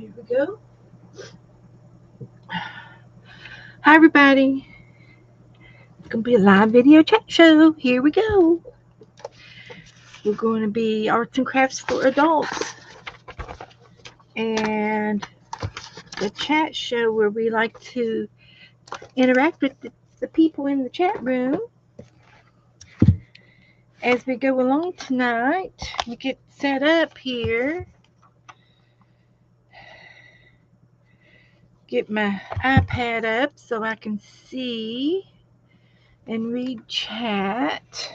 Here we go. Hi, everybody. It's going to be a live video chat show. Here we go. We're going to be arts and crafts for adults. And the chat show where we like to interact with the people in the chat room. As we go along tonight, we get set up here. Get my iPad up so I can see and read chat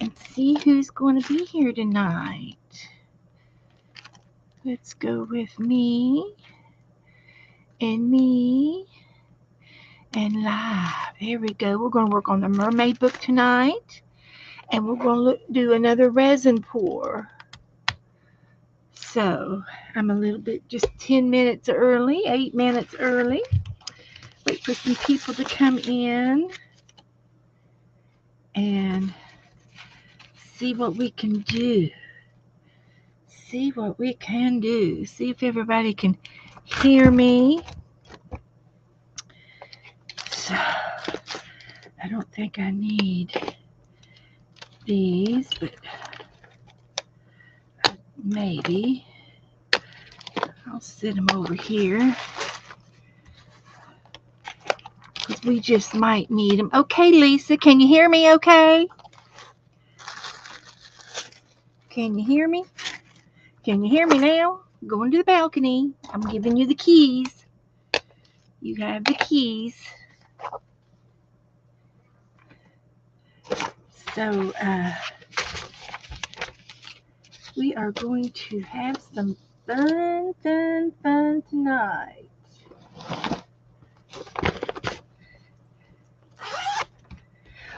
and see who's going to be here tonight. Let's go with me and live. There we go. We're going to work on the Mermaid book tonight, and we're going to do another resin pour. So I'm a little bit, just 10 minutes early, 8 minutes early. Wait for some people to come in and see what we can do. See what we can do. See if everybody can hear me. So I don't think I need these, but maybe I'll set them over here because we just might need them. Okay, Lisa, can you hear me okay? Can you hear me? Can you hear me now? Going to the balcony. I'm giving you the keys. You have the keys. So we are going to have some fun tonight.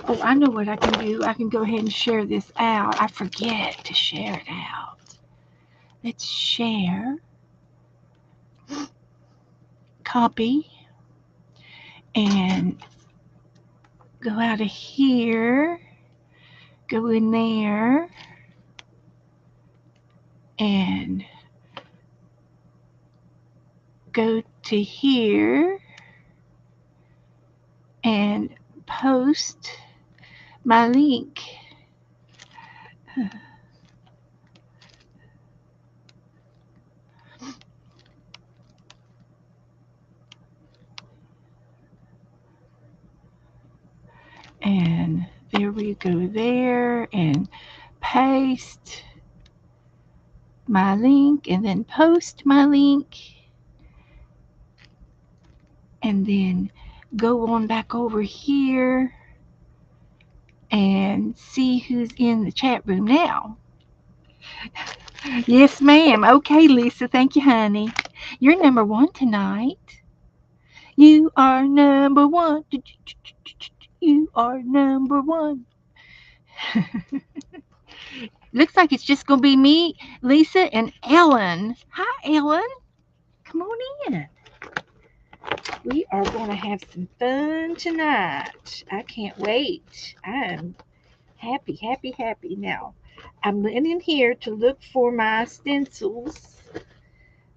Oh, I know what I can do. I can go ahead and share this out. I forget to share it out. Let's share. Copy. And go out of here. Go in there. And go to here. And post my link. And there we go there and paste my link and then post my link and then go on back over here and see who's in the chat room now. Yes, ma'am. Okay, Lisa. Thank you, honey. You're number one tonight. You are number one. You are number one. Looks like it's just going to be me, Lisa, and Ellen. Hi, Ellen. Come on in. We are going to have some fun tonight. I can't wait. I'm happy. Now, I'm in here to look for my stencils,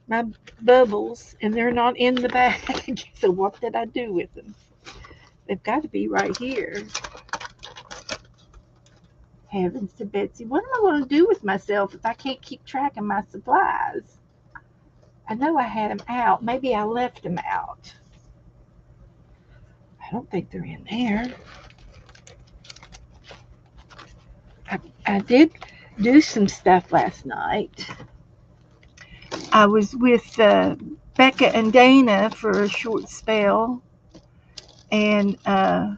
my bubbles, and they're not in the bag. So what did I do with them? They've got to be right here. Heavens to Betsy. What am I going to do with myself if I can't keep track of my supplies? I know I had them out. Maybe I left them out. I don't think they're in there. I did do some stuff last night. I was with Becca and Dana for a short spell, and I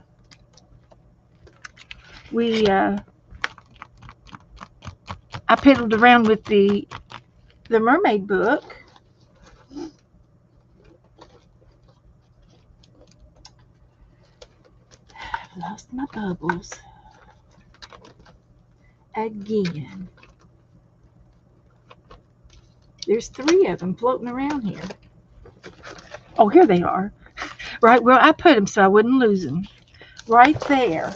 piddled around with the Mermaid book. I've lost my bubbles again. There's 3 of them floating around here. Oh, here they are. Right where I put them so I wouldn't lose them. Right there.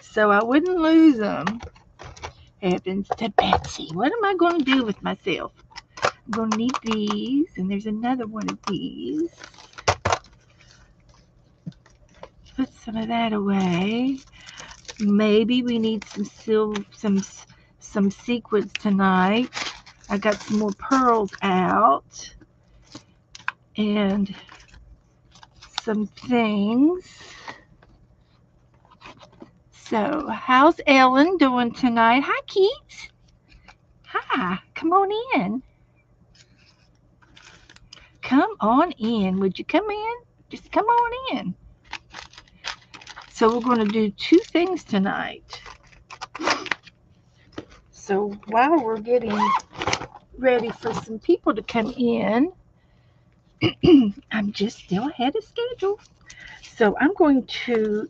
So I wouldn't lose them. heavens to Betsy. What am I going to do with myself? I'm going to need these, and there's another one of these. Put some of that away. Maybe we need some sequins tonight. I got some more pearls out and some things. So, how's Ellen doing tonight? Hi, Keats. Hi, come on in. Come on in. Would you come in? Just come on in. So, we're going to do two things tonight. So, while we're getting ready for some people to come in, I'm just still ahead of schedule. So, I'm going to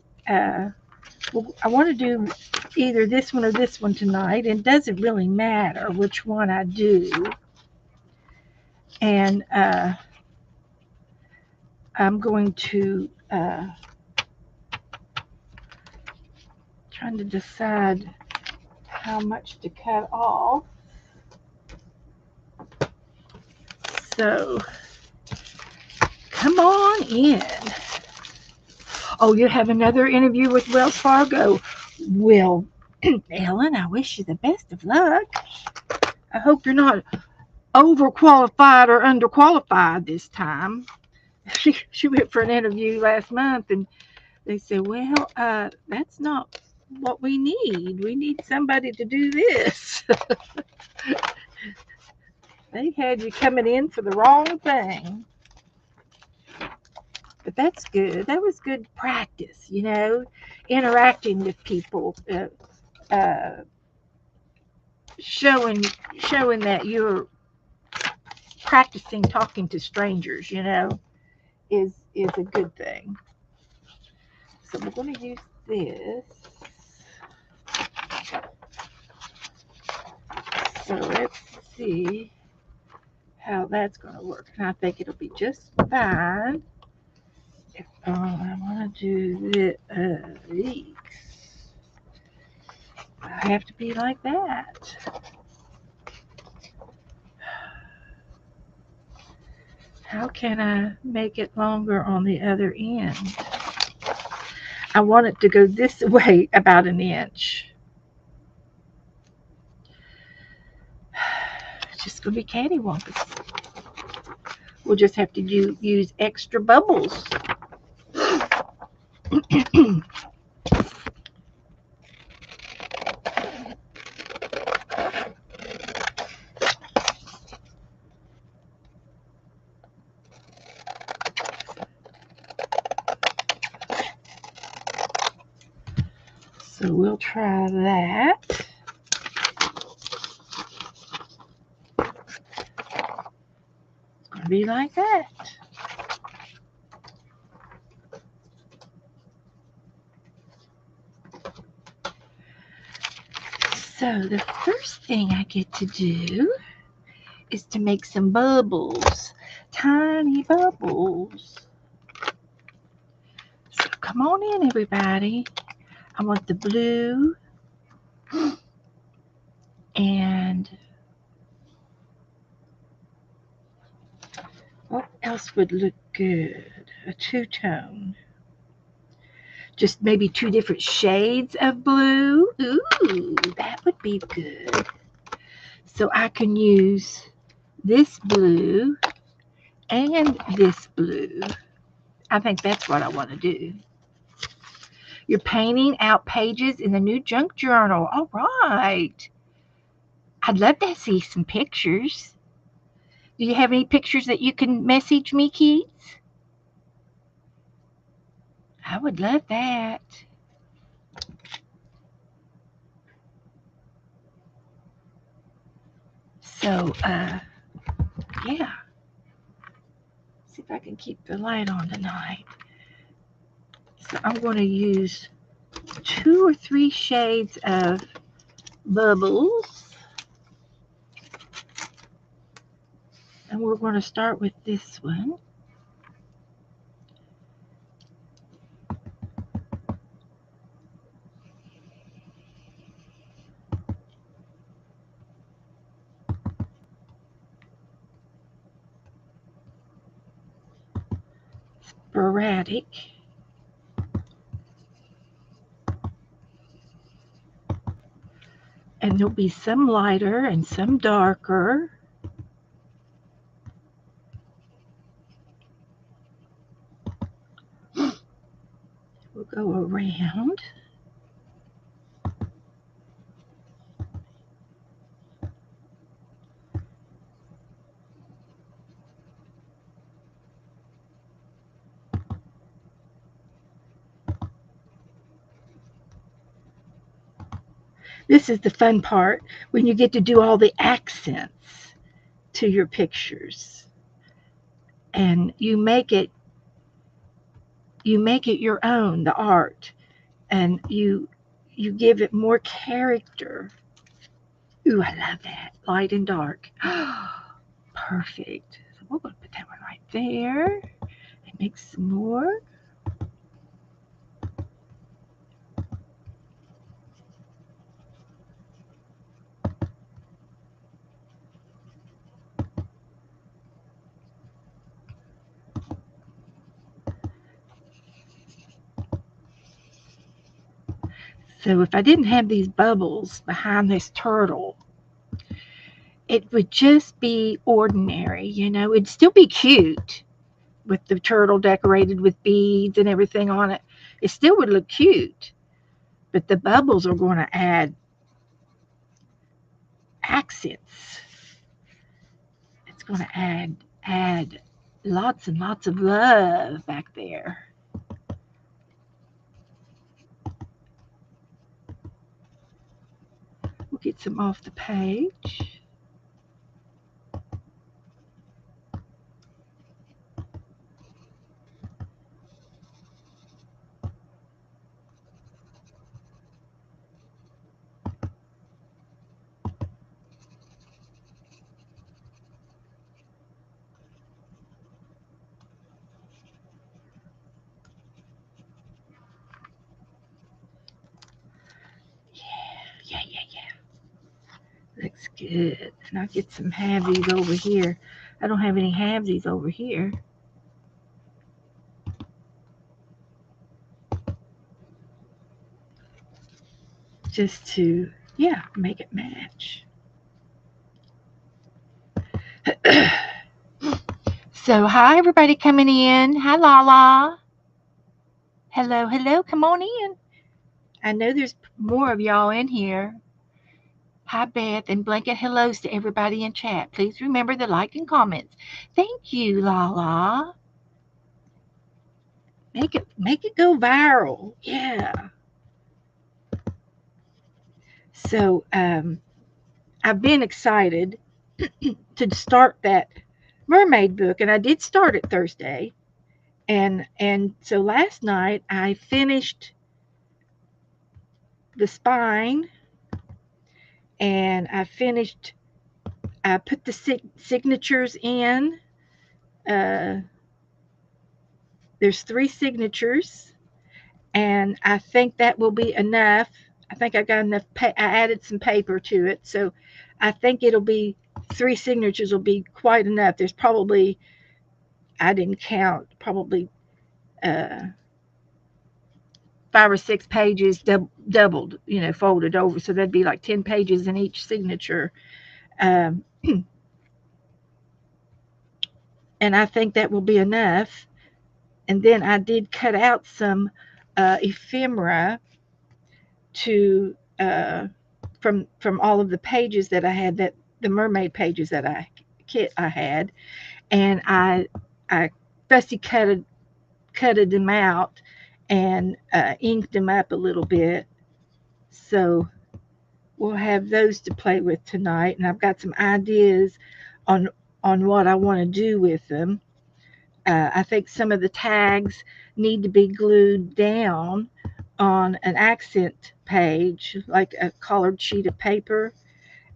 I want to do either this one or this one tonight, and it doesn't really matter which one I do. And I'm going to trying to decide how much to cut off. So come on in. Oh, you have another interview with Wells Fargo. Well, Ellen, I wish you the best of luck. I hope you're not overqualified or underqualified this time. She went for an interview last month, and they said, well, that's not what we need. We need somebody to do this. They had you coming in for the wrong thing. But that's good. That was good practice, interacting with people, showing that you're practicing talking to strangers, is a good thing. So we're going to use this. So let's see how that's going to work. And I think it'll be just fine. If I want to do these, I have to be like that. How can I make it longer on the other end? I want it to go this way about an inch. It's just going to be cattywampus. We'll just have to use extra bubbles. So we'll try that. It's going to be like that. So the first thing I get to do is to make some bubbles, tiny bubbles. So come on in, everybody. I want the blue and what else would look good? A two-tone. Just maybe two different shades of blue. Ooh, that would be good. So I can use this blue and this blue. I think that's what I want to do. You're painting out pages in the new junk journal. All right. I'd love to see some pictures. Do you have any pictures that you can message me, Keats? I would love that. So, yeah. See if I can keep the light on tonight. So I'm going to use 2 or 3 shades of bubbles. And we're going to start with this one. sporadic. And there'll be some lighter and some darker. We'll go around. This is the fun part when you get to do all the accents to your pictures. And you make it your own, the art, and you give it more character. Ooh, I love that. Light and dark. Perfect. So we're going to put that one right there and make some more. So if I didn't have these bubbles behind this turtle, it would just be ordinary, It'd still be cute with the turtle decorated with beads and everything on it. It still would look cute, but the bubbles are going to add accents. It's going to add lots and lots of love back there. We'll get some off the page. Yeah. Looks good. And I'll get some halvesies over here. I don't have any halvesies over here. Just to, make it match. So, hi, everybody coming in. Hi, Lala. Hello, hello. Come on in. I know there's more of y'all in here. Hi, Beth, and blanket hellos to everybody in chat. Please remember to like and comments. Thank you, Lala. Make it go viral. Yeah. So I've been excited to start that mermaid book, and I did start it Thursday. And so last night I finished the spine, and I put the signatures in. There's 3 signatures, and I think that will be enough. I think I got enough. I added some paper to it, so I think it'll be 3 signatures will be quite enough. There's probably, I didn't count, probably 5 or 6 pages doubled, folded over, so that'd be like 10 pages in each signature. Um, and I think that will be enough. And then I did cut out some ephemera to from all of the pages that I had, that the mermaid pages that I had, and I fussy cutted them out and inked them up a little bit. So we'll have those to play with tonight, and I've got some ideas on what I want to do with them. I think some of the tags need to be glued down on an accent page, like a colored sheet of paper.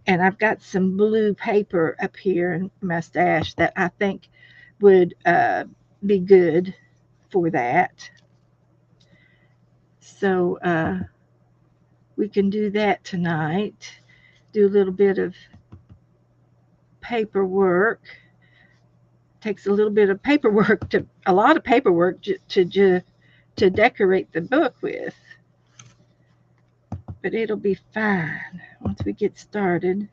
And I've got some blue paper up here in my stash that I think would be good for that. So we can do that tonight. Do a little bit of paperwork. takes a little bit of paperwork, a lot of paperwork to decorate the book with. But it'll be fine once we get started.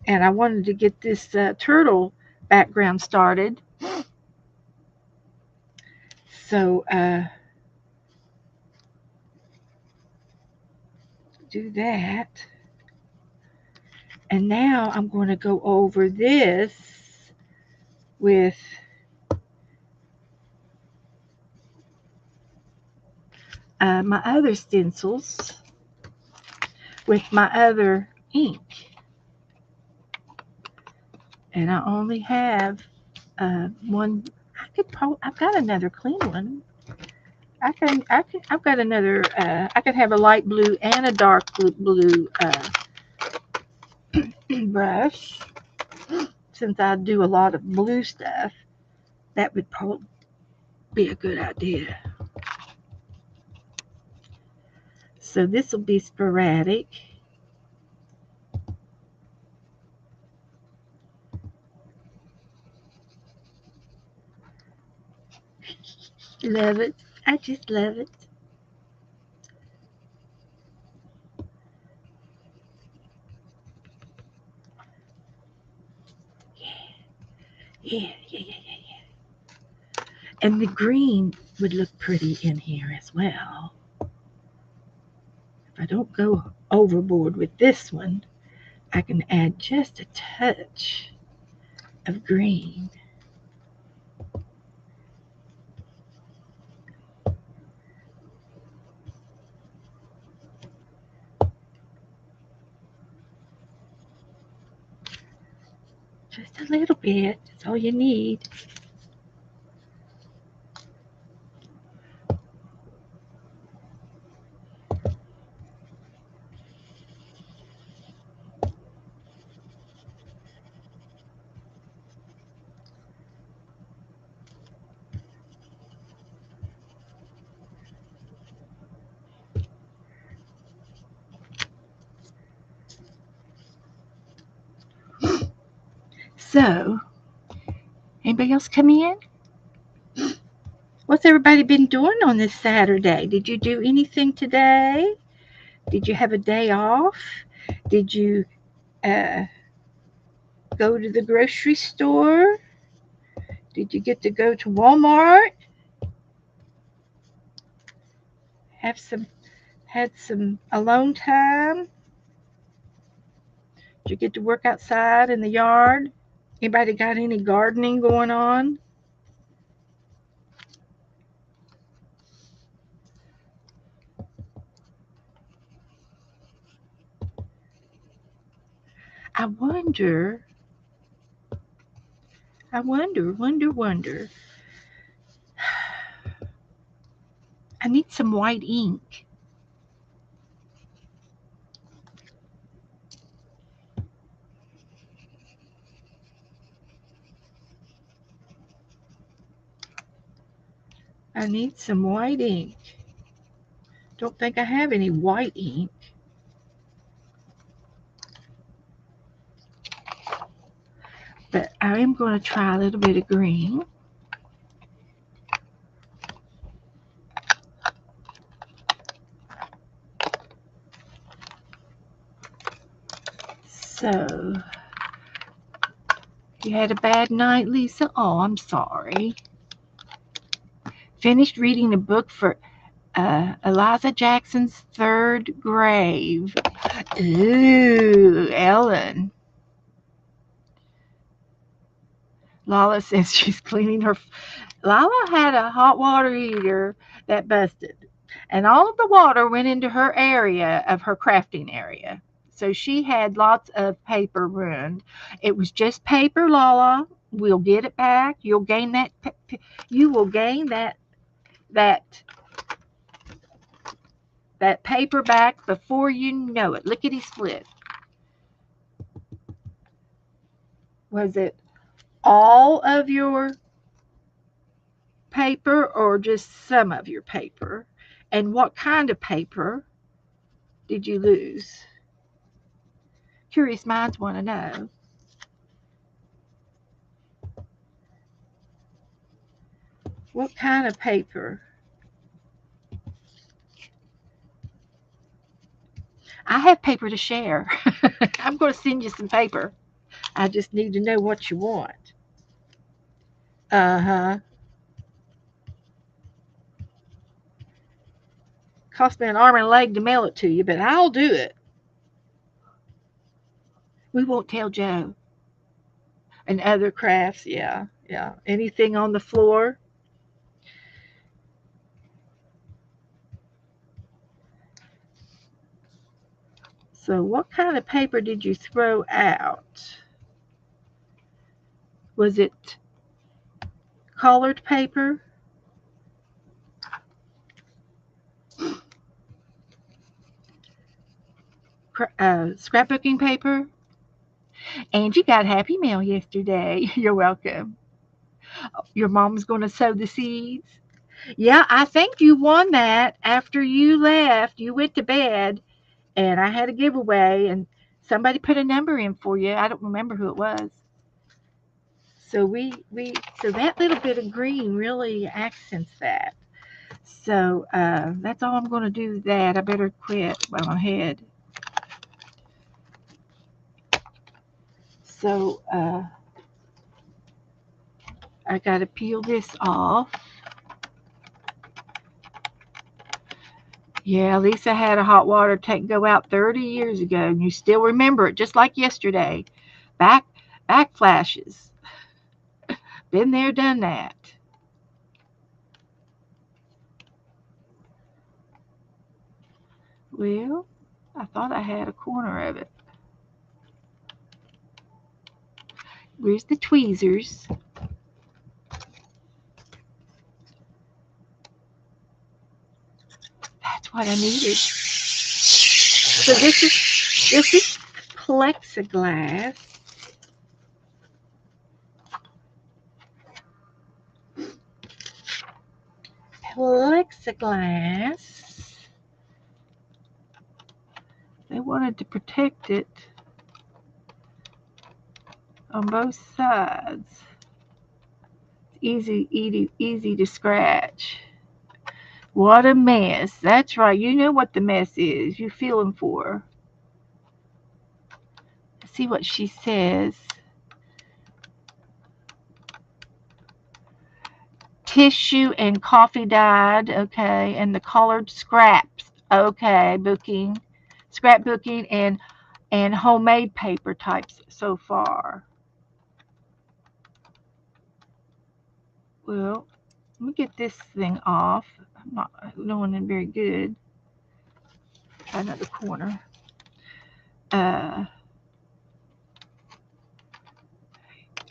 And I wanted to get this turtle background started. So do that. And now I'm going to go over this with my other stencils, with my other ink. And I only have one. I've got another clean one. I've got another. I could have a light blue and a dark blue brush. Since I do a lot of blue stuff, that would probably be a good idea. So this will be sporadic. Love it. I just love it. Yeah. And the green would look pretty in here as well. If I don't go overboard with this one, I can add just a touch of green. Just a little bit. That's all you need. So, anybody else come in? What's everybody been doing on this Saturday? Did you do anything today? Did you have a day off? Did you go to the grocery store? Did you get to go to Walmart? Had some alone time? Did you get to work outside in the yard? Anybody got any gardening going on? I wonder. I need some white ink. I need some white ink. Don't think I have any white ink. But I am going to try a little bit of green. So, you had a bad night, Lisa? Oh, I'm sorry. Finished reading the book for Eliza Jackson's Third Grave. Ooh, Ellen. Lala says she's cleaning her. Lala had a hot water heater that busted, and all of the water went into her area of her crafting area. So she had lots of paper ruined. It was just paper, Lala. We'll get it back. You'll gain that. You will gain that paper back before you know it. Lickety split. Was it all of your paper or just some of your paper? And what kind of paper did you lose? Curious minds want to know. What kind of paper? I have paper to share. I'm going to send you some paper. I just need to know what you want. Uh-huh. Cost me an arm and a leg to mail it to you, but I'll do it. We won't tell Joe. And other crafts, yeah, yeah. Anything on the floor? So what kind of paper did you throw out? Was it colored paper? Scrapbooking paper? Angie got Happy Mail yesterday. You're welcome. Your mom's going to sow the seeds? Yeah, I think you won that after you left. You went to bed, and I had a giveaway, and somebody put a number in for you. I don't remember who it was. So that little bit of green really accents that. So that's all I'm going to do. That I better quit while I'm ahead. So I got to peel this off. Yeah, Lisa had a hot water tank go out 30 years ago, and you still remember it, just like yesterday. Back, back flashes. Been there, done that. Well, I thought I had a corner of it. Where's the tweezers? That's what I needed. So this is plexiglass. Plexiglass. They wanted to protect it on both sides. It's easy to scratch. What a mess. That's right. You know what the mess is. You're feeling for her. See what she says. Tissue and coffee dyed, okay, and the colored scraps, okay, scrapbooking and homemade paper types so far. Well, let me get this thing off. I'm not doing it very good. Try another corner.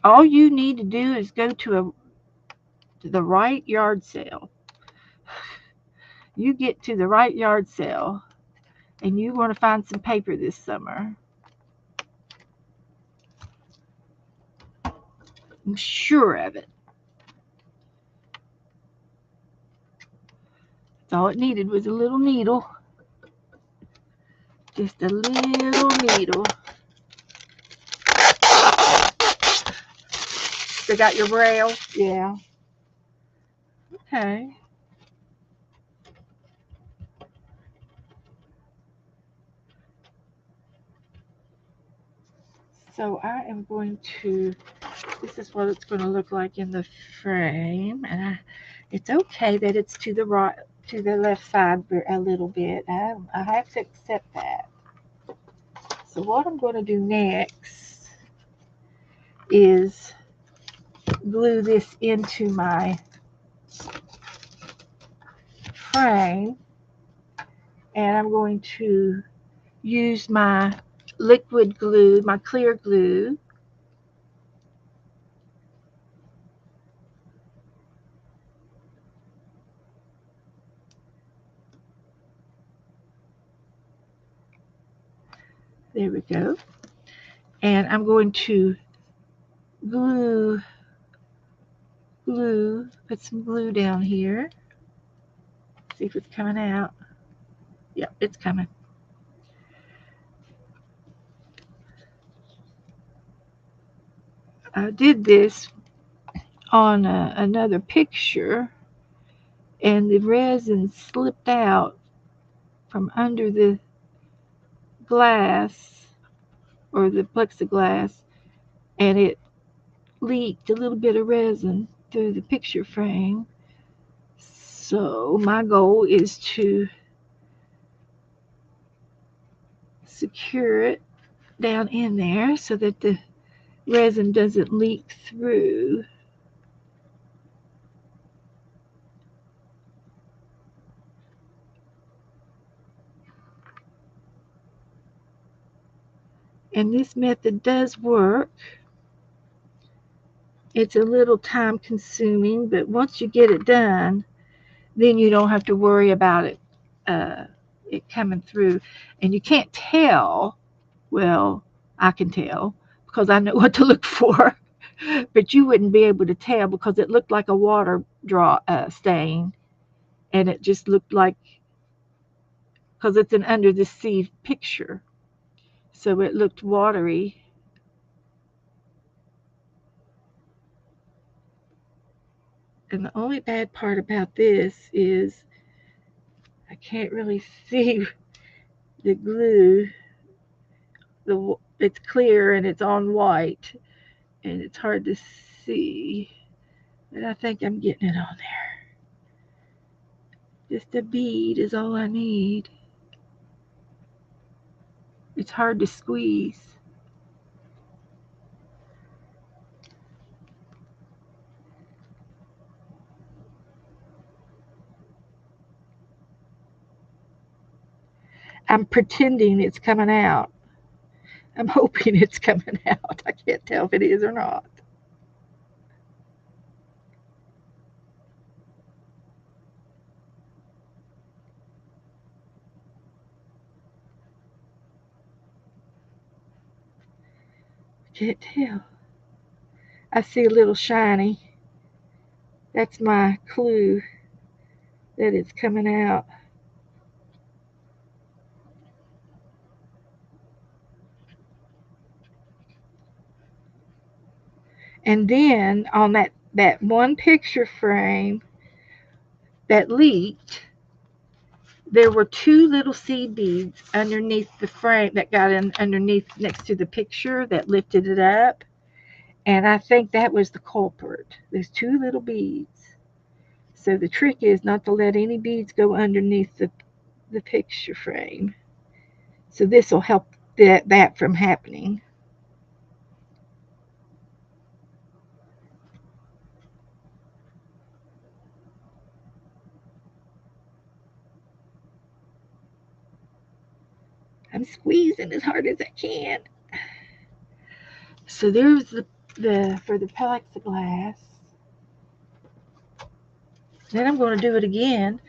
All you need to do is go to the right yard sale. You get to the right yard sale, and you want to find some paper this summer. I'm sure of it. All it needed was a little needle. Just a little needle. They got your braille? Yeah. Okay. So I am going to, this is what it's going to look like in the frame. And it's okay that it's to the right, to the left side a little bit. I have to accept that. So what I'm going to do next is glue this into my frame, and I'm going to use my liquid glue, my clear glue. There we go. And I'm going to put some glue down here. See if it's coming out. Yep, it's coming. I did this on another picture. and the resin slipped out from under the glass or the plexiglass, and it leaked a little bit of resin through the picture frame. So my goal is to secure it down in there so that the resin doesn't leak through. And this method does work. It's a little time consuming, but once you get it done, then you don't have to worry about it coming through. And you can't tell. Well, I can tell because I know what to look for. But you wouldn't be able to tell because it looked like a water draw stain, and it just looked like, because it's an under the sea picture, so it looked watery. And the only bad part about this is I can't really see the glue. It's clear and it's on white, and it's hard to see. But I think I'm getting it on there. Just a bead is all I need. It's hard to squeeze. I'm pretending it's coming out. I'm hoping it's coming out. I can't tell if it is or not. I can't tell. I see a little shiny. That's my clue that it's coming out. And then on that one picture frame that leaked, there were two little seed beads underneath the frame that got in underneath next to the picture that lifted it up. And I think that was the culprit. There's two little beads. So the trick is not to let any beads go underneath the picture frame. So this will help that from happening. I'm squeezing as hard as I can. So there's the for the plexiglass. Then I'm going to do it again.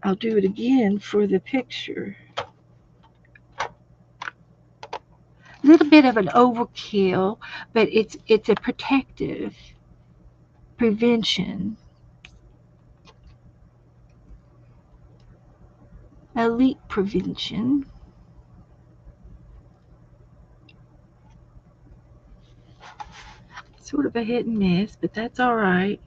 I'll do it again for the picture. A little bit of an overkill, but it's a protective prevention, a leak prevention. Sort of a hit and miss, but that's all right.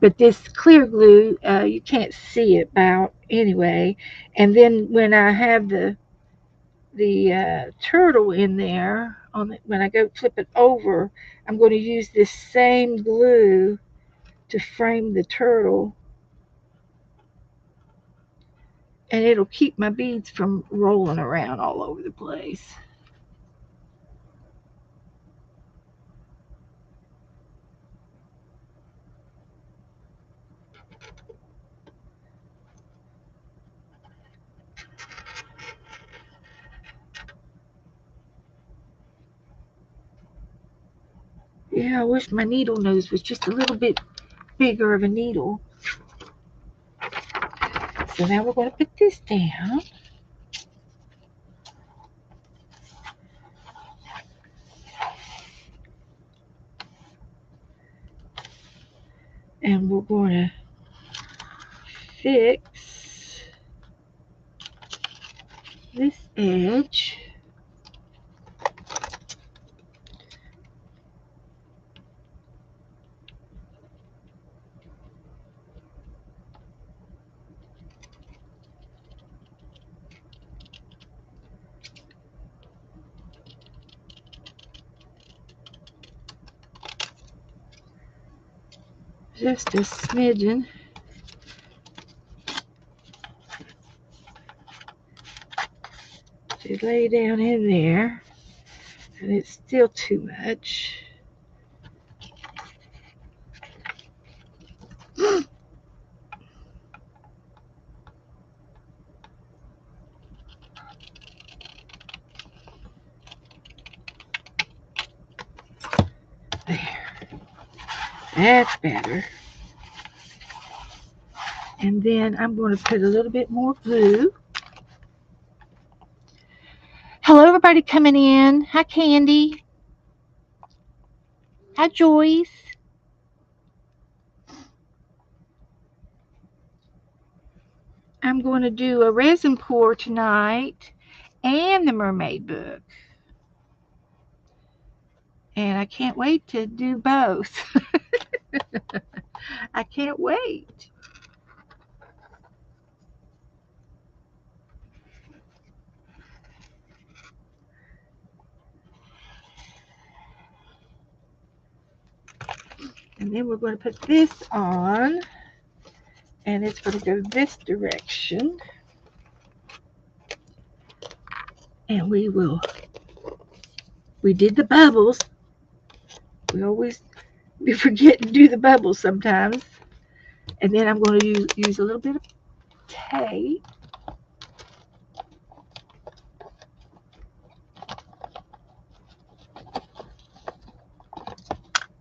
But this clear glue, you can't see it about anyway. And then when I have the turtle in there, when I go flip it over, I'm going to use this same glue to frame the turtle, and it'll keep my beads from rolling around all over the place. Yeah, I wish my needle nose was just a little bit bigger of a needle. So now we're going to put this down. And we're going to fix this edge. just a smidgen. To lay down in there, and it's still too much. There, that's better. And then I'm going to put a little bit more glue. Hello, everybody coming in. Hi, Candy. Hi, Joyce. I'm going to do a resin pour tonight and the Mermaid book. And I can't wait to do both. I can't wait. And then we're going to put this on, and it's going to go this direction. And we did the bubbles. We forget to do the bubbles sometimes. And then I'm going to use a little bit of tape.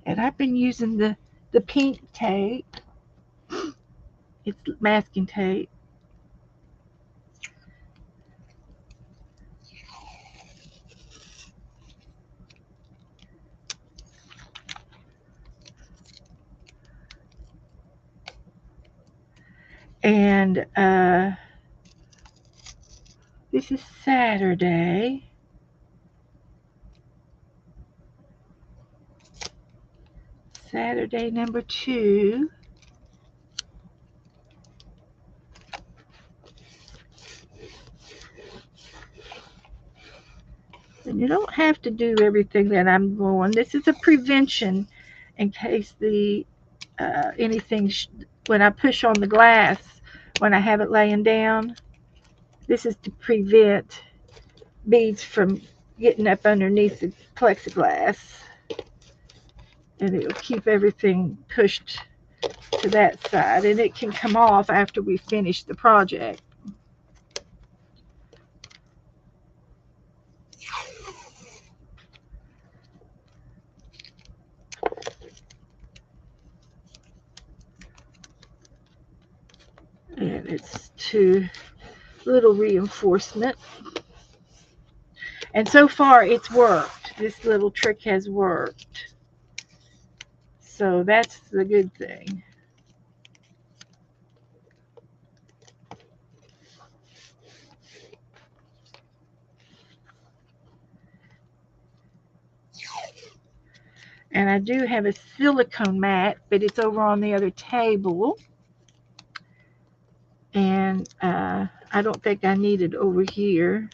And I've been using the pink tape. It's masking tape. And this is Saturday. Saturday number 2. And you don't have to do everything that I'm going. This is a prevention in case the anything when I push on the glass when I have it laying down. This is to prevent beads from getting up underneath the plexiglass, and it will keep everything pushed to that side, and it can come off after we finish the project. And it's to little reinforcement. And so far it's worked. This little trick has worked. So that's the good thing. And I do have a silicone mat, but it's over on the other table. And I don't think I need it over here.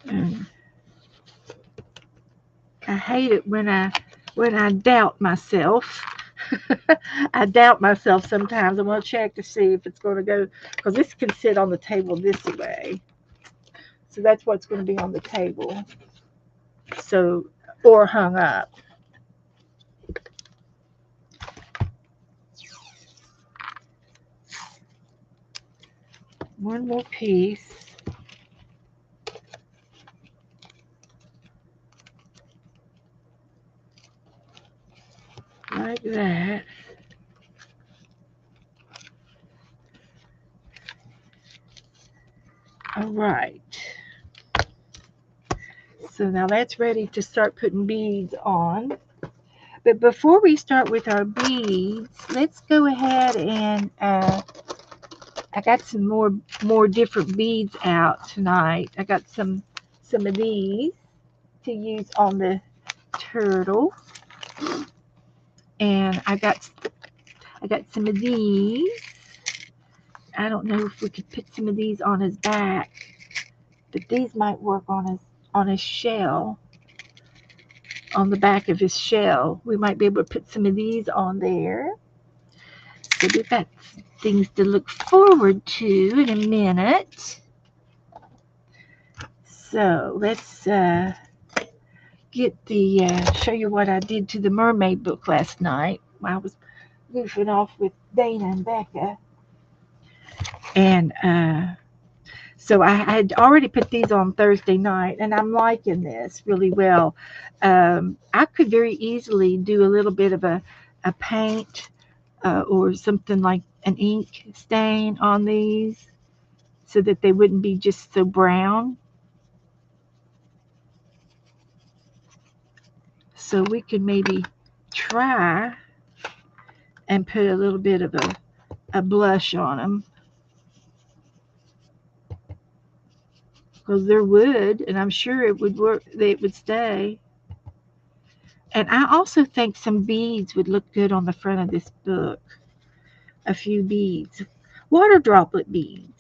And I hate it when I doubt myself. I doubt myself sometimes. I'm going to check to see if it's going to go, because this can sit on the table this way. So that's what's going to be on the table. So, or hung up. One more piece. Like that. All right. So now that's ready to start putting beads on. But before we start with our beads, let's go ahead and I got some more different beads out tonight. I got some of these to use on the turtle, and I got some of these. I don't know if we could put some of these on his back, but these might work on his shell, on the back of his shell. We might be able to put some of these on there. So we've got things to look forward to in a minute. So let's get the show you what I did to the Mermaid book last night. I was goofing off with Dana and Becca, and so I had already put these on Thursday night, and I'm liking this really well. I could very easily do a little bit of a paint or something like an ink stain on these so that they wouldn't be just so brown. So we could maybe try and put a little bit of a blush on them, because they're wood, and I'm sure it would work. It would stay. And I also think some beads would look good on the front of this book. A few beads, water droplet beads.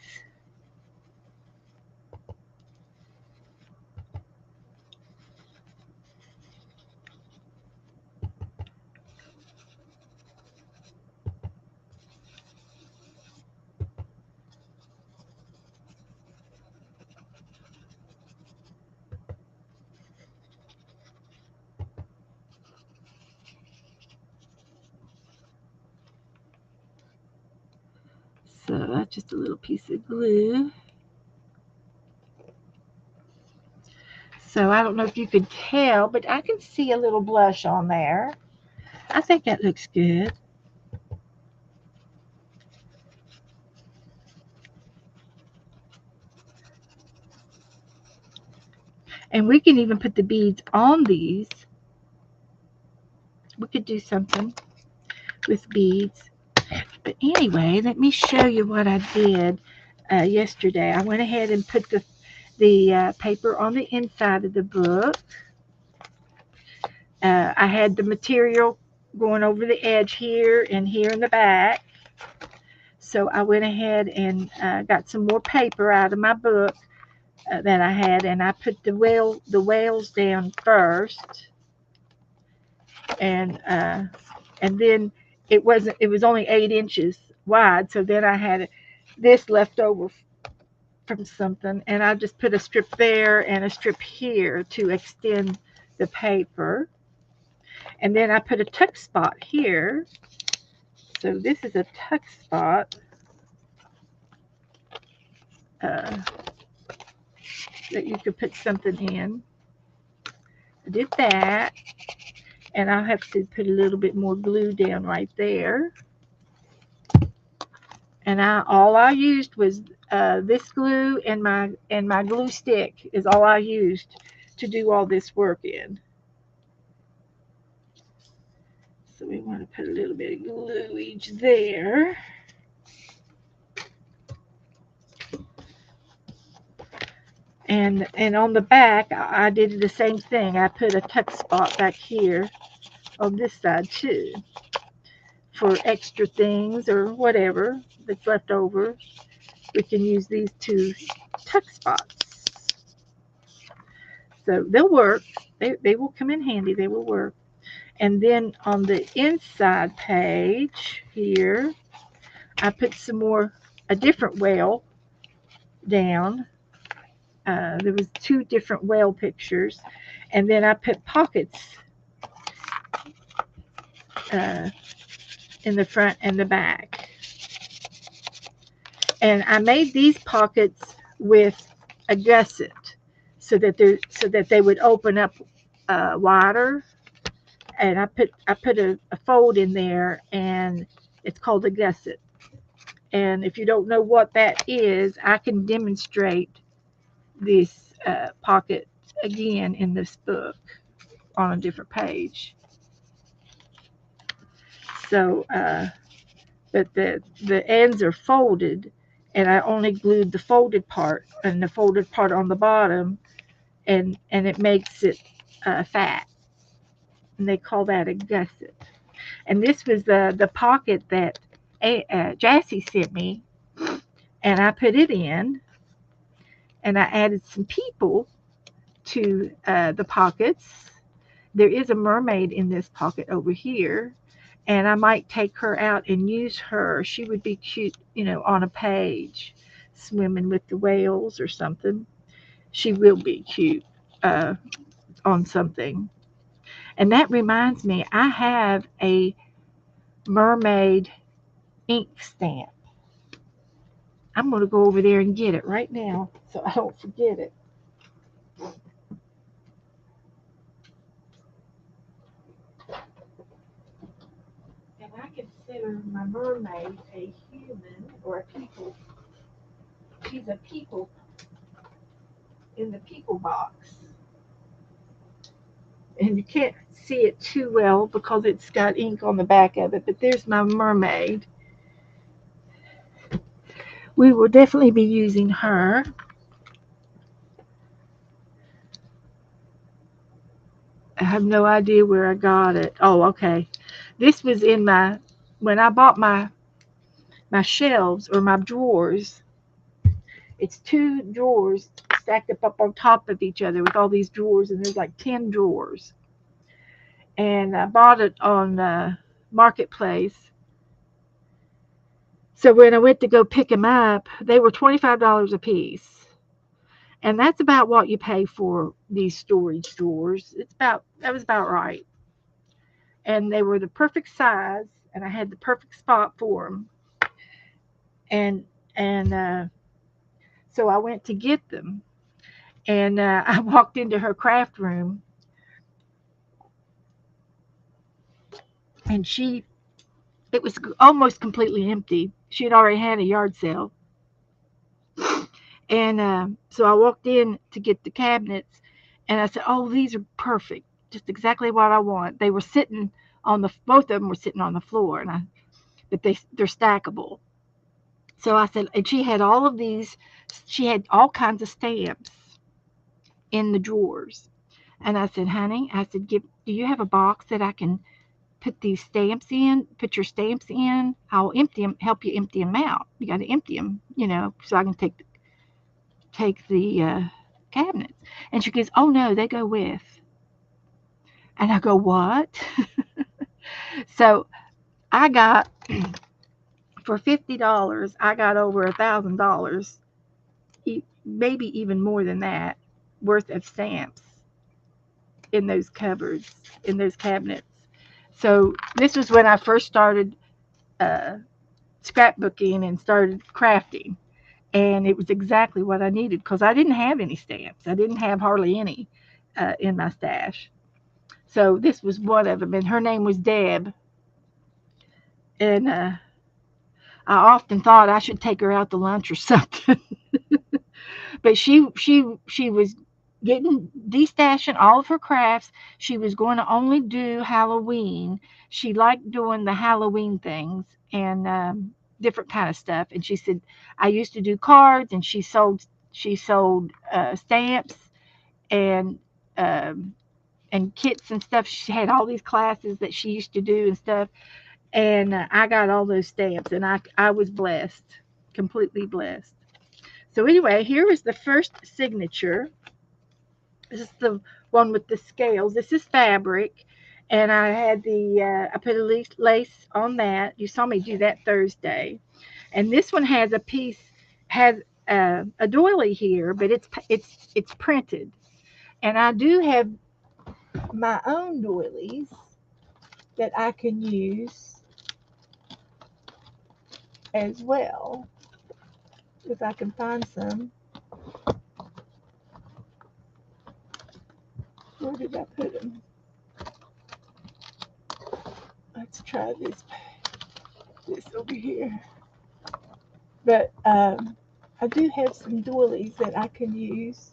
So that's just a little piece of glue. So I don't know if you could tell, but I can see a little blush on there. I think that looks good. And we can even put the beads on these. We could do something with beads. But anyway, let me show you what I did yesterday. I went ahead and put the paper on the inside of the book. I had the material going over the edge here and here in the back. So I went ahead and got some more paper out of my book that I had, and I put the whales down first, and then it was only 8 inches wide. So then I had this left over from something, and I just put a strip there and a strip here to extend the paper. And then I put a tuck spot here. So this is a tuck spot that you could put something in. I did that, and I'll have to put a little bit more glue down right there. And all I used was this glue and my glue stick is all I used to do all this work in. So we want to put a little bit of glue each there. And on the back, I did the same thing. I put a tuck spot back here on this side too, for extra things or whatever that's left over. We can use these 2 tuck spots. So they'll work. They will come in handy. They will work. And then on the inside page here, I put a different whale down. There was 2 different whale pictures, and then I put pockets in the front and the back. And I made these pockets with a gusset so that they would open up wider. And I put a fold in there, and it's called a gusset. And if you don't know what that is, I can demonstrate this pocket again in this book on a different page. So, but the ends are folded, and I only glued the folded part and the folded part on the bottom, and it makes it fat, and they call that a gusset. And this was the pocket that Jassy sent me, and I put it in, and I added some people to the pockets. There is a mermaid in this pocket over here, and I might take her out and use her. She would be cute, on a page, swimming with the whales or something. She will be cute uh, on something. And that reminds me, I have a mermaid ink stamp. I'm going to go over there and get it right now so I don't forget it. And I consider my mermaid a human or a people. She's a people in the people box. And you can't see it too well because it's got ink on the back of it, but there's my mermaid. We will definitely be using her. I have no idea where I got it. Oh, okay. This was in when I bought my shelves or my drawers. It's two drawers stacked up on top of each other with all these drawers, and there's like 10 drawers. And I bought it on Marketplace. So when I went to go pick them up, they were $25 a piece. And that's about what you pay for these storage drawers. That was about right. And they were the perfect size, and I had the perfect spot for them. And so I went to get them, and I walked into her craft room, and it was almost completely empty. She had already had a yard sale, and so I walked in to get the cabinets, and I said, "Oh, these are perfect, just exactly what I want." They were sitting on both of them were sitting on the floor, but they're stackable. So I said, and she had all of these. She had all kinds of stamps in the drawers, and I said, "Honey," I said, "Do you have a box that I can put these stamps in? Put your stamps in. I'll empty them. Help you empty them out. You got to empty them, so I can take the cabinets." And she goes, "Oh no, they go with." And I go, "What?" So I got for $50. I got over $1,000, maybe even more than that, worth of stamps in those cupboards, in those cabinets. So this was when I first started uh, scrapbooking and started crafting. And it was exactly what I needed because I didn't have any stamps. I didn't have hardly any in my stash. So this was one of them, and her name was Deb. And I often thought I should take her out to lunch or something. But she was getting destashing all of her crafts. She was going to only do Halloween. She liked doing the Halloween things and different kind of stuff. And she said, "I used to do cards," and she sold stamps and um, and kits and stuff. She had all these classes that she used to do and stuff. And I got all those stamps, and I was blessed, completely blessed. So anyway, here is the first signature. This is the one with the scales. This is fabric, and I had I put a lace on that. You saw me do that Thursday, and this one has a doily here, but it's printed, and I do have my own doilies that I can use as well if I can find some. Where did I put them? Let's try this over here. But I do have some doilies that I can use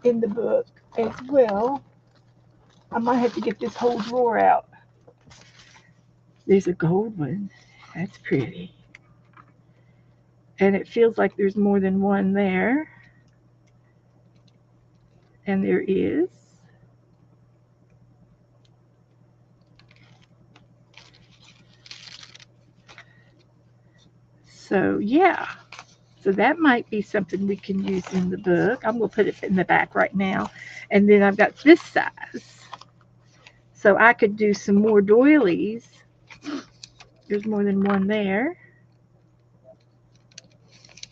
in the book as well. I might have to get this whole drawer out. There's a gold one. That's pretty. And it feels like there's more than one there. And there is. So, yeah. So that might be something we can use in the book. I'm going to put it in the back right now. And then I've got this size. So I could do some more doilies. There's more than one there.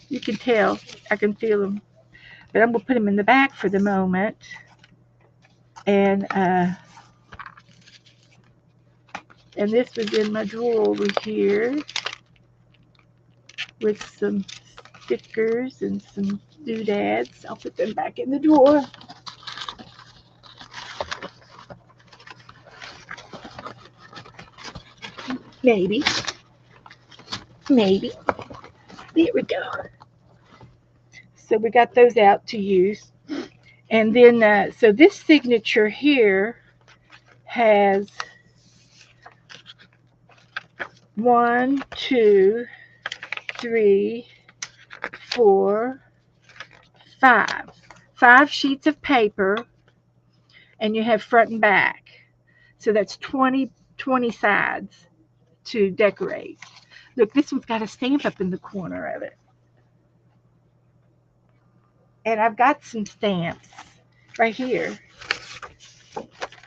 You can tell. I can feel them. But I'm going to put them in the back for the moment. And this was in my drawer over here with some stickers and some doodads. I'll put them back in the drawer. Maybe. Maybe. There we go. So we got those out to use. And then, so this signature here has 1, 2, 3, 4, 5. 5 sheets of paper, and you have front and back. So that's 20 sides to decorate. Look, this one's got a stamp up in the corner of it. And I've got some stamps right here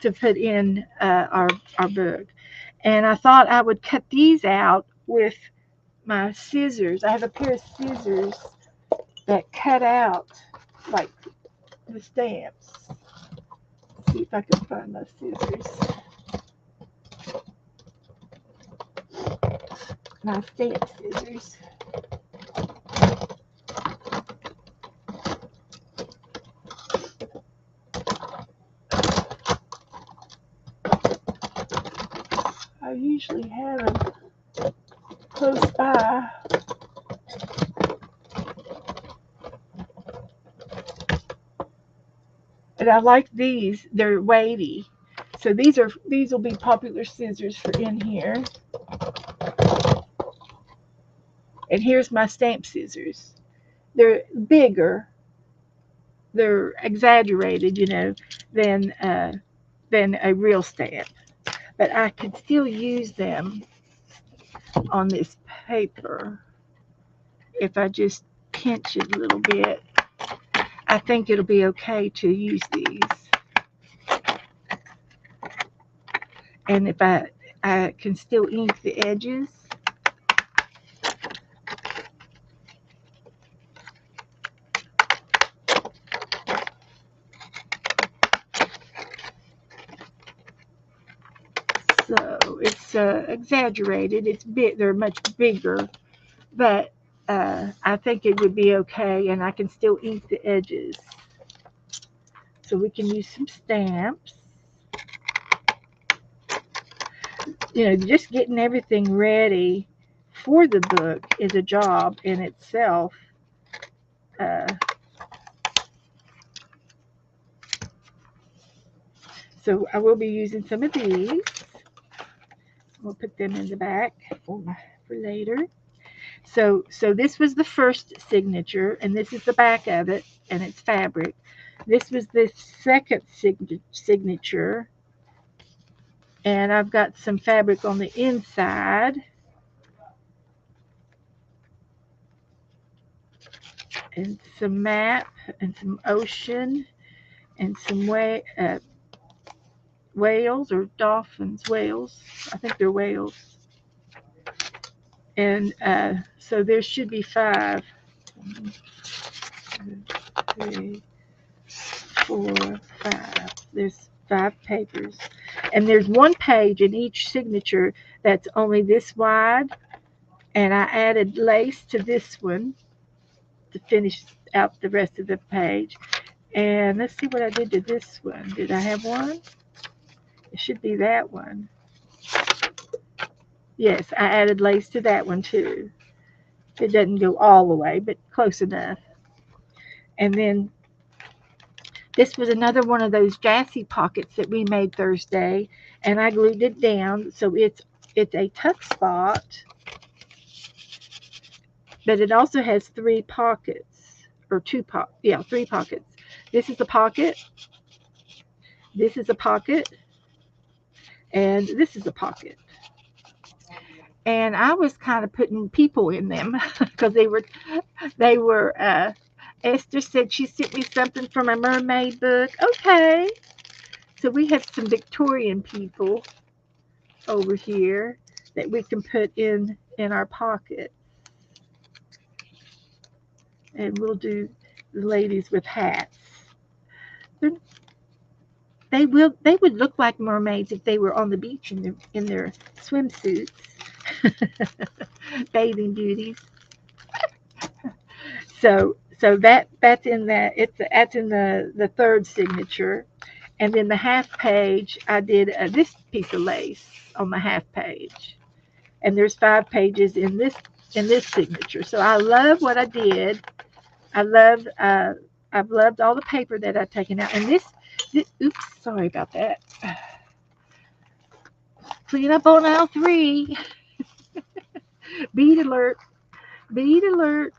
to put in our book. And I thought I would cut these out with my scissors. I have a pair of scissors that cut out like the stamps. Let's see if I can find my scissors. My stamp scissors. I usually have them close by. And I like these. They're weighty. So these will be popular scissors for in here. And here's my stamp scissors. They're bigger. They're exaggerated, than a real stamp. But I could still use them on this paper if I just pinch it a little bit. I think it'll be okay to use these. And if I can still ink the edges. So it's exaggerated. It's big. They're much bigger, but I think it would be okay, and I can still ink the edges. So we can use some stamps. Just getting everything ready for the book is a job in itself. So I will be using some of these. We'll put them in the back for later. So this was the first signature, and this is the back of it, and it's fabric. This was the second signature, and I've got some fabric on the inside. And some map, and some ocean, and some whales or dolphins, whales. I think they're whales. And so there should be 5. 1, 2, 3, 4, 5. There's 5 papers. And there's 1 page in each signature that's only this wide. And I added lace to this one to finish out the rest of the page. And let's see what I did to this one. Did I have one? It should be that one. Yes, I added lace to that one too. It doesn't go all the way, but close enough. And then this was another one of those jassy pockets that we made Thursday, and I glued it down so it's it's a tuck spot, but it also has three pockets, or three pockets. This is a pocket, this is a pocket, and this is a pocket. And I was kind of putting people in them because they were. Esther said she sent me something from a mermaid book. Okay, so we have some Victorian people over here that we can put in our pocket, and we'll do the ladies with hats. They're, they would look like mermaids if they were on the beach in their swimsuits, bathing beauties. So that's in the third signature, and then the half page I did this piece of lace on the half page, and there's 5 pages in this signature. So I love what I did. I love I've loved all the paper that I've taken out, and this oops, sorry about that. Clean up on aisle 3. Bead alert, bead alert.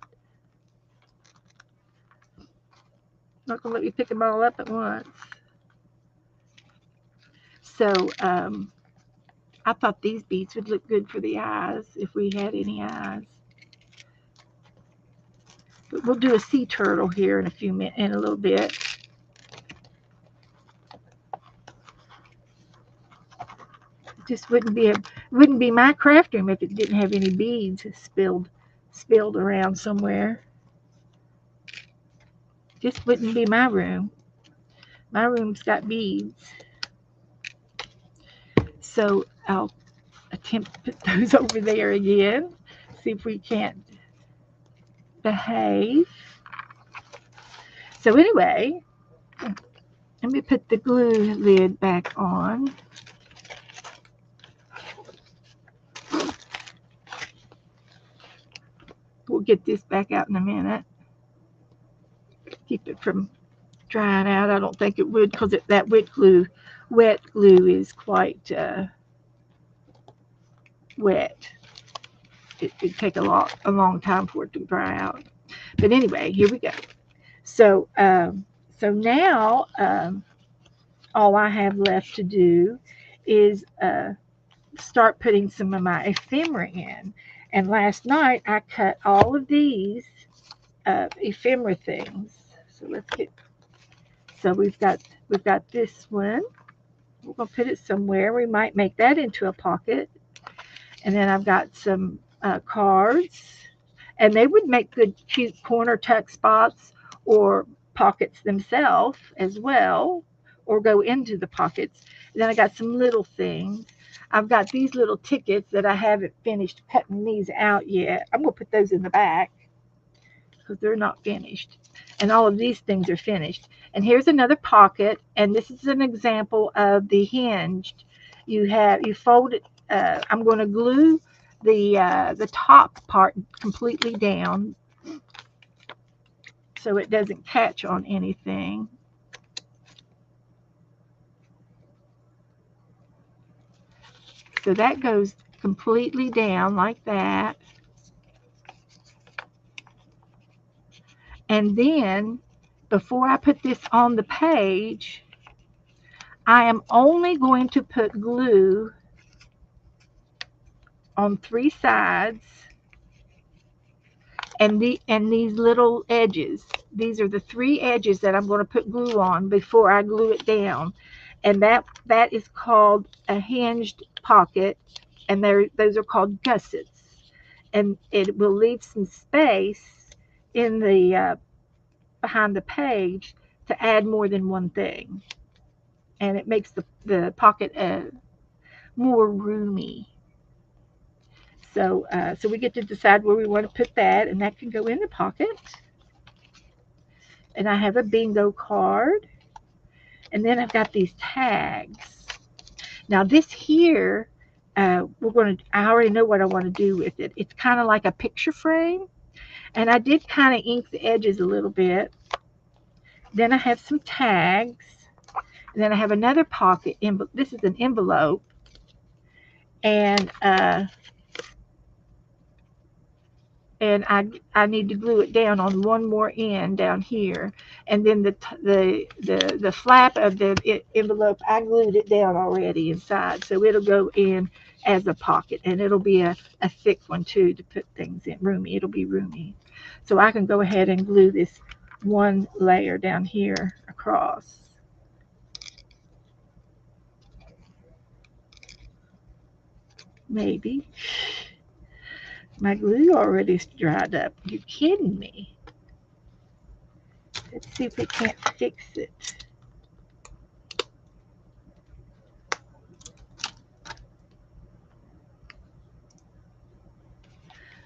Not gonna let me pick them all up at once. So I thought these beads would look good for the eyes if we had any eyes. But we'll do a sea turtle here in a little bit. It just wouldn't be my craft room if it didn't have any beads spilled around somewhere. Just wouldn't be my room. My room's got beads. So I'll attempt to put those over there again. See if we can't behave. So anyway, let me put the glue lid back on. We'll get this back out in a minute. Keep it from drying out. I don't think it would because that wet glue is quite wet. It'd take a long time for it to dry out. But anyway, here we go. So now all I have left to do is start putting some of my ephemera in. And last night I cut all of these ephemera things. So let's get. So we've got this one. We're gonna put it somewhere. We might make that into a pocket. And then I've got some cards, and they would make good cute corner tuck spots or pockets themselves as well, or go into the pockets. And then I got some little things. I've got these little tickets that I haven't finished cutting these out yet. I'm going to put those in the back because they're not finished. And all of these things are finished. And here's another pocket, and this is an example of the hinged. You fold it. I'm going to glue the top part completely down so it doesn't catch on anything. So that goes completely down like that. And then before I put this on the page, I am only going to put glue on 3 sides and these little edges. These are the 3 edges that I'm going to put glue on before I glue it down. And that is called a hinged pocket, and those are called gussets. And it will leave some space in the behind the page to add more than one thing, and it makes the pocket more roomy. So we get to decide where we want to put that, and that can go in the pocket. And I have a bingo card, and then I've got these tags. Now this here, I already know what I want to do with it. It's kind of like a picture frame, and I did kind of ink the edges a little bit. Then I have some tags, and then I have another pocket. This is an envelope, and I need to glue it down on one more end down here, and then the flap of the envelope, I glued it down already inside, so it'll go in as a pocket, and it'll be a thick one too to put things in. Roomy, it'll be roomy. So I can go ahead and glue this one layer down here across. Maybe. My glue already dried up. You kidding me? Let's see if we can't fix it.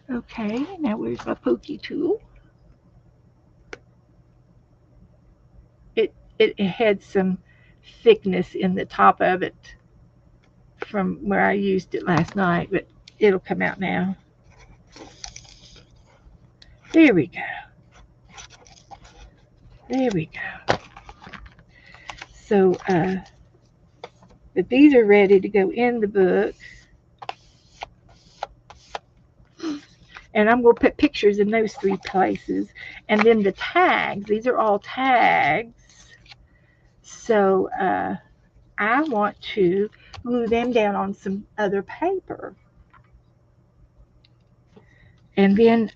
Okay, now where's my pokey tool? It had some thickness in the top of it from where I used it last night, but it'll come out now. There we go. There we go. So, but these are ready to go in the book. And I'm going to put pictures in those 3 places. And then the tags, these are all tags. So I want to glue them down on some other paper. And then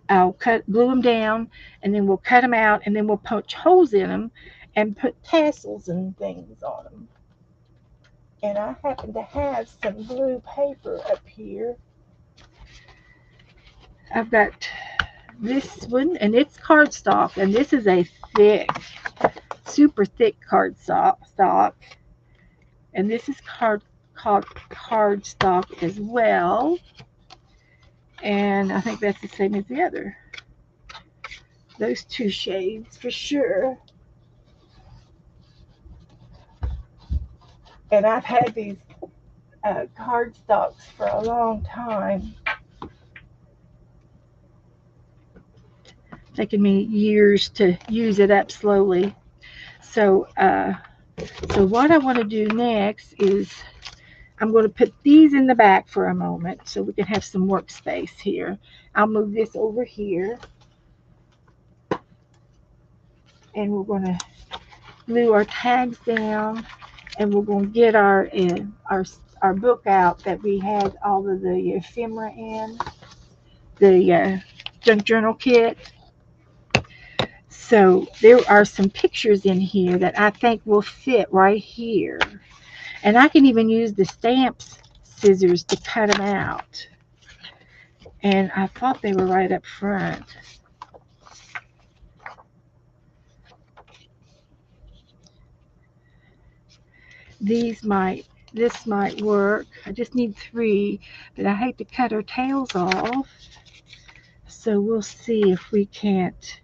I'll glue them down, and then we'll cut them out, and then we'll punch holes in them and put tassels and things on them. And I happen to have some blue paper up here. I've got this one, and it's cardstock, and this is a thick, super thick cardstock, and this is cardstock as well, and I think that's the same as the other. Those 2 shades for sure. And I've had these cardstocks for a long time. Taken me years to use it up slowly. So what I want to do next is I'm going to put these in the back for a moment so we can have some workspace here. I'll move this over here, and we're going to glue our tags down, and we're going to get our book out that we had all of the ephemera in, the junk journal kit. So there are some pictures in here that I think will fit right here. And I can even use the stamps scissors to cut them out. And I thought they were right up front. This might work. I just need 3, but I hate to cut her tails off. So we'll see if we can't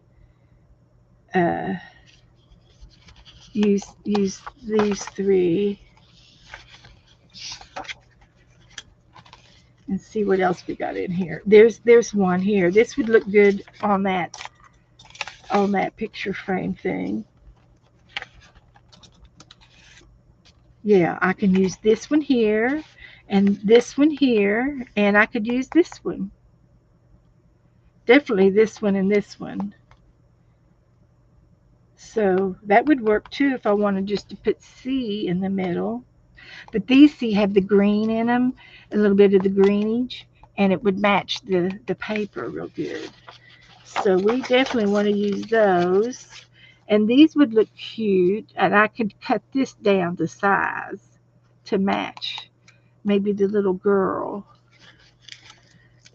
use these 3 and see what else we got in here. There's one here. This would look good on that picture frame thing. Yeah, I can use this one here and this one here, and I could use this one. Definitely this one and this one. So that would work too if I wanted just to put C in the middle. But these C have the green in them, a little bit of the greenage, and it would match the paper real good. So we definitely want to use those. And these would look cute, and I could cut this down to size to match maybe the little girl.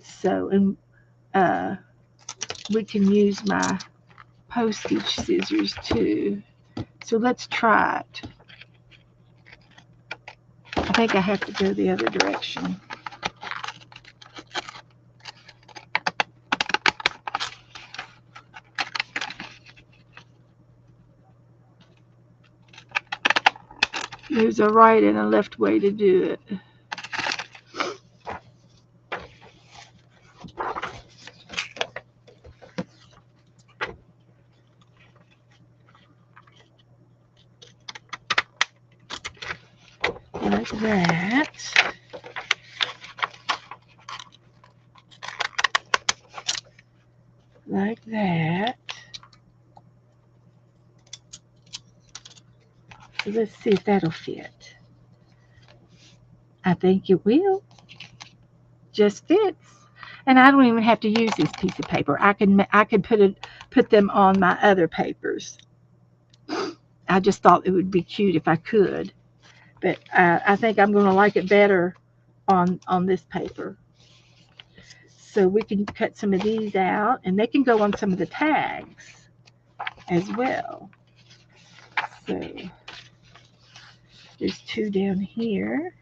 So, and we can use my postage scissors too. So let's try it. I think I have to go the other direction. There's a right and a left way to do it. Like that. let's see if that'll fit. I think it will. Just fits. And I don't even have to use this piece of paper. I could put them on my other papers. I just thought it would be cute if I could, but I think I'm going to like it better on this paper. So we can cut some of these out, and they can go on some of the tags as well. So there's two down here.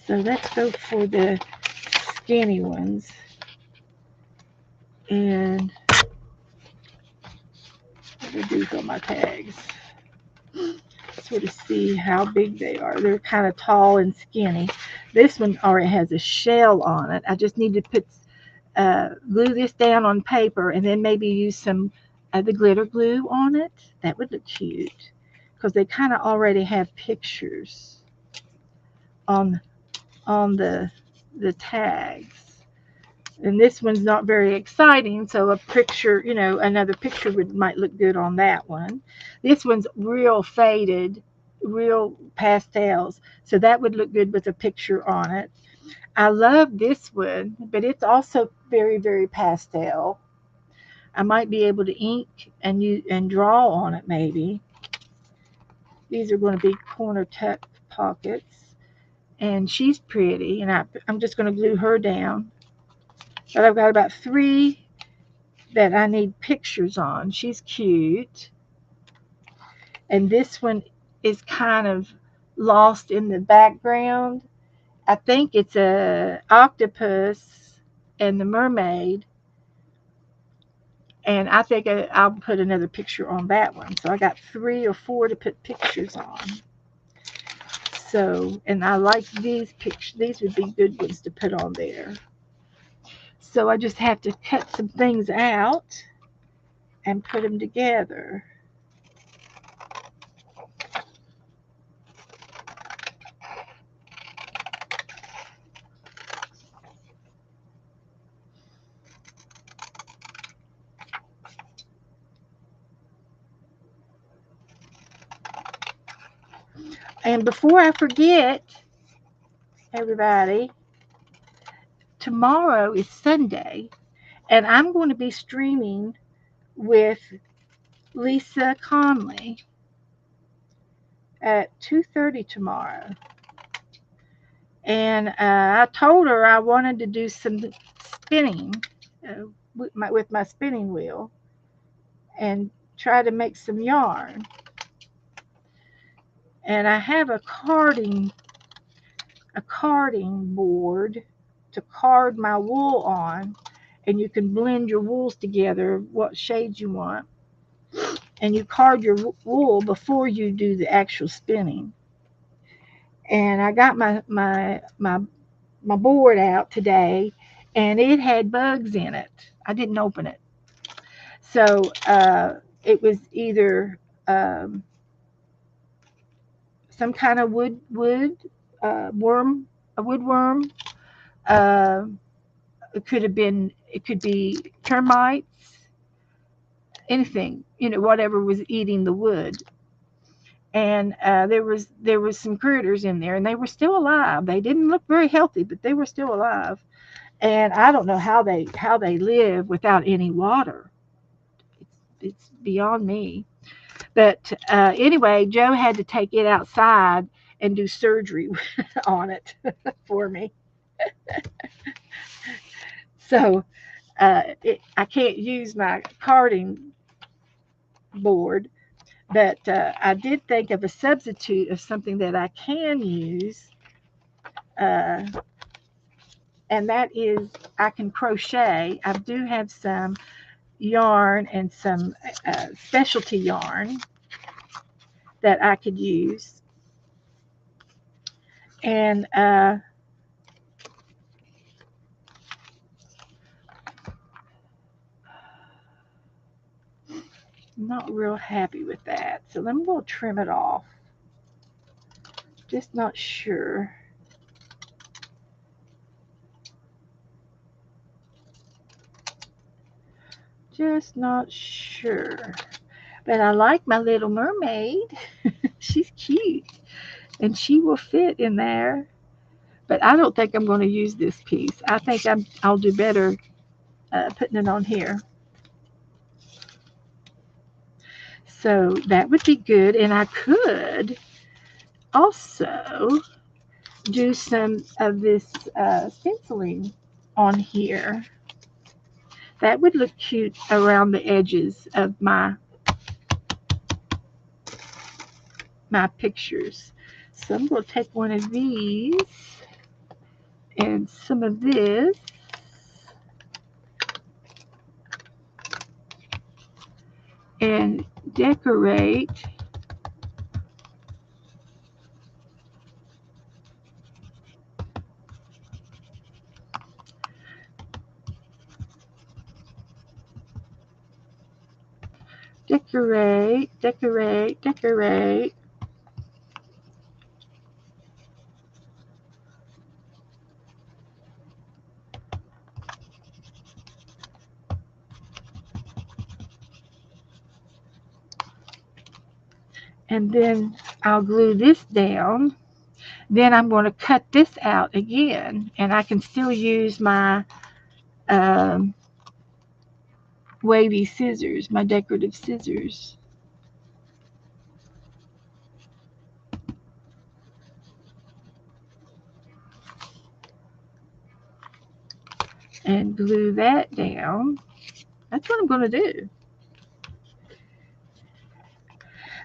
So let's go for the skinny ones and reduce on my tags. Sort of see how big they are. They're kind of tall and skinny. This one already has a shell on it. I just need to glue this down on paper and then maybe use some of the glitter glue on it. That would look cute because they kind of already have pictures on the tags. And this one's not very exciting, so a picture, another picture might look good on that one. This one's real faded, real pastels, so that would look good with a picture on it. I love this one, but it's also very, very pastel. I might be able to ink and draw on it maybe. These are going to be corner tuck pockets, and she's pretty, and I'm just going to glue her down. But I've got about 3 that I need pictures on. She's cute. And this one is kind of lost in the background. I think it's a octopus and the mermaid. And I think I'll put another picture on that one. So I got 3 or 4 to put pictures on. So, and I like these pictures. These would be good ones to put on there. So I just have to cut some things out and put them together. And before I forget, everybody, tomorrow is Sunday, and I'm going to be streaming with Lisa Conley at 2:30 tomorrow. And I told her I wanted to do some spinning with my spinning wheel and try to make some yarn. And I have a carding board to card my wool on, and you can blend your wools together what shades you want, and you card your wool before you do the actual spinning. And I got my board out today, and it had bugs in it. I didn't open it, so it was either some kind of wood worm, a woodworm. Uh, it could be termites, anything, whatever was eating the wood. And there was some critters in there, and they were still alive. They didn't look very healthy, but they were still alive. And I don't know how they live without any water. It's beyond me. But anyway, Joe had to take it outside and do surgery on it for me. So I can't use my carding board, but I did think of a substitute of something that I can use, uh, and that is I can crochet. I do have some yarn and some specialty yarn that I could use. And I'm not real happy with that. So I'm going to trim it off. Just not sure. just not sure. But I like my little mermaid. She's cute and she will fit in there. But I don't think I'm going to use this piece. I think I'll do better putting it on here. So that would be good. And I could also do some of this stenciling on here. That would look cute around the edges of my pictures. So I'm going to take one of these and some of this and decorate decorate, decorate, decorate. And then I'll glue this down. Then I'm going to cut this out again, and I can still use my um, wavy scissors, my decorative scissors. And glue that down. That's what I'm going to do.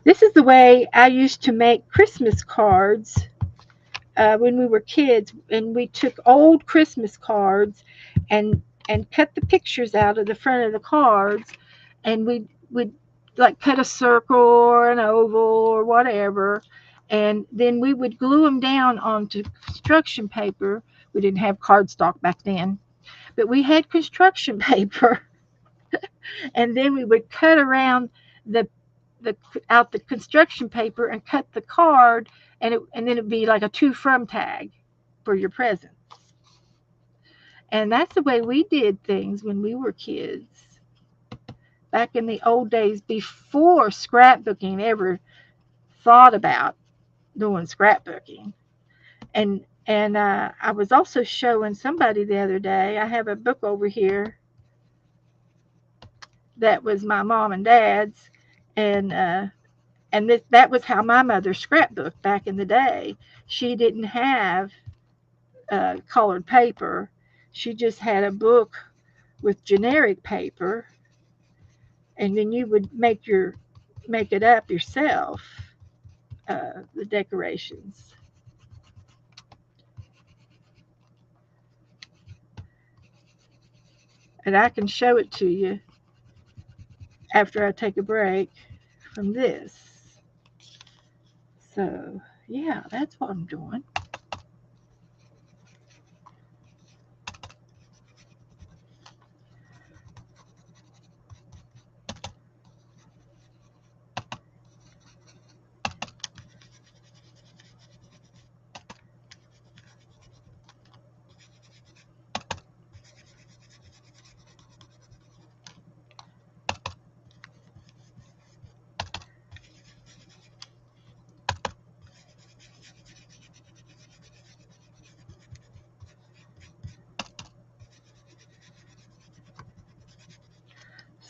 This is the way I used to make Christmas cards when we were kids, and we took old Christmas cards and cut the pictures out of the front of the cards, and we would like cut a circle or an oval or whatever, and then we would glue them down onto construction paper. We didn't have cardstock back then, but we had construction paper, and then we would cut around the the out the construction paper and cut the card, and then it'd be like a to from tag for your present. And that's the way we did things when we were kids back in the old days before scrapbooking ever thought about doing scrapbooking. And I was also showing somebody the other day. I have a book over here that was my mom and dad's, and that was how my mother scrapbooked back in the day. She didn't have colored paper. She just had a book with generic paper, and then you would make it up yourself, the decorations. And I can show it to you after I take a break from this. So yeah, that's what I'm doing.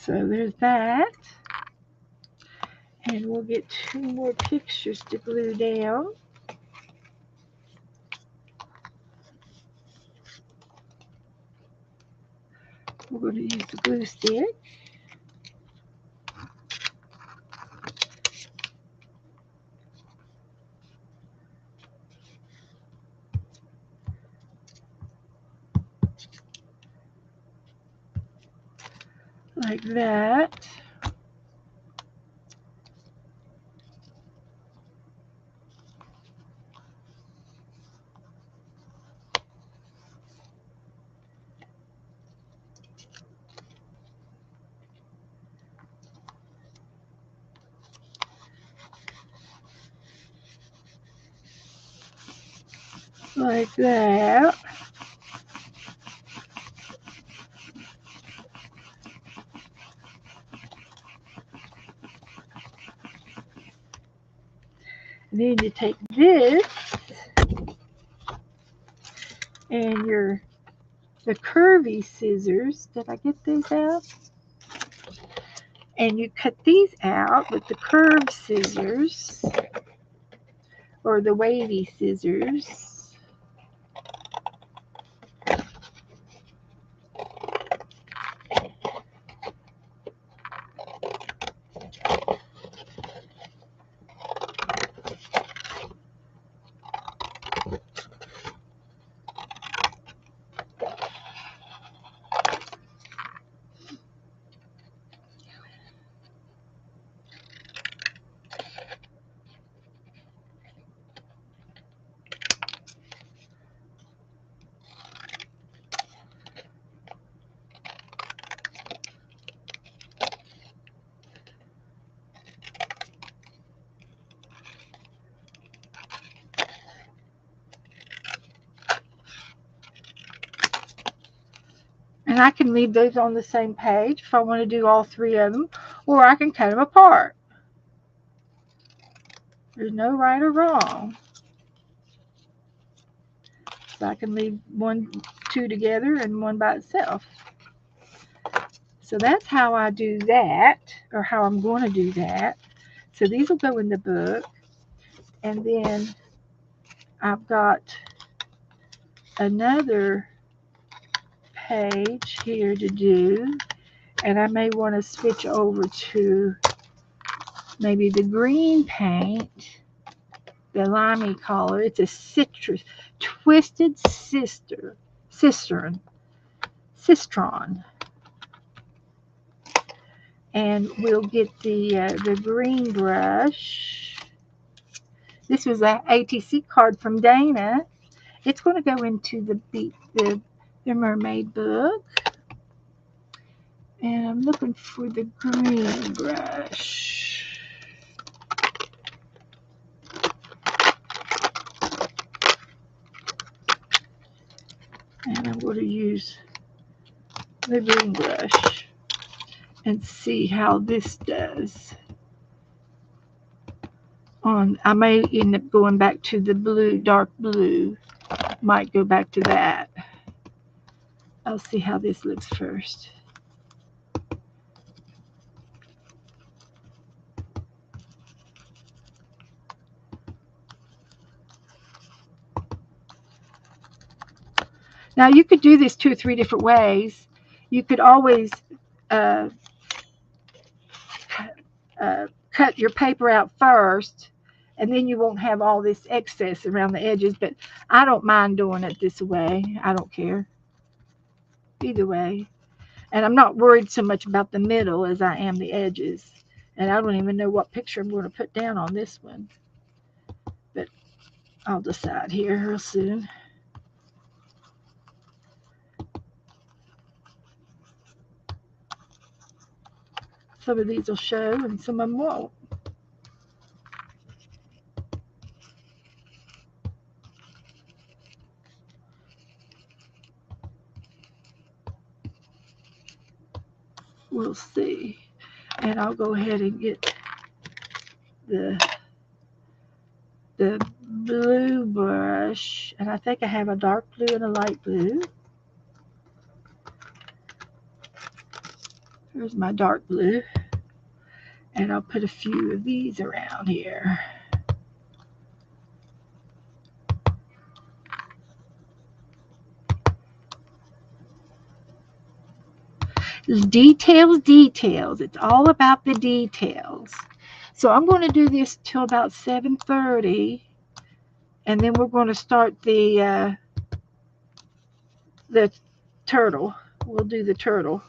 So there's that. And we'll get two more pictures to glue down. We're going to use the glue stick. Like that. Like that. Then you take this and the curvy scissors. Did I get these out? And you cut these out with the curved scissors or the wavy scissors. And I can leave those on the same page if I want to do all three of them, or I can cut them apart. There's no right or wrong. So I can leave two together and one by itself. So that's how I do that, or how I'm going to do that. So these will go in the book. And then I've got another page here to do. And I may want to switch over to maybe the green paint, the limey color. It's a citrus, twisted cistern. And we'll get the green brush. This was an ATC card from Dana. It's going to go into the Mermaid book. And I'm looking for the green brush. And I'm going to use the green brush and see how this does. I may end up going back to the blue, dark blue. Might go back to that. I'll see how this looks first. Now you could do this 2 or 3 different ways. You could always cut your paper out first, and then you won't have all this excess around the edges. But I don't mind doing it this way. I don't care. Either way. And I'm not worried so much about the middle as I am the edges. And I don't even know what picture I'm going to put down on this one. But I'll decide here real soon. Some of these will show and some of them won't. We'll see. And I'll go ahead and get the blue brush. And I think I have a dark blue and a light blue. Here's my dark blue. And I'll put a few of these around here. Details. It's all about the details. So I'm going to do this till about 7:30, and then we're going to start the turtle. We'll do the turtle,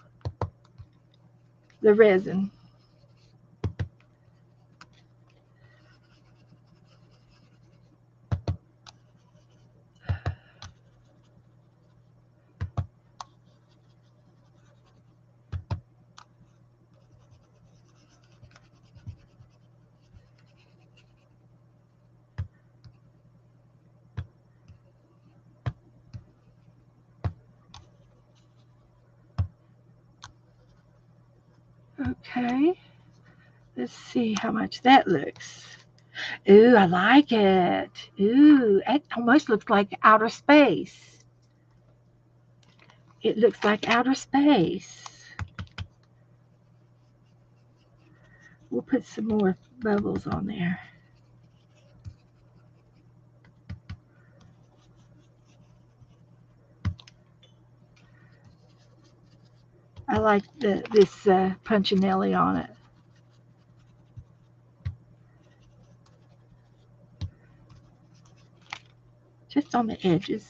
the resin. Okay, let's see how much that looks. Ooh, I like it. Ooh, it almost looks like outer space. It looks like outer space. We'll put some more bubbles on there. I like this punchinelli on it. Just on the edges.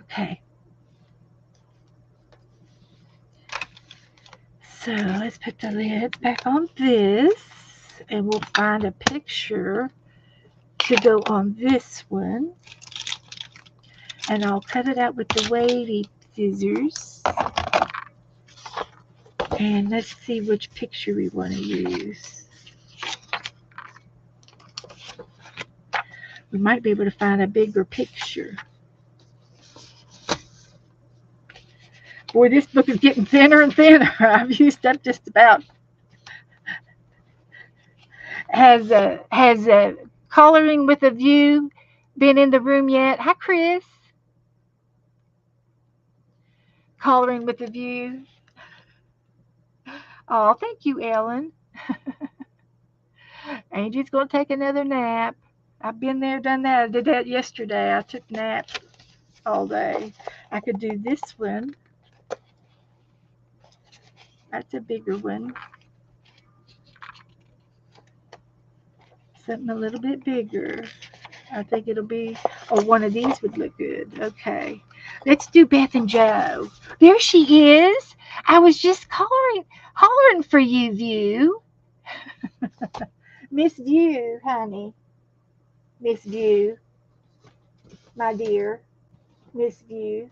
Okay. So let's put the lid back on this, and we'll find a picture to go on this one. And I'll cut it out with the wavy scissors. And let's see which picture we want to use. We might be able to find a bigger picture. Boy, this book is getting thinner and thinner. I've used up just about. Has Coloring with a View been in the room yet? Hi, Chris. Coloring with a View. Oh, thank you, Ellen. Angie's going to take another nap. I've been there, done that. I did that yesterday. I took naps all day. I could do this one. That's a bigger one. Something a little bit bigger. I think it'll be, oh, one of these would look good. Okay. Let's do Beth and Joe. There she is. I was just hollering for you, View. Miss View, honey. Miss View, my dear. Miss View.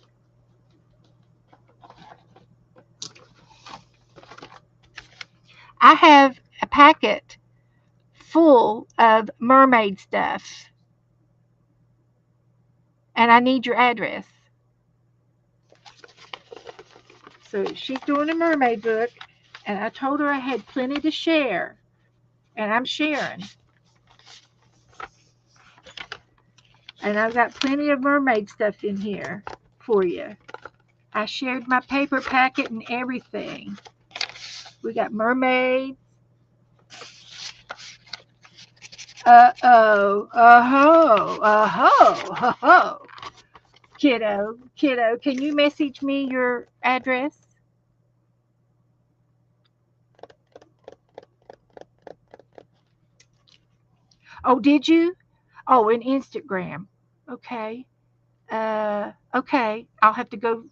I have a packet full of mermaid stuff, and I need your address. So she's doing a mermaid book, and I told her I had plenty to share, and I'm sharing. And I've got plenty of mermaid stuff in here for you. I shared my paper packet and everything. We got mermaids. Uh-oh. Uh-ho. Uh-ho. Uh-ho. Kiddo, can you message me your address? Oh, did you? Oh, in Instagram. Okay. Okay. I'll have to go.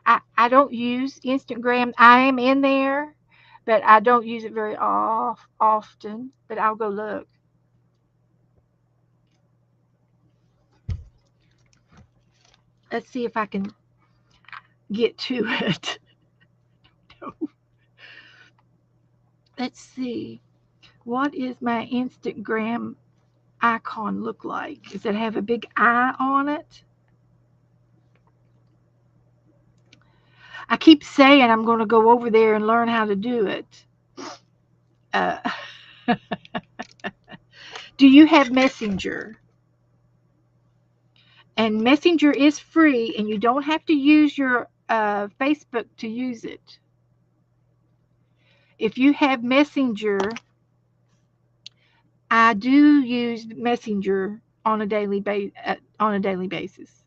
I don't use Instagram. I am in there, but I don't use it very often. But I'll go look. Let's see if I can get to it. Let's see. What is my Instagram icon look like? Does it have a big eye on it? I keep saying I'm going to go over there and learn how to do it. Uh, do you have Messenger? And Messenger is free, and you don't have to use your Facebook to use it. If you have Messenger, I do use Messenger on a daily basis.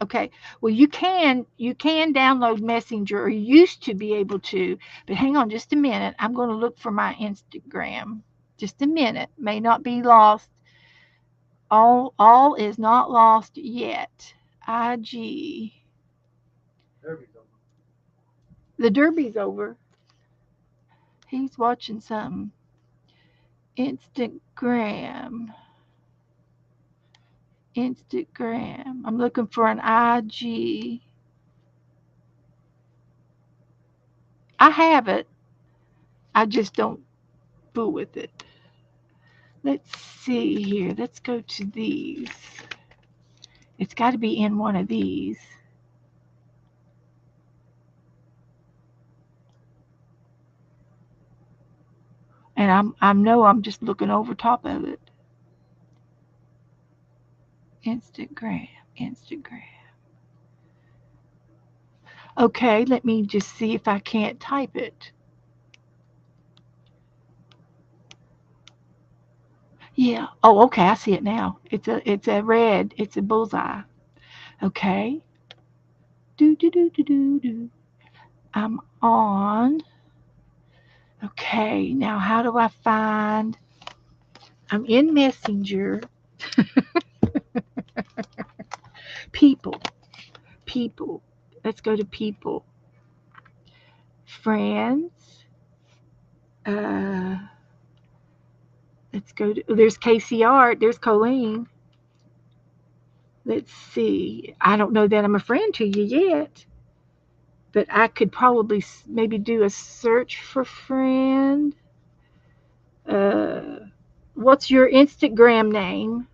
Okay. Well, you can download Messenger, or you used to be able to, but hang on just a minute. I'm going to look for my Instagram. Just a minute. May not be lost. All is not lost yet. IG. The Derby's over. He's watching something. Instagram. Instagram. I'm looking for an IG. I have it. I just don't fool with it. Let's see here. Let's go to these. It's got to be in one of these. And I know I'm just looking over top of it. Instagram, Instagram. Okay, let me just see if I can't type it. Yeah. Oh, okay. I see it now. It's a red. It's a bullseye. Okay. Do do do do do do. I'm on. Okay. Now, how do I find? I'm in Messenger. People. People. Let's go to people. Friends. Uh, let's go to. There's Casey Art. There's Colleen. Let's see. I don't know that I'm a friend to you yet, but I could probably maybe do a search for friend. Uh, what's your Instagram name?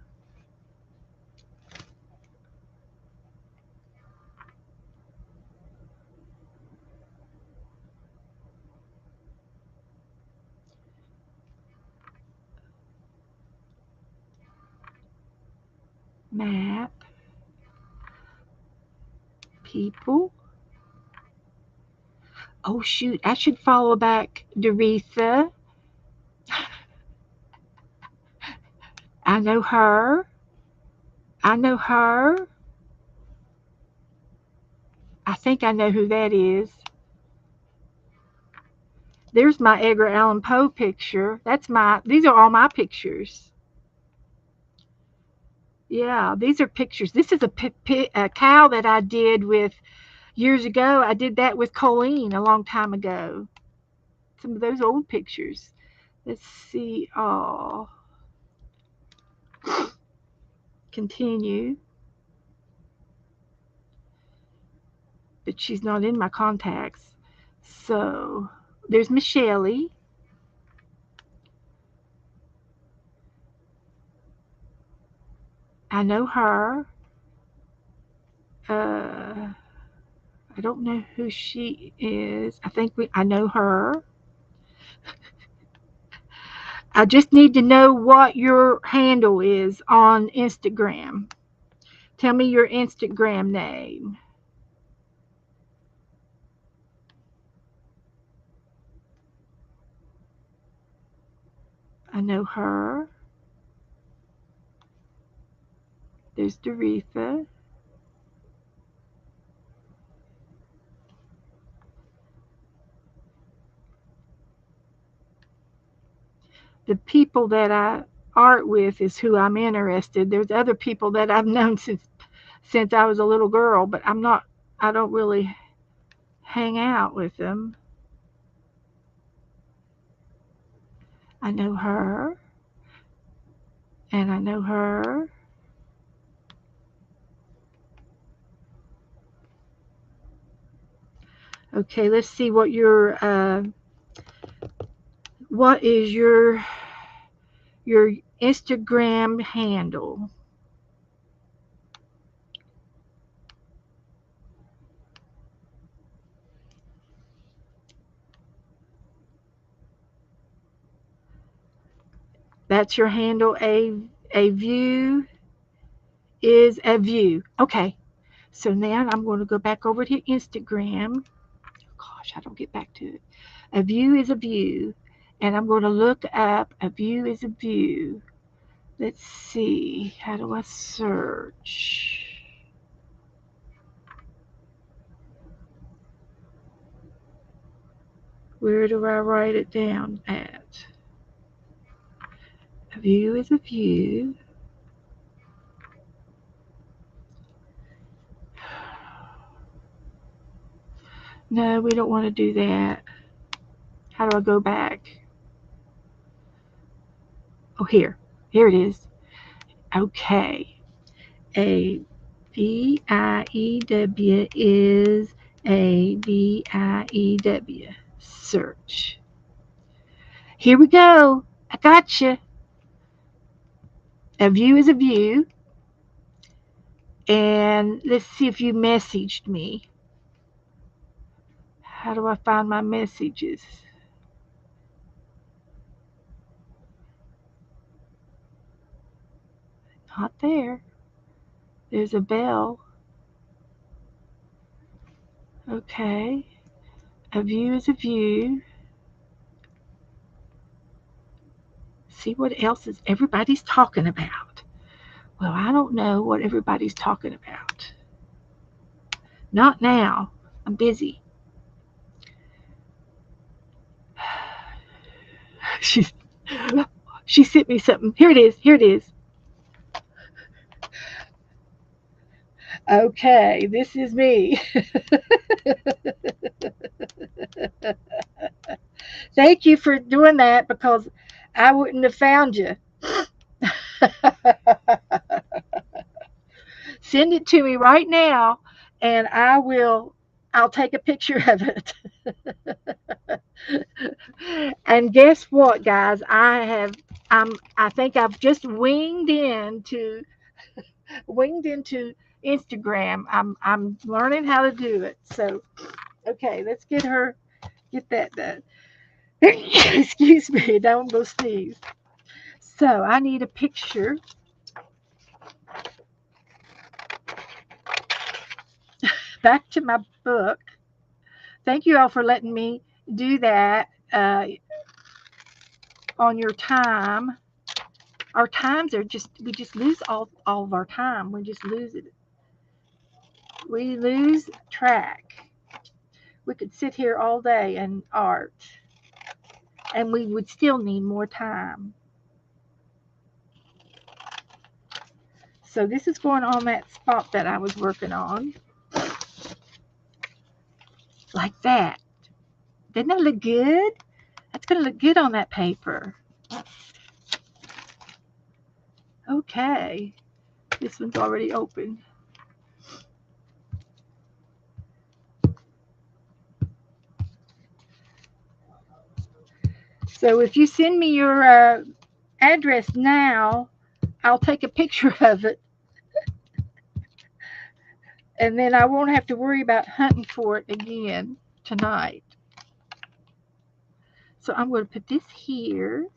Map. People. Oh shoot! I should follow back Doretha. I know her. I know her. I think I know who that is. There's my Edgar Allan Poe picture. That's my. These are all my pictures. Yeah, these are pictures. This is a cow that I did with years ago. I did that with Colleen a long time ago. Some of those old pictures. Let's see. Oh, continue. But she's not in my contacts. So there's Michelle. I know her. Uh, I don't know who she is. I know her. I just need to know what your handle is on Instagram. Tell me your Instagram name. I know her. There's Doretha. The people that I art with is who I'm interested. There's other people that I've known since I was a little girl, but I don't really hang out with them. I know her, and I know her. Okay, let's see what is your Instagram handle. That's your handle. A view is a view. Okay, so now I'm going to go back over to Instagram. Gosh, I don't get back to it. A view is a view, and I'm going to look up a view is a view. Let's see, how do I search? Where do I write it down at? A view is a view. No, we don't want to do that. How do I go back? Oh, here. Here it is. Okay. A VIEW is a VIEW. Search. Here we go. I gotcha. A view is a view. And let's see if you messaged me. How do I find my messages? Not there. There's a bell. Okay. A view is a view. See what else is everybody's talking about. Well, I don't know what everybody's talking about. Not now. I'm busy. She she sent me something. Here it is. Here it is. Okay, this is me. Thank you for doing that because I wouldn't have found you. Send it to me right now and I'll take a picture of it. And guess what, guys? I think I've just winged into Instagram. I'm learning how to do it. So okay, let's get that done. Excuse me, don't go sneeze. So I need a picture. Back to my book. Thank you all for letting me do that on your time. Our times are we just lose all of our time. We just lose it. We lose track. We could sit here all day and art, and we would still need more time. So this is going on that spot that I was working on. Like that. Doesn't that look good? That's going to look good on that paper. Okay. This one's already open. So if you send me your address now, I'll take a picture of it. And then I won't have to worry about hunting for it again tonight. So I'm going to put this here.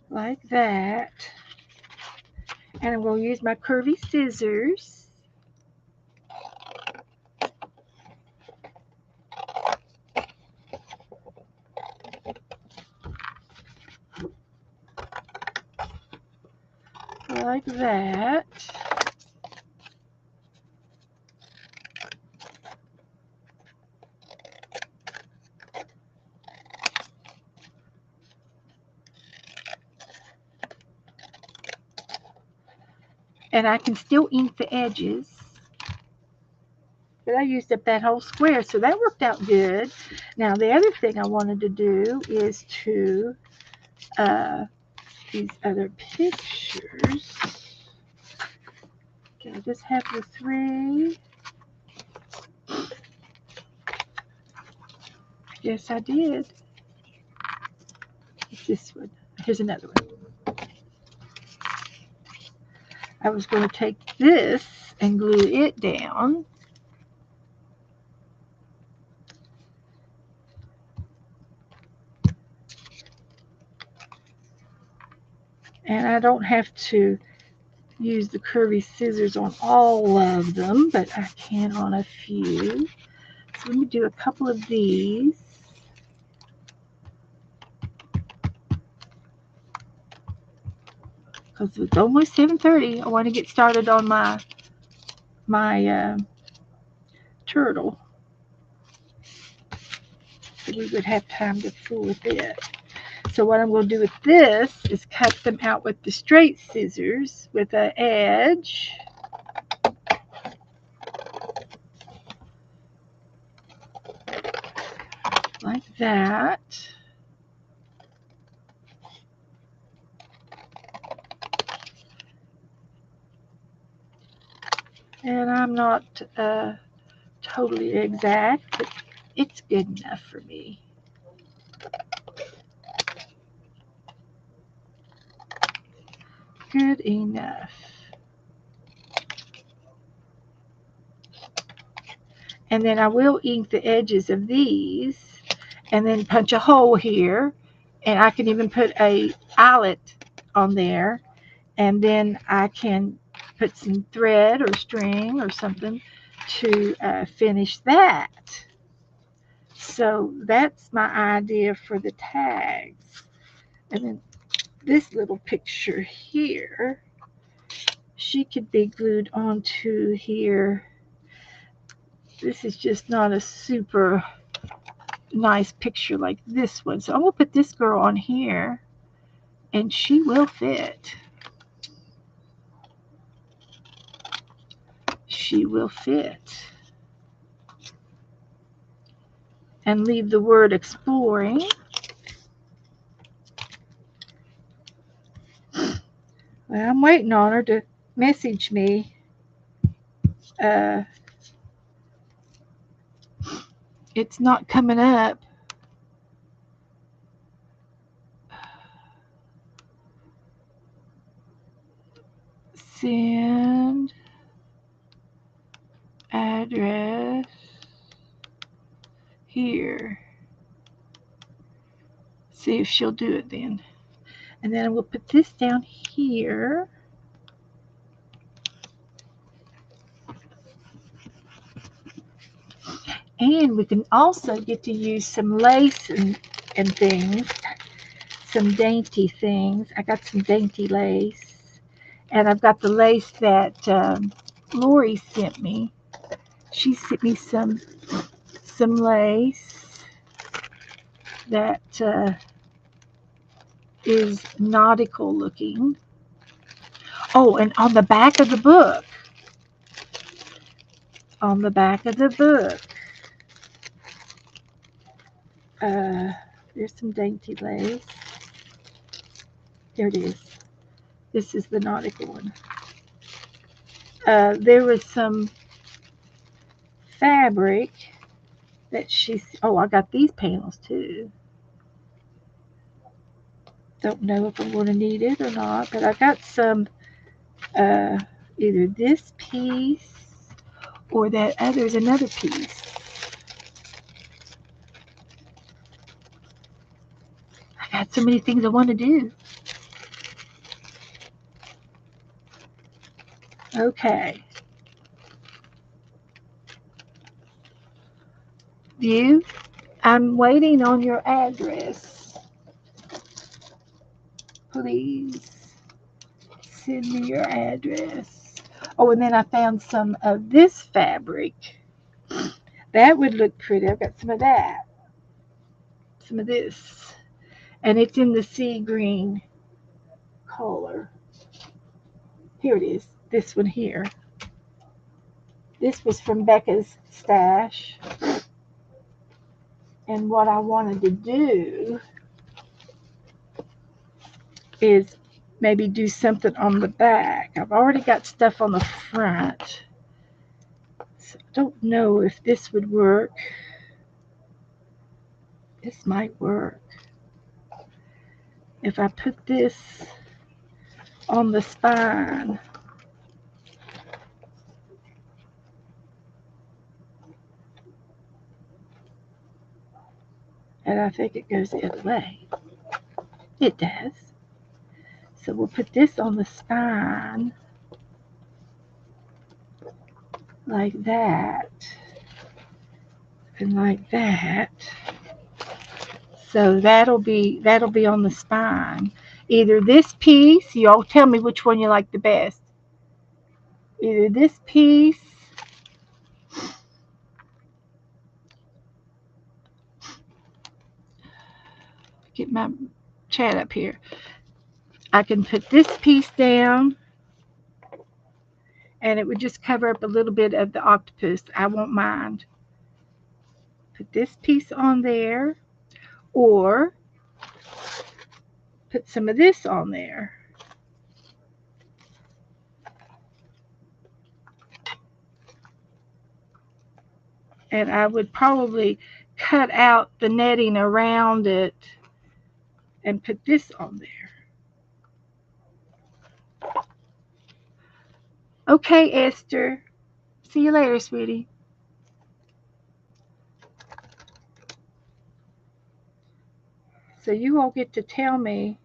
Like that. And I'm going to use my curvy scissors. Like that. And I can still ink the edges. But I used up that whole square, so that worked out good. Now the other thing I wanted to do is to these other pictures. Okay, I just have the three. Yes, I did. It's this one. Here's another one. I was going to take this and glue it down. And I don't have to use the curvy scissors on all of them, but I can on a few. So let me do a couple of these. Because it's almost 7:30. I want to get started on my turtle. So we would have time to fool with it. So what I'm going to do with this is cut them out with the straight scissors with an edge. Like that. And I'm not totally exact, but it's good enough for me. Good enough. And then I will ink the edges of these and then punch a hole here. And I can even put a eyelet on there. And then I can put some thread or string or something to finish that. So that's my idea for the tags. And then this little picture here, she could be glued onto here. This is just not a super nice picture like this one. So I'm going to put this girl on here and she will fit. She will fit. And leave the word exploring. Well, I'm waiting on her to message me. It's not coming up. Send address here. See if she'll do it then. And then we'll put this down here. And we can also get to use some lace and things, some dainty things. I got some dainty lace. And I've got the lace that Lori sent me. She sent me some lace that is nautical looking. Oh, and on the back of the book, there's some dainty lace. There it is. This is the nautical one. There was some fabric that I got these panels too. Don't know if I'm going to need it or not, but I got some, either this piece or that there's another piece. I got so many things I want to do. Okay. View, I'm waiting on your address. Please send me your address. Oh, and then I found some of this fabric. That would look pretty. I've got some of that. Some of this. And it's in the sea green color. Here it is. This one here. This was from Becca's stash. And what I wanted to do is maybe do something on the back. I've already got stuff on the front. So I don't know if this would work. This might work. If I put this on the spine. And I think it goes the other way. It does. So we'll put this on the spine like that and like that. So that'll be on the spine. Either this piece, you all tell me which one you like the best. Either this piece get my chat up here. I can put this piece down and it would just cover up a little bit of the octopus. I won't mind. Put this piece on there or put some of this on there. And I would probably cut out the netting around it and put this on there. Okay, Esther. See you later, sweetie. So you all get to tell me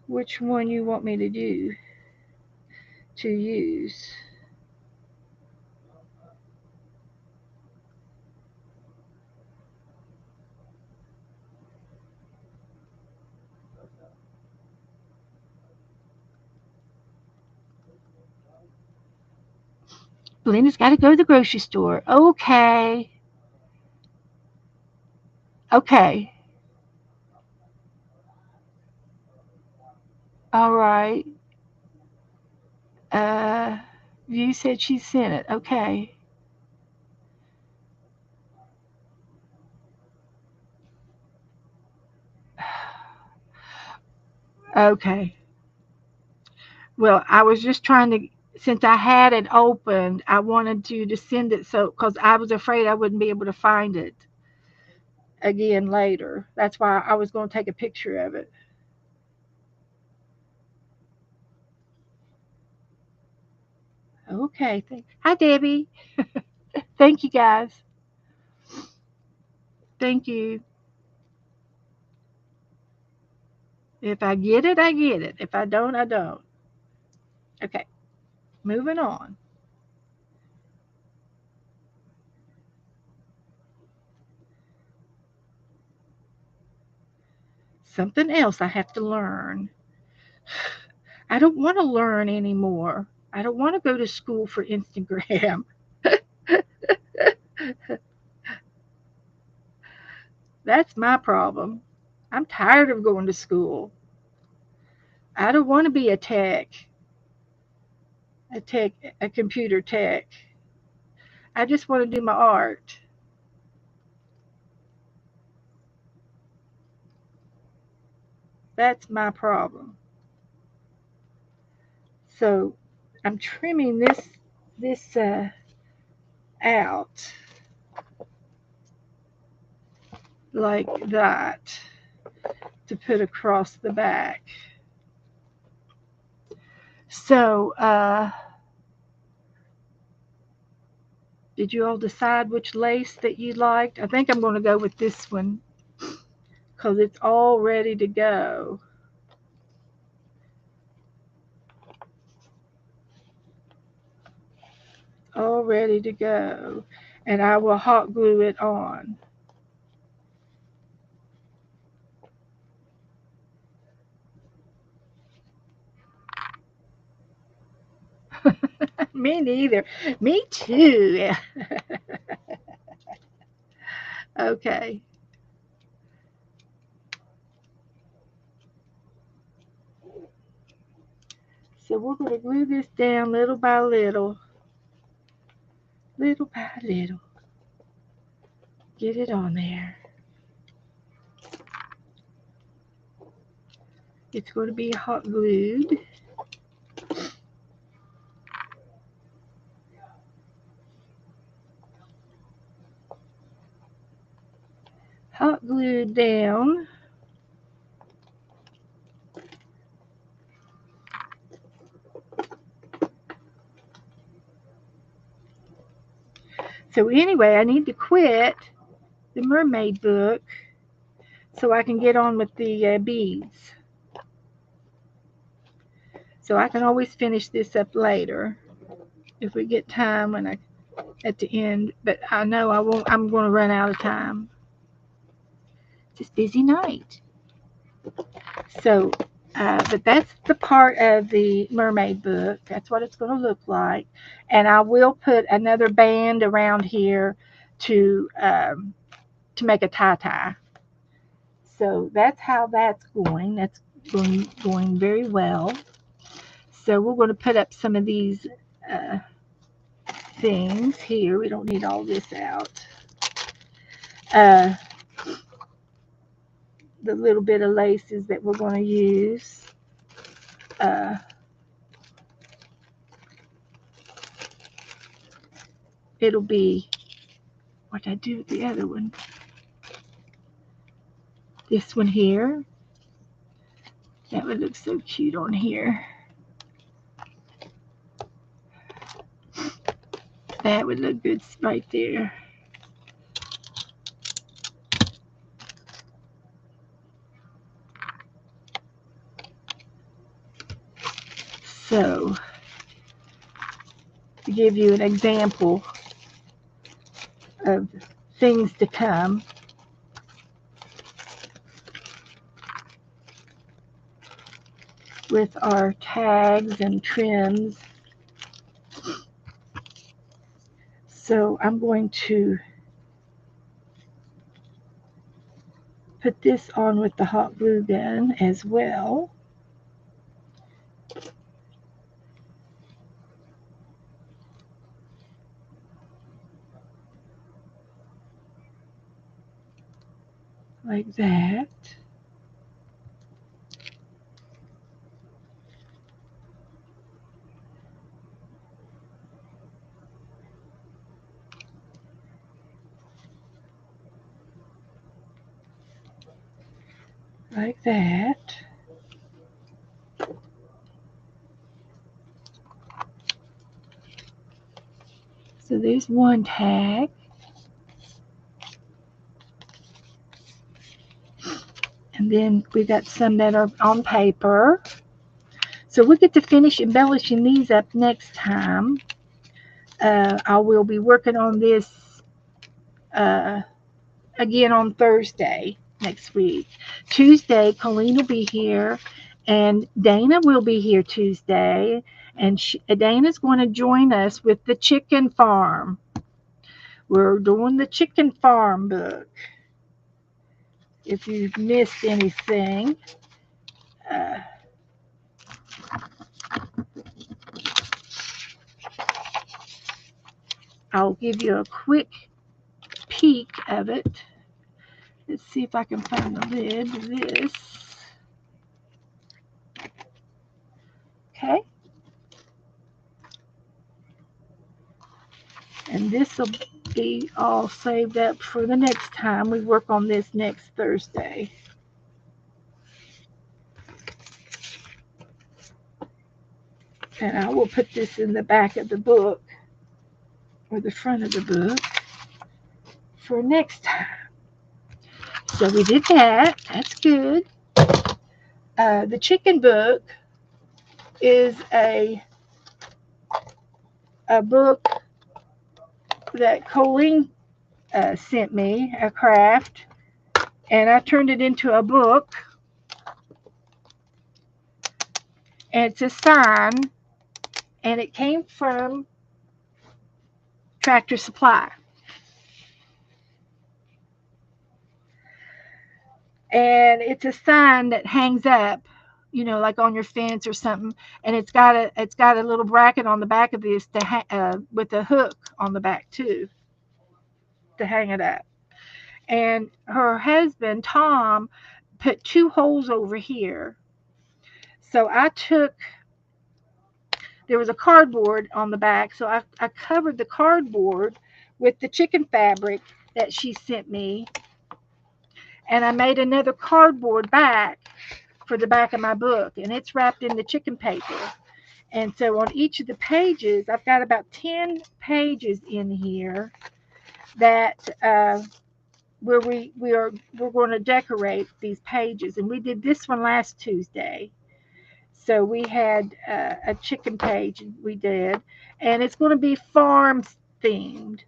which one you want me to use. Belinda's got to go to the grocery store. Okay. Okay. All right. Uh, you said she sent it. Okay. Okay. Well, I was just trying to, since I had it opened, I wanted you to send it so, because I was afraid I wouldn't be able to find it again later. That's why I was going to take a picture of it. Okay. Hi, Debbie. Thank you, guys. Thank you. If I get it, I get it. If I don't, I don't. Okay. Moving on. Something else I have to learn. I don't want to learn anymore. I don't want to go to school for Instagram. That's my problem. I'm tired of going to school. I don't want to be a computer tech. I just want to do my art. That's my problem. So I'm trimming this out like that to put across the back. So did you all decide which lace that you liked? I think I'm going to go with this one because it's all ready to go. All ready to go. And I will hot glue it on. Me neither. Me too. Okay. So we're going to glue this down little by little. Little by little. Get it on there. It's going to be hot glued. Hot glued down. So anyway, I need to quit the Mermaid book so I can get on with the beads. So I can always finish this up later if we get time when I at the end. But I know I won't. I'm going to run out of time. Just busy night. So, but that's the part of the Mermaid book. That's what it's going to look like. And I will put another band around here to make a tie. So that's how that's going. That's going very well. So we're going to put up some of these uh, things here. We don't need all this out. Uh, the little bit of laces that we're going to use. Uh, it'll be, what I do with the other one? This one here. That would look so cute on here. That would look good right there. So, to give you an example of things to come, with our tags and trims. So I'm going to put this on with the hot glue gun as well. Like that. Like that. So there's one tag. And then we got some that are on paper. So we'll get to finish embellishing these up next time. I will be working on this again on Thursday next week. Tuesday, Colleen will be here, and Dana will be here Tuesday. And Dana's going to join us with the chicken farm. We're doing the chicken farm book. If you've missed anything, I'll give you a quick peek of it. Let's see if I can find the lid of this. Okay. And this will be all saved up for the next time. We work on this next Thursday. And I will put this in the back of the book, or the front of the book, for next time. So we did that. That's good. The chicken book is a book that Colleen sent me, a craft, and I turned it into a book. And it's a sign, and it came from Tractor Supply. And it's a sign that hangs up, like on your fence or something. And it's got a little bracket on the back of this with a hook on the back too, to hang it up. And her husband Tom put 2 holes over here. So there was a cardboard on the back, so I covered the cardboard with the chicken fabric that she sent me, and I made another cardboard back for the back of my book, and it's wrapped in the chicken paper. And so on each of the pages, I've got about 10 pages in here that where we're going to decorate these pages. And we did this one last Tuesday. So we had a chicken page we did, and it's going to be farm themed.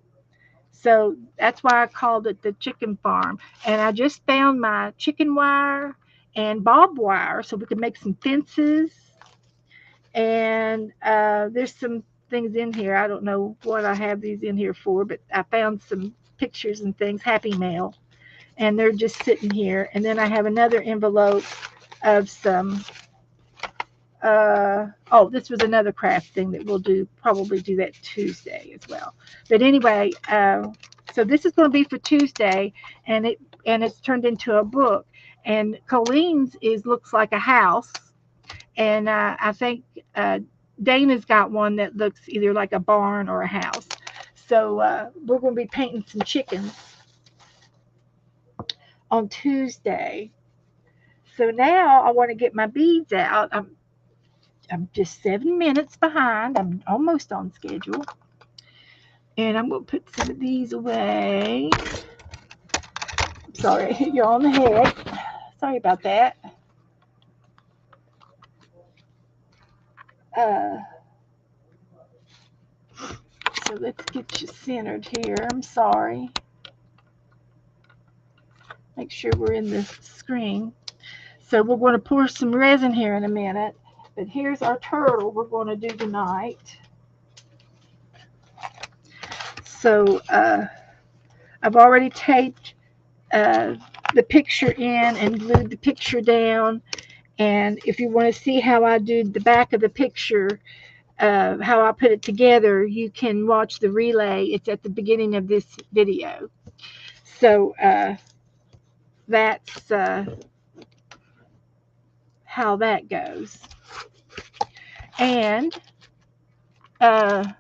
So that's why I called it the chicken farm. And I just found my chicken wire and barbed wire so we could make some fences. And there's some things in here. I don't know what I have these in here for, but I found some pictures and things, Happy Mail. And they're just sitting here. And then I have another envelope of some this was another craft thing that we'll probably do that Tuesday as well. But anyway, so this is going to be for Tuesday, and it's turned into a book. And Colleen's looks like a house, and I think Dana's got one that looks either like a barn or a house. So we're going to be painting some chickens on Tuesday. So now I want to get my beads out. I'm just 7 minutes behind. I'm almost on schedule. And I'm going to put some of these away. Sorry, you're on the head. Sorry about that. Uh, so let's get you centered here. I'm sorry. Make sure we're in the screen. So we're going to pour some resin here in a minute. But here's our turtle we're going to do tonight. So I've already taped the picture in and glued the picture down. And if you want to see how I do the back of the picture, how I put it together, you can watch the relay. It's at the beginning of this video. So that's how that goes. And I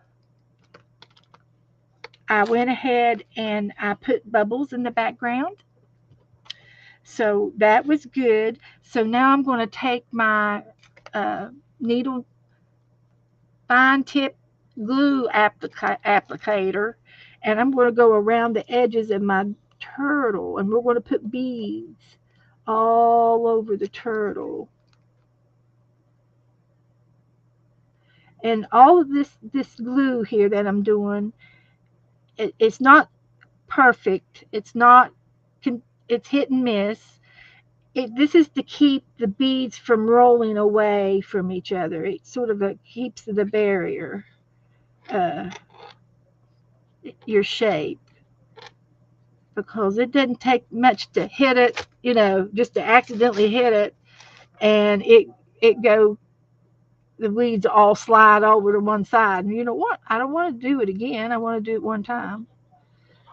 went ahead and I put bubbles in the background. So that was good. So now I'm going to take my needle fine tip glue applicator, and I'm going to go around the edges of my turtle, and we're going to put beads all over the turtle. And all of this glue here that I'm doing, it's not perfect. It's hit and miss. This is to keep the beads from rolling away from each other. It sort of keeps the barrier, uh, your shape, because it doesn't take much to hit it, just to accidentally hit it, and it go the weeds all slide over to one side. And you know what? I don't want to do it again. I want to do it one time.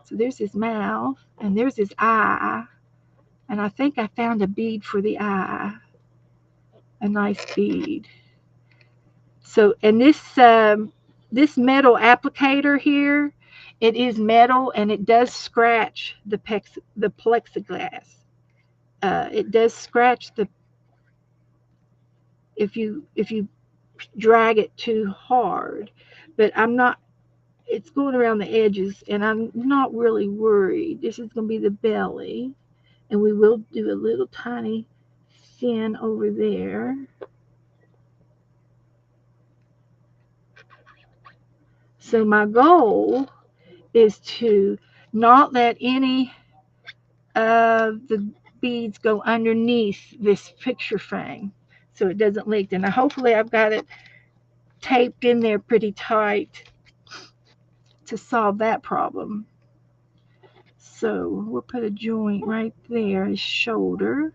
So there's his mouth, and there's his eye, and I think I found a bead for the eye, a nice bead. So, and this metal applicator here, it is metal and it does scratch the plexiglass. It does scratch the if you drag it too hard, but I'm not. It's going around the edges, and I'm not really worried. This is going to be the belly, and we will do a little tiny fin over there. So my goal is to not let any of the beads go underneath this picture frame so it doesn't leak. And hopefully I've got it taped in there pretty tight to solve that problem. So we'll put a joint right there, his shoulder,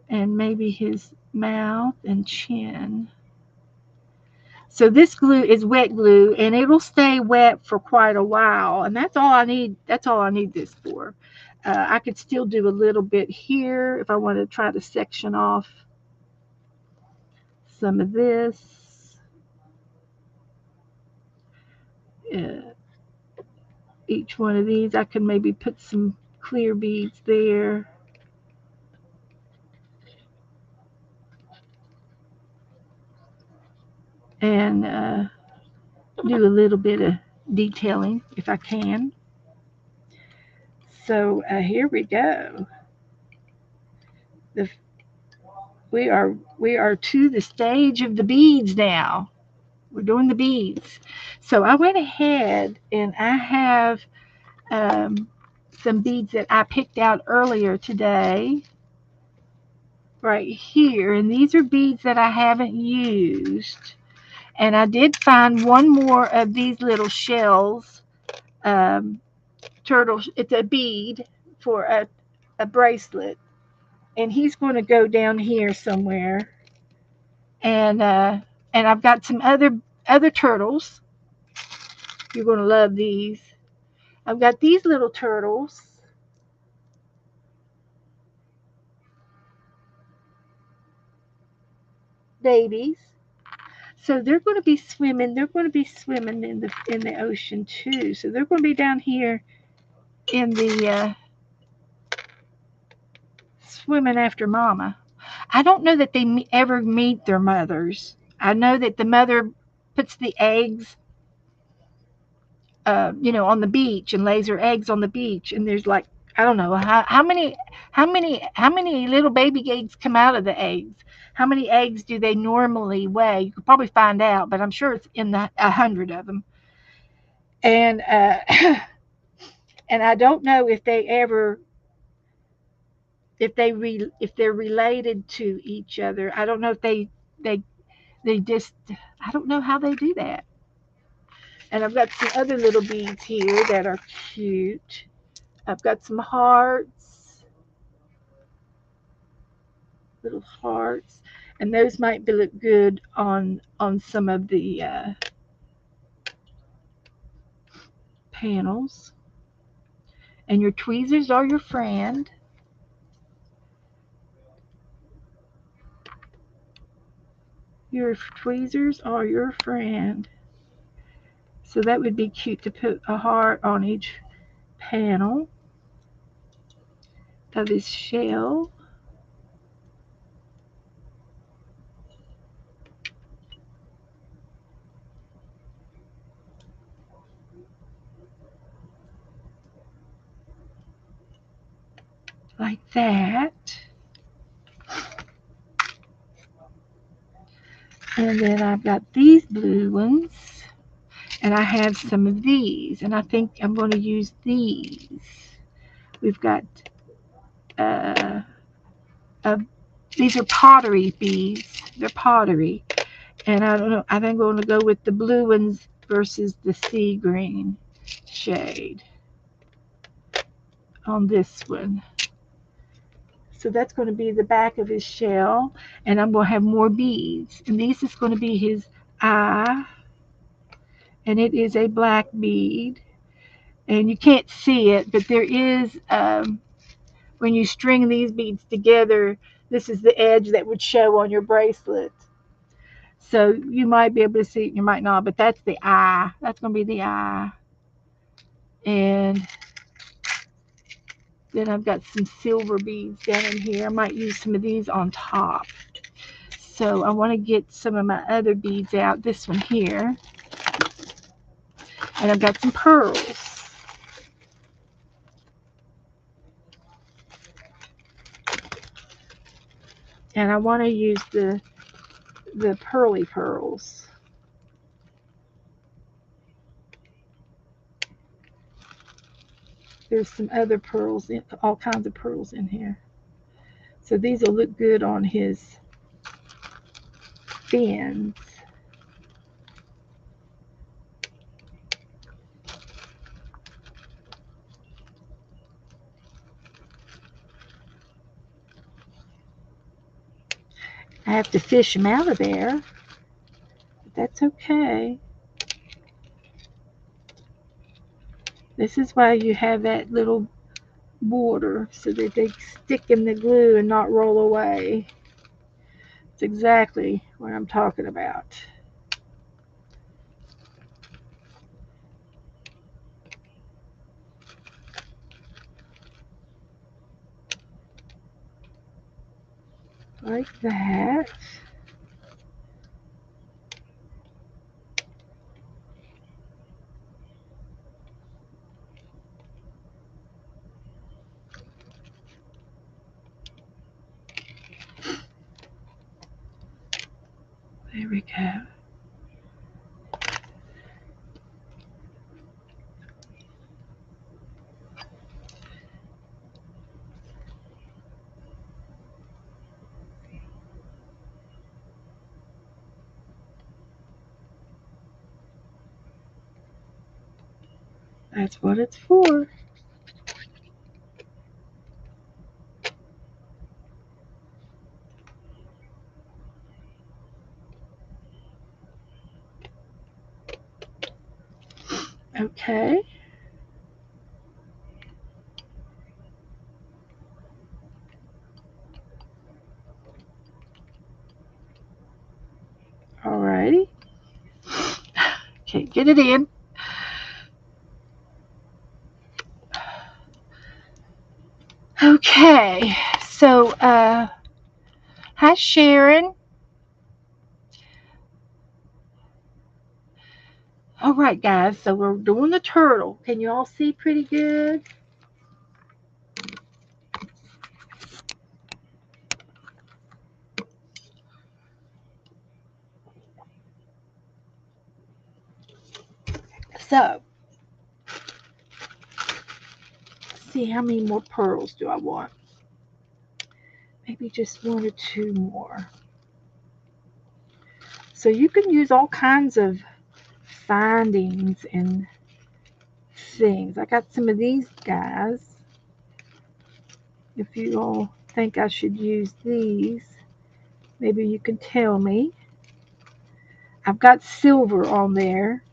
and maybe his mouth and chin. So this glue is wet glue, and it'll stay wet for quite a while, and that's all I need. That's all I need this for. I could still do a little bit here if I want to try to section off some of this. Each one of these, I could maybe put some clear beads there. And do a little bit of detailing if I can. So here we go. We are to the stage of the beads now. We're doing the beads. So I went ahead and I have some beads that I picked out earlier today right here. And these are beads that I haven't used. And I did find one more of these little shells. Turtle, it's a bead for a bracelet. And he's going to go down here somewhere. And I've got some other turtles. You're going to love these. I've got these little turtles. Babies. So they're going to be swimming. They're going to be swimming in the ocean too. So they're going to be down here in the swimming after mama. I don't know that they ever meet their mothers. I know that the mother puts the eggs, on the beach and lays her eggs on the beach. And there's like I don't know how many little baby eggs come out of the eggs. How many eggs do they normally weigh? You could probably find out, but I'm sure it's in the 100 of them. And and I don't know if they ever if they're related to each other. I don't know if they they just I don't know how they do that. And I've got some other little beads here that are cute. I've got some hearts, little hearts, and those might be look good on some of the panels. And your tweezers are your friend. Your tweezers are your friend. So that would be cute to put a heart on each panel of his shell. Like that. And then I've got these blue ones. And I have some of these. And I think I'm going to use these. We've got uh, uh, these are pottery beads. They're pottery. And I don't know. I think I'm going to go with the blue ones versus the sea green shade on this one. So that's going to be the back of his shell. And I'm going to have more beads. And this is going to be his eye. And it is a black bead. And you can't see it, but there is, when you string these beads together, this is the edge that would show on your bracelet. So you might be able to see it, you might not, but that's the eye. That's going to be the eye. And then I've got some silver beads down in here. I might use some of these on top. So I want to get some of my other beads out. This one here. And I've got some pearls. And I want to use the pearly pearls. There's some other pearls, all kinds of pearls in here. So these will look good on his fins. I have to fish them out of there, but that's okay. This is why you have that little border so that they stick in the glue and not roll away. It's exactly what I'm talking about. Like that. There we go. That's what it's for. Okay. Alrighty. Okay, get it in. Okay. So, hi Sharon. All right, guys. So we're doing the turtle. Can you all see pretty good? So, see how many more pearls do I want? Maybe just one or two more. So you can use all kinds of findings and things. I got some of these guys. If you all think I should use these, maybe you can tell me. I've got silver on there,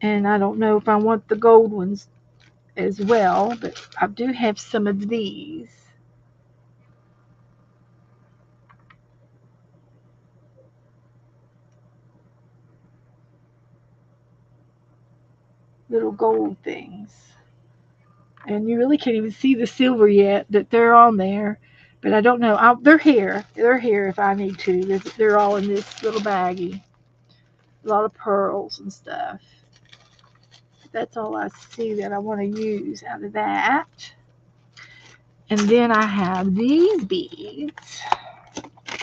and I don't know if I want the gold ones as well, but I do have some of these. Little gold things. And you really can't even see the silver yet that they're on there. But I don't know. They're here. They're here if I need to. They're all in this little baggie. A lot of pearls and stuff. That's all I see that I want to use out of that. And then I have these beads.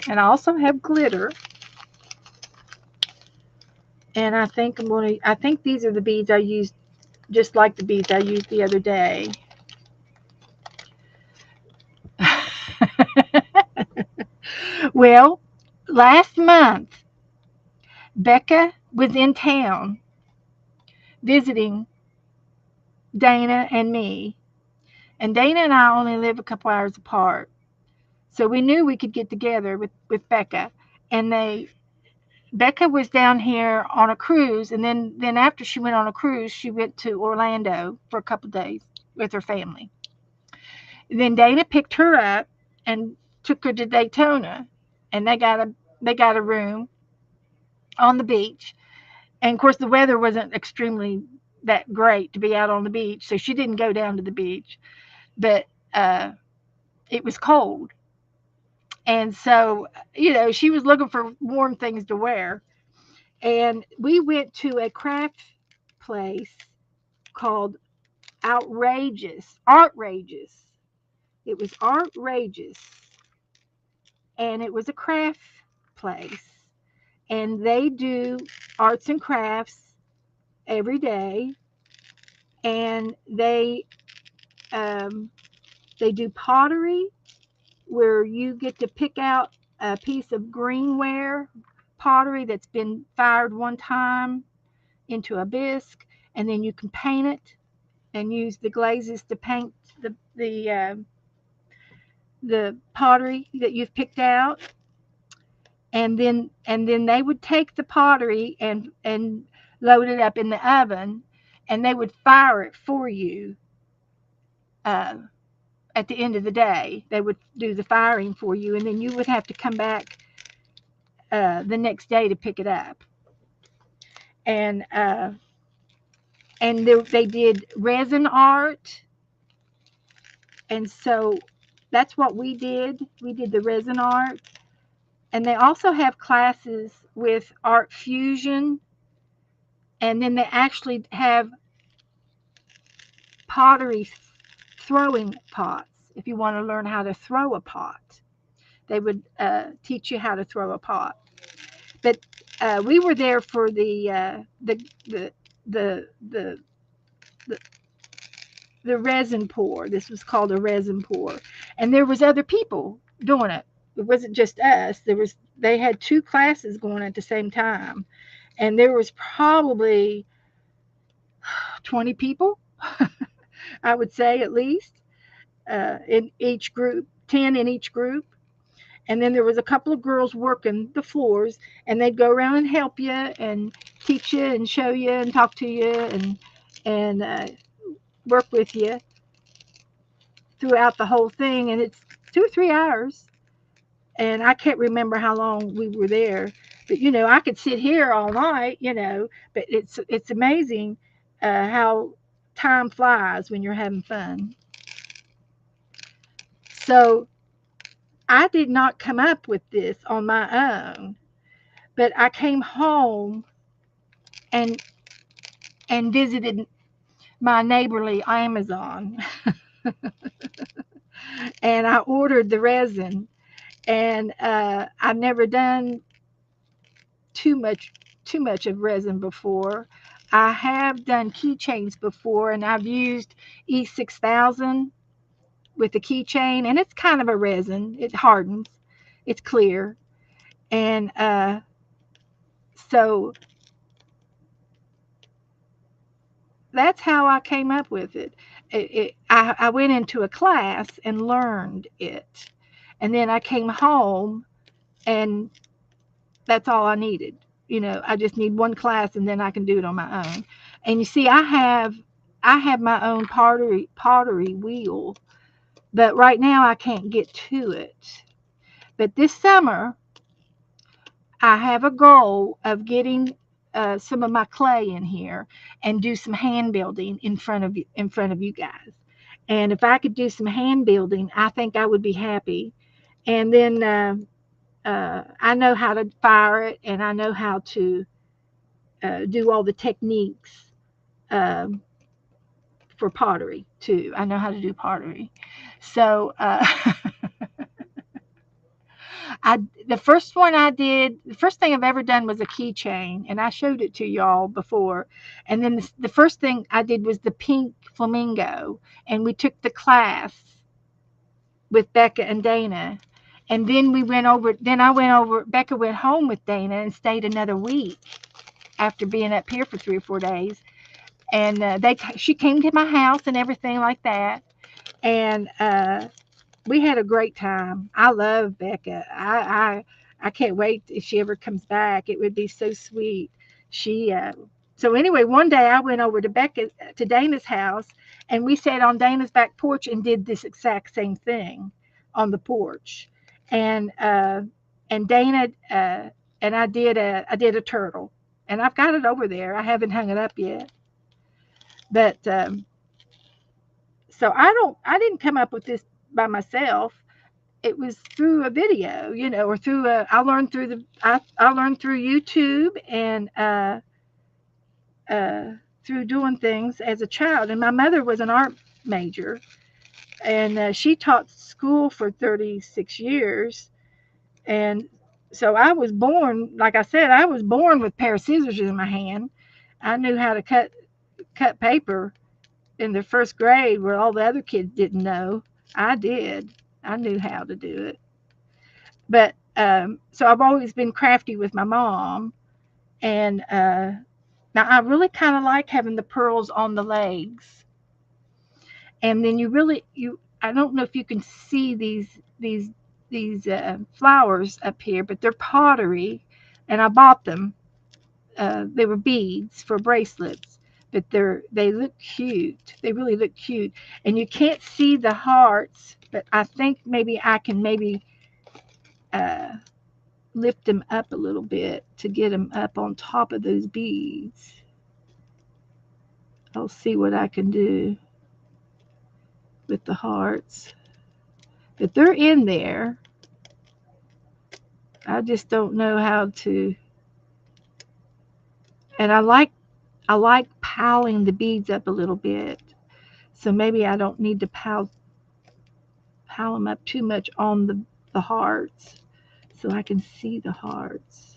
And I also have glitter. And I think these are the beads I used, just like the beads I used the other day. Well, last month, Becca was in town visiting Dana and me. And Dana and I only live a couple hours apart. So we knew we could get together with Becca. And Becca was down here on a cruise, and then after she went on a cruise, she went to Orlando for a couple of days with her family. Then Dana picked her up and took her to Daytona, and they got a room on the beach. And of course, the weather wasn't extremely that great to be out on the beach, so she didn't go down to the beach. But it was cold, and so she was looking for warm things to wear. And we went to a craft place called Outrageous. It was Outrageous, and it was a craft place, and they do arts and crafts every day, and um, they do pottery where you get to pick out a piece of greenware pottery that's been fired one time into a bisque, and then you can paint it and use the glazes to paint the pottery that you've picked out. And then they would take the pottery and load it up in the oven, and they would fire it for you. uh, at the end of the day, they would do the firing for you, and then you would have to come back the next day to pick it up. And they did resin art, and so that's what we did. We did the resin art, and they also have classes with art fusion, and then they actually have pottery throwing pots. If you want to learn how to throw a pot, they would teach you how to throw a pot. But we were there for the the the resin pour. This was called a resin pour, and there was other people doing it. It wasn't just us. They had two classes going at the same time, and there was probably 20 people, I would say at least, in each group, 10 in each group. And then there was a couple of girls working the floors, and they'd go around and help you and teach you and show you and talk to you and work with you throughout the whole thing. And it's 2 or 3 hours, and I can't remember how long we were there. But I could sit here all night. But it's amazing how time flies when you're having fun. So I did not come up with this on my own, but I came home and visited my neighborly Amazon, and I ordered the resin. And I've never done too much too much of resin before. I have done keychains before, and I've used E6000 with the keychain, and it's kind of a resin. It hardens, it's clear, and so that's how I came up with it. I went into a class and learned it, and then I came home, and that's all I needed. I just need one class, and then I can do it on my own. And you see, I have my own pottery wheel, but right now I can't get to it. But this summer, I have a goal of getting some of my clay in here and do some hand building in front of you guys. And if I could do some hand building, I think I would be happy. And then I know how to fire it, and I know how to do all the techniques um, for pottery too. I know how to do pottery. So I the first one I did, the first thing I've ever done was a keychain, and I showed it to y'all before. And then the first thing I did was the pink flamingo, and we took the class with Becca and Dana. And then we went over. Then I went over. Becca went home with Dana and stayed another week after being up here for 3 or 4 days. And she came to my house and everything like that. And we had a great time. I love Becca. I can't wait if she ever comes back. It would be so sweet. She so anyway, one day I went over to Dana's house, and we sat on Dana's back porch and did this exact same thing on the porch. And Dana and I did a turtle, and I've got it over there. I haven't hung it up yet, but so I didn't come up with this by myself. It was through a video, or through I learned through YouTube, and through doing things as a child. And my mother was an art major, and she taught school for 36 years. And so I was born, like I said, I was born with a pair of scissors in my hand. I knew how to cut paper in the first grade, where all the other kids didn't know. I did. I knew how to do it. But so I've always been crafty with my mom. And now I really kind of like having the pearls on the legs. And then I don't know if you can see these flowers up here, but they're pottery, and I bought them. They were beads for bracelets, but they look cute. They really look cute. And you can't see the hearts, but I think maybe I can uh, lift them up a little bit to get them up on top of those beads. I'll see what I can do with the hearts. But they're in there. I just don't know how to. And I like piling the beads up a little bit. So maybe I don't need to pile them up too much on the hearts, so I can see the hearts.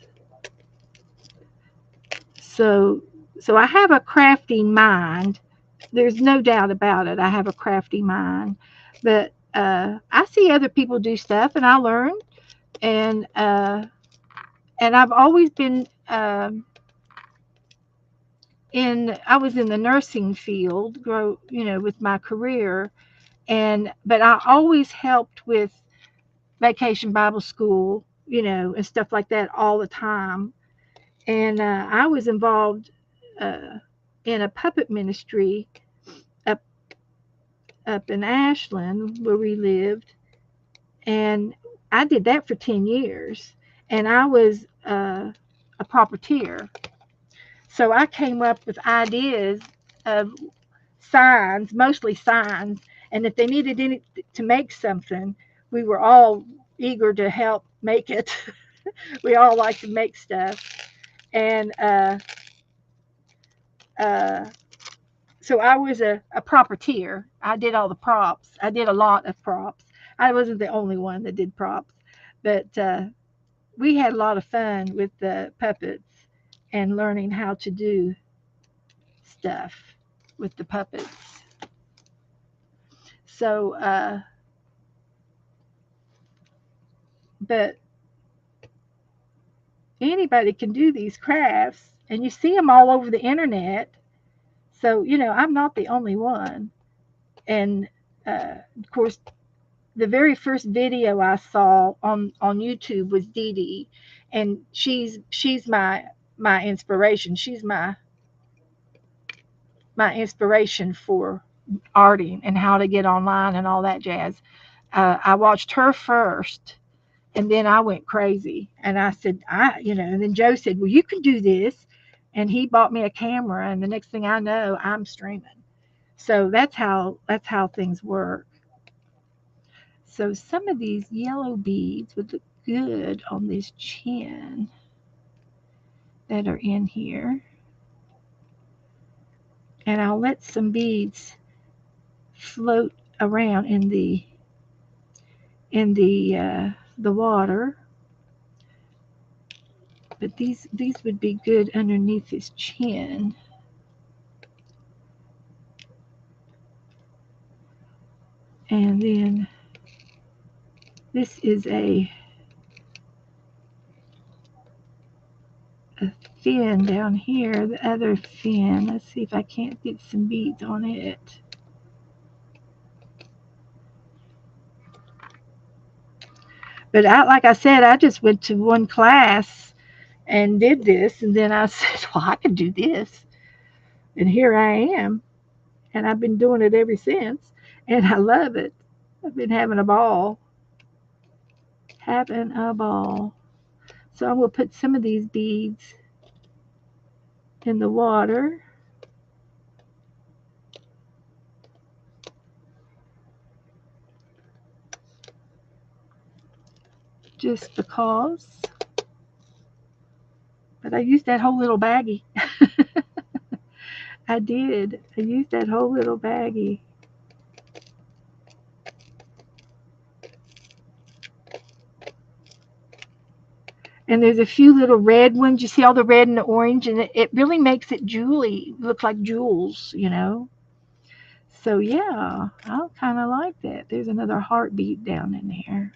So I have a crafty mind. There's no doubt about it. I have a crafty mind, but I see other people do stuff, and I learn. And I've always been I was in the nursing field, with my career, but I always helped with Vacation Bible School, and stuff like that all the time. And I was involved uh, in a puppet ministry up up in Ashland where we lived, and I did that for 10 years, and I was a puppeteer. So I came up with ideas of signs, mostly signs, and if they needed any to make something, we were all eager to help make it. We all like to make stuff, and uh, so I was a propertier. I did all the props. I did a lot of props. I wasn't the only one that did props, but we had a lot of fun with the puppets. and learning how to do stuff with the puppets. So, but anybody can do these crafts, and you see them all over the internet. So, I'm not the only one. And of course, the very first video I saw on YouTube was Dee Dee, and she's my inspiration. She's my inspiration for arting and how to get online and all that jazz. I watched her first, and then I went crazy, and I said, and then Joe said, well, you can do this, and he bought me a camera, and the next thing I know, I'm streaming. So that's how things work. So some of these yellow beads would look good on this chin that are in here. And I'll let some beads float around in the water. But these would be good underneath his chin. And then this is a fin down here, the other fin. Let's see if I can't get some beads on it. But like I said, I just went to one class and did this, and then I said, well, I could do this. And here I am, and I've been doing it ever since, and I love it. I've been having a ball. Having a ball. So I'm going to put some of these beads in the water. Just because. But I used that whole little baggie. I did. I used that whole little baggie. And there's a few little red ones. You see all the red and the orange, and it really makes it jewelly. Look like jewels. So yeah, I kind of like that. There's another heartbeat down in there.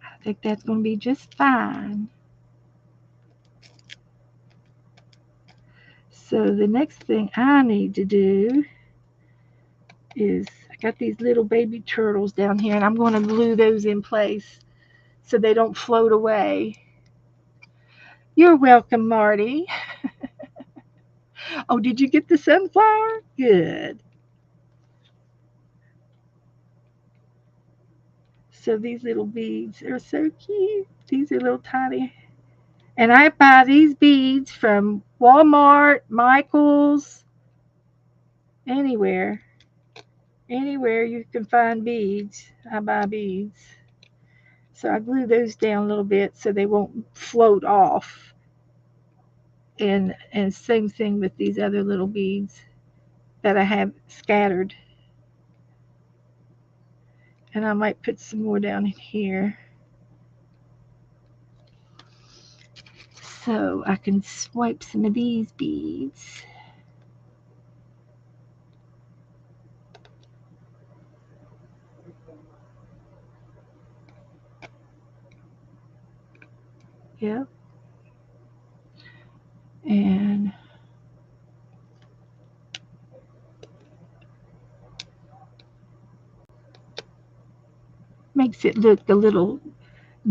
I think that's going to be just fine. So the next thing I need to do is I got these little baby turtles down here, and I'm going to glue those in place so they don't float away. You're welcome, Marty. Oh, did you get the sunflower? Good. So these little beads are so cute. These are little tiny. And I buy these beads from Walmart, Michael's, anywhere. Anywhere you can find beads, I buy beads. So I glue those down a little bit so they won't float off. And same thing with these other little beads that I have scattered. And I might put some more down in here. So I can swipe some of these beads. Yep. And makes it look a little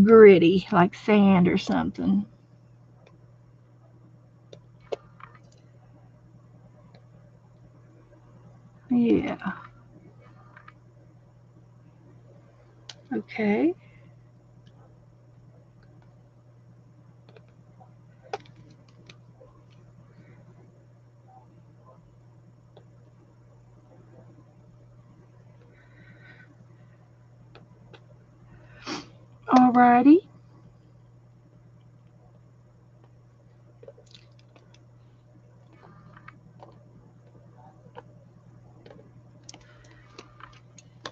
gritty, like sand or something. Yeah. Okay. Alrighty.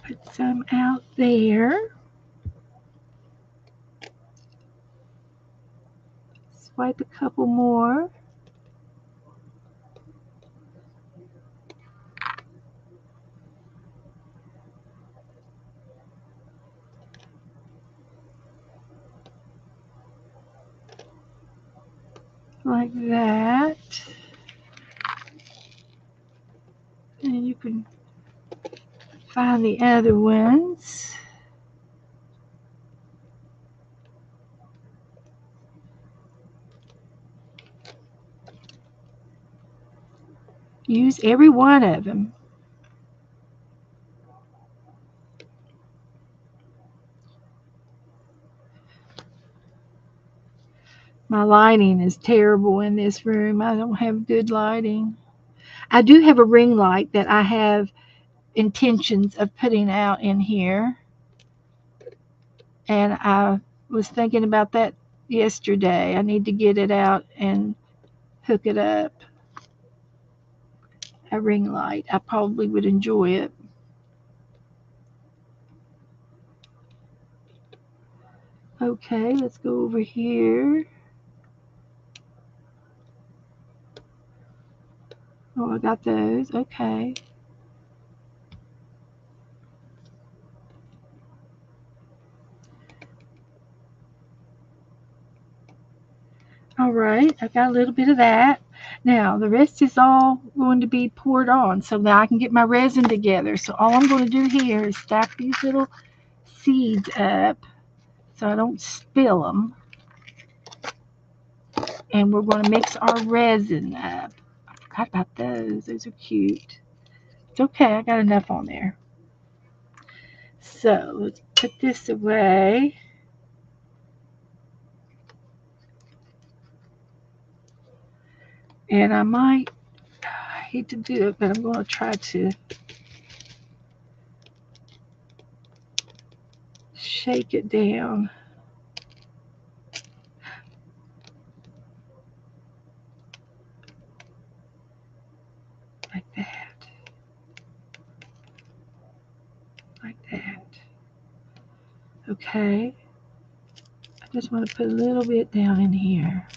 Put some out there. wipe a couple more. Like that. And you can find the other ones. Use every one of them. My lighting is terrible in this room. I don't have good lighting. I do have a ring light that I have intentions of putting out in here. And I was thinking about that yesterday. I need to get it out and hook it up. A ring light. I probably would enjoy it. Okay, let's go over here. Oh, I got those. Okay. All right, I got a little bit of that. Now, the rest is all going to be poured on, so now I can get my resin together. So all I'm going to do here is stack these little seeds up so I don't spill them. And we're going to mix our resin up. I forgot about those. Those are cute. It's okay, I got enough on there. So let's put this away. And I hate to do it, but I'm going to try to shake it down. Like that. Like that. Okay. I just want to put a little bit down in here.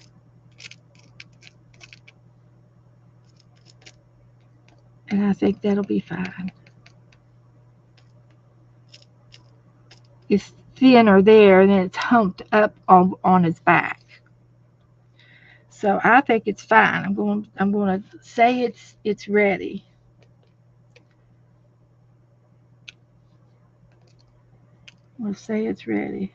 And I think that'll be fine. It's thinner there and then it's humped up on his back. So I think it's fine. I'm going to say it's ready. We'll say it's ready.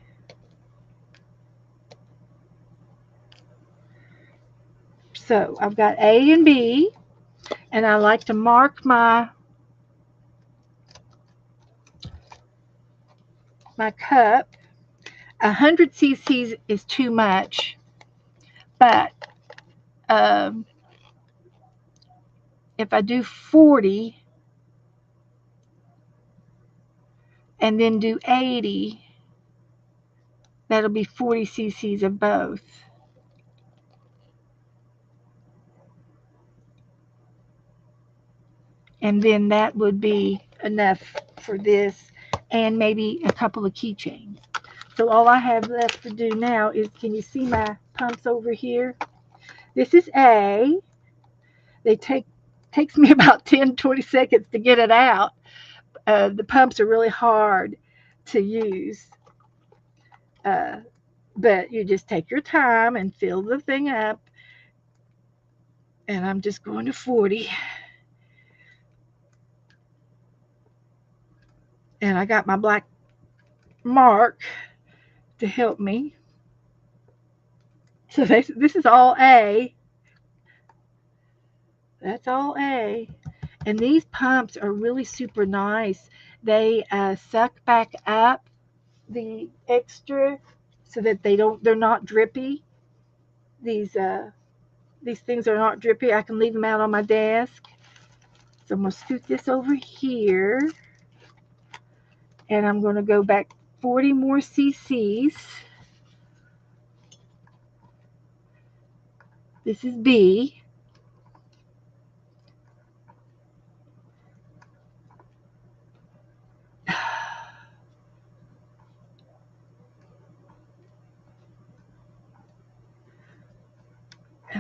So I've got A and B, and I like to mark my cup. 100 cc's is too much, but um, if I do 40 and then do 80, that'll be 40 cc's of both. And then that would be enough for this and maybe a couple of keychains. So all I have left to do now is, can you see my pumps over here? This is A. They takes me about 10-20 seconds to get it out. The pumps are really hard to use. But you just take your time and fill the thing up. And I'm just going to 40. And I got my black mark to help me. So this is all A. That's all A. And these pumps are really super nice. They suck back up the extra so that they're not drippy. These things are not drippy. I can leave them out on my desk. So I'm going to scoot this over here. And I'm going to go back 40 more cc's. This is B.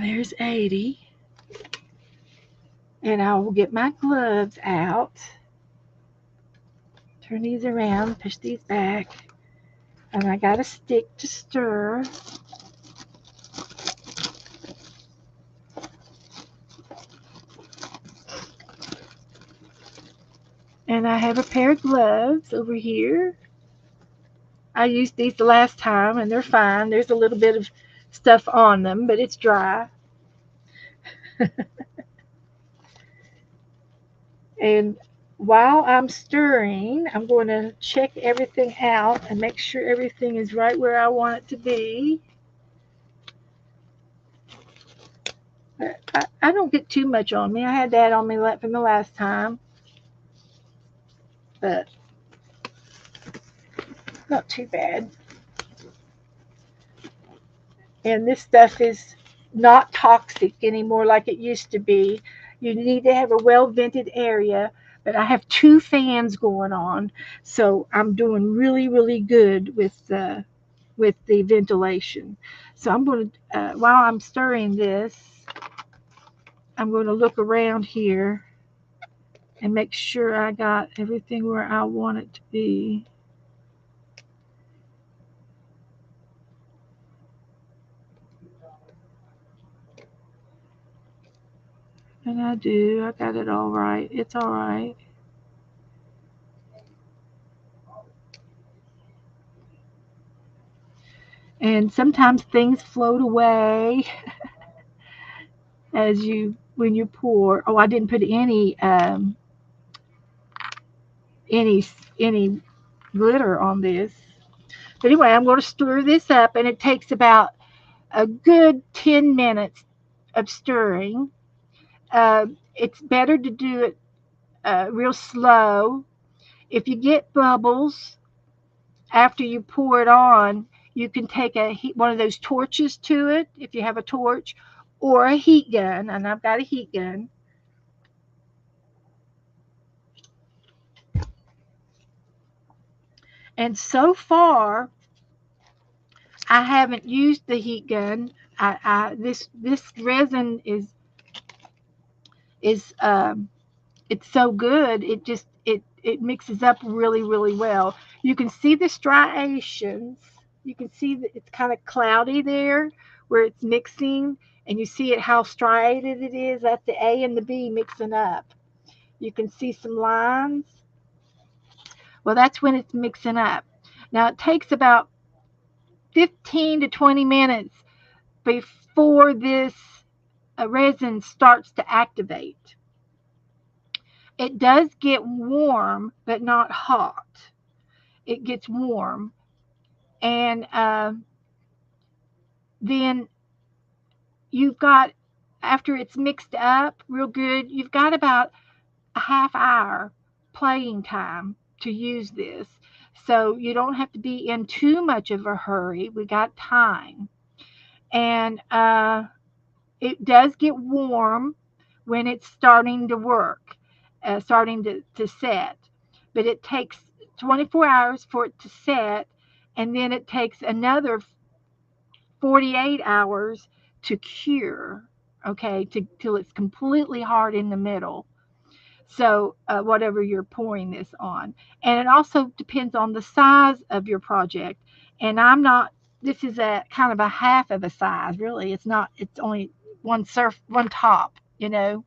there's 80. And I will get my gloves out. Turn these around, push these back. And I got a stick to stir. And I have a pair of gloves over here. I used these the last time and they're fine. There's a little bit of stuff on them, but it's dry. And while I'm stirring, I'm going to check everything out and make sure everything is right where I want it to be. I don't get too much on me. I had that on me from the last time, but not too bad. And this stuff is not toxic anymore like it used to be. You need to have a well vented area, but I have two fans going on, so I'm doing really, really good with the ventilation. So I'm going to, while I'm stirring this, I'm going to look around here and make sure I got everything where I want it to be. And I do. I got it all right. It's all right. And sometimes things float away as you when you pour. Oh, I didn't put any any glitter on this. But anyway, I'm going to stir this up, and it takes about a good 10 minutes of stirring. It's better to do it real slow. If you get bubbles after you pour it on, you can take one of those torches to it if you have a torch, or a heat gun, and I've got a heat gun. And so far, I haven't used the heat gun. This resin is it's so good. It mixes up really, really well. You can see the striations. You can see that it's kind of cloudy there where it's mixing, and you see it how striated it is. That's the A and the B mixing up. You can see some lines. Well, that's when it's mixing up. Now it takes about 15 to 20 minutes before this resin starts to activate. It does get warm, but not hot. It gets warm. And then you've got, after it's mixed up real good, you've got about a half hour playing time to use this. So you don't have to be in too much of a hurry. We got time. And it does get warm when it's starting to work, starting to set. But it takes 24 hours for it to set, and then it takes another 48 hours to cure, okay, till it's completely hard in the middle. So, whatever you're pouring this on. And it also depends on the size of your project. And this is a kind of a half of a size, really. It's only one top, you know.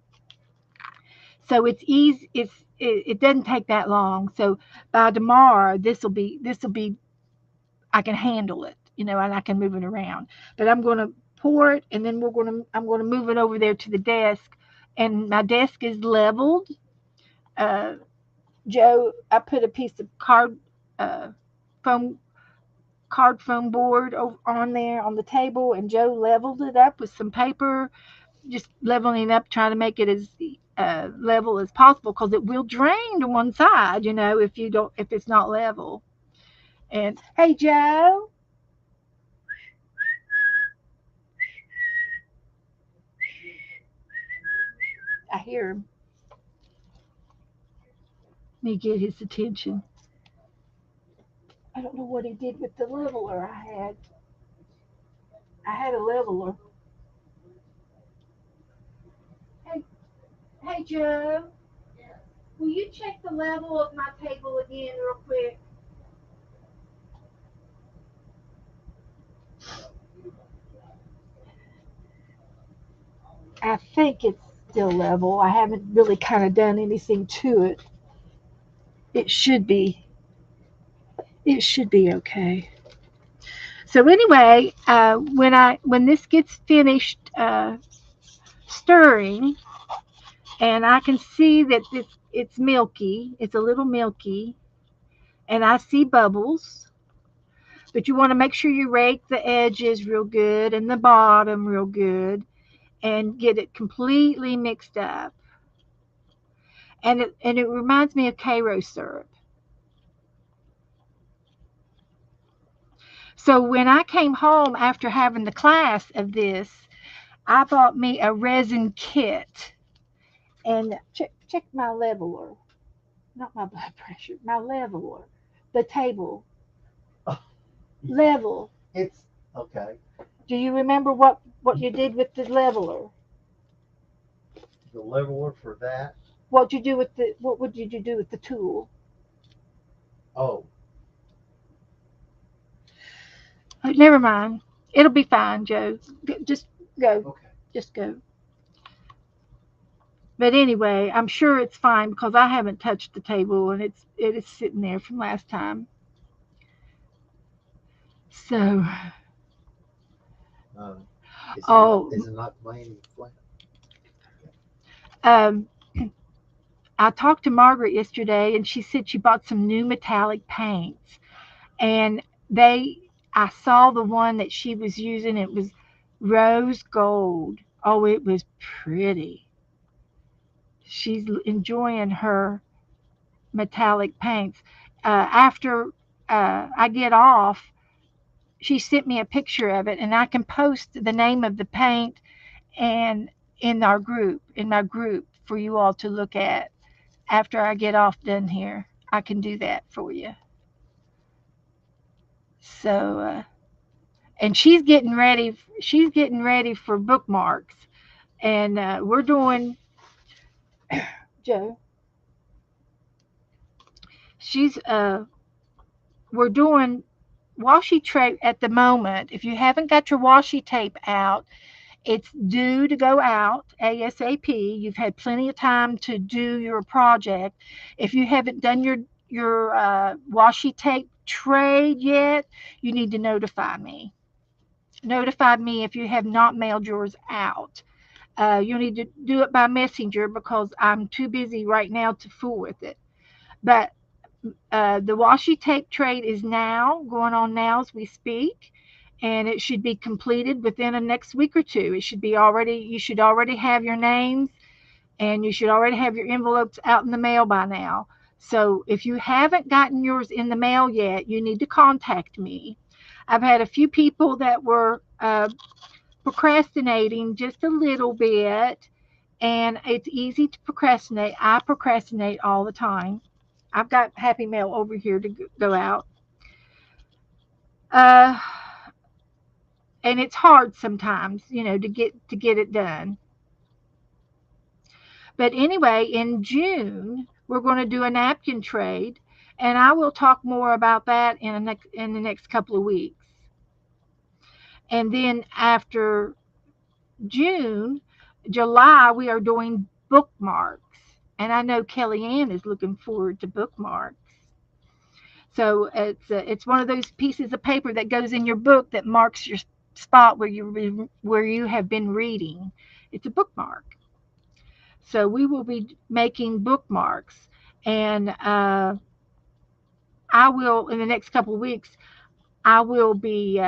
So it's easy, it doesn't take that long. So by tomorrow, this will be, I can handle it, you know, and I can move it around. But I'm going to pour it, and then I'm going to move it over there to the desk. And my desk is leveled. Uh, Joe, I put a piece of uh, foam foam board on there on the table, and Joe leveled it up with some paper, just leveling it up, trying to make it as level as possible, because it will drain to one side, you know, if it's not level. And hey, Joe, I hear him. Let me get his attention. I don't know what he did with the leveler I had. I had a leveler. Hey Joe, will you check the level of my table again real quick? I think it's still level. I haven't really kind of done anything to it. It should be. It should be okay. So anyway, when this gets finished stirring, and I can see that it's milky. It's a little milky, and I see bubbles. But you want to make sure you rake the edges real good and the bottom real good, and get it completely mixed up. And it reminds me of Karo syrup. So when I came home after having the class of this, I bought me a resin kit and check my leveler, not my blood pressure, my leveler, the table Oh, level. it's okay. Do you remember what you did with the leveler? The leveler for that. What would you do with the tool? Oh, Never mind. It'll be fine, Joe. Just go. okay. Just go. But anyway, I'm sure it's fine because I haven't touched the table and it is sitting there from last time. So, Um, is it not? oh, Is it not laying flat? Okay. um, I talked to Margaret yesterday and she said she bought some new metallic paints and they I saw the one that she was using. It was rose gold. Oh, it was pretty. She's enjoying her metallic paints. After I get off, she sent me a picture of it, and I can post the name of the paint and in my group for you all to look at after I get off done here. I can do that for you. So, and she's getting ready. She's getting ready for bookmarks, and we're doing Joe. She's we're doing washi tape at the moment. If you haven't got your washi tape out, it's due to go out ASAP. You've had plenty of time to do your project. If you haven't done your washi tape trade yet, you need to notify me. Notify me if you have not mailed yours out. You'll need to do it by messenger because I'm too busy right now to fool with it. But the washi tape trade is now going on now as we speak, and it should be completed within the next week or two. It should be already. You should already have your names, and you should already have your envelopes out in the mail by now. So if you haven't gotten yours in the mail yet, you need to contact me. I've had a few people that were procrastinating just a little bit, and it's easy to procrastinate. I procrastinate all the time. I've got Happy Mail over here to go out. Uh, and it's hard sometimes, to get it done. But anyway, in June we're going to do a napkin trade, and I will talk more about that in the next couple of weeks. And then after June, July we are doing bookmarks, and I know Kellyanne is looking forward to bookmarks. So it's one of those pieces of paper that goes in your book that marks your spot where you have been reading. It's a bookmark. So we will be making bookmarks, and I will in the next couple of weeks. I will be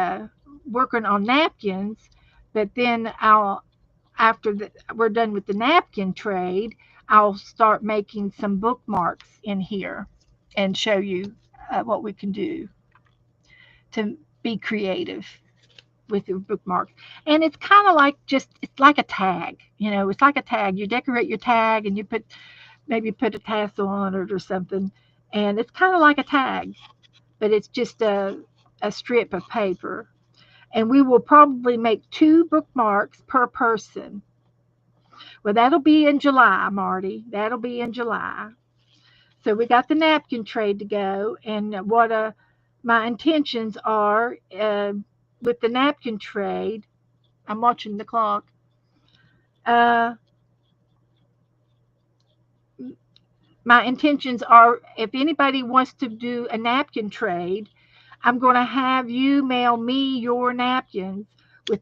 working on napkins, but then we're done with the napkin trade, I'll start making some bookmarks in here and show you what we can do to be creative with your bookmarks. And it's kind of like it's like a tag. It's like a tag. You decorate your tag and you maybe put a tassel on it or something. And it's kind of like a tag, but it's just a strip of paper. And we will probably make two bookmarks per person. Well, that'll be in July, Marty. That'll be in July. So we got the napkin trade to go, and what my intentions are with the napkin trade. I'm watching the clock. Uh, my intentions are, if anybody wants to do a napkin trade, I'm going to have you mail me your napkins with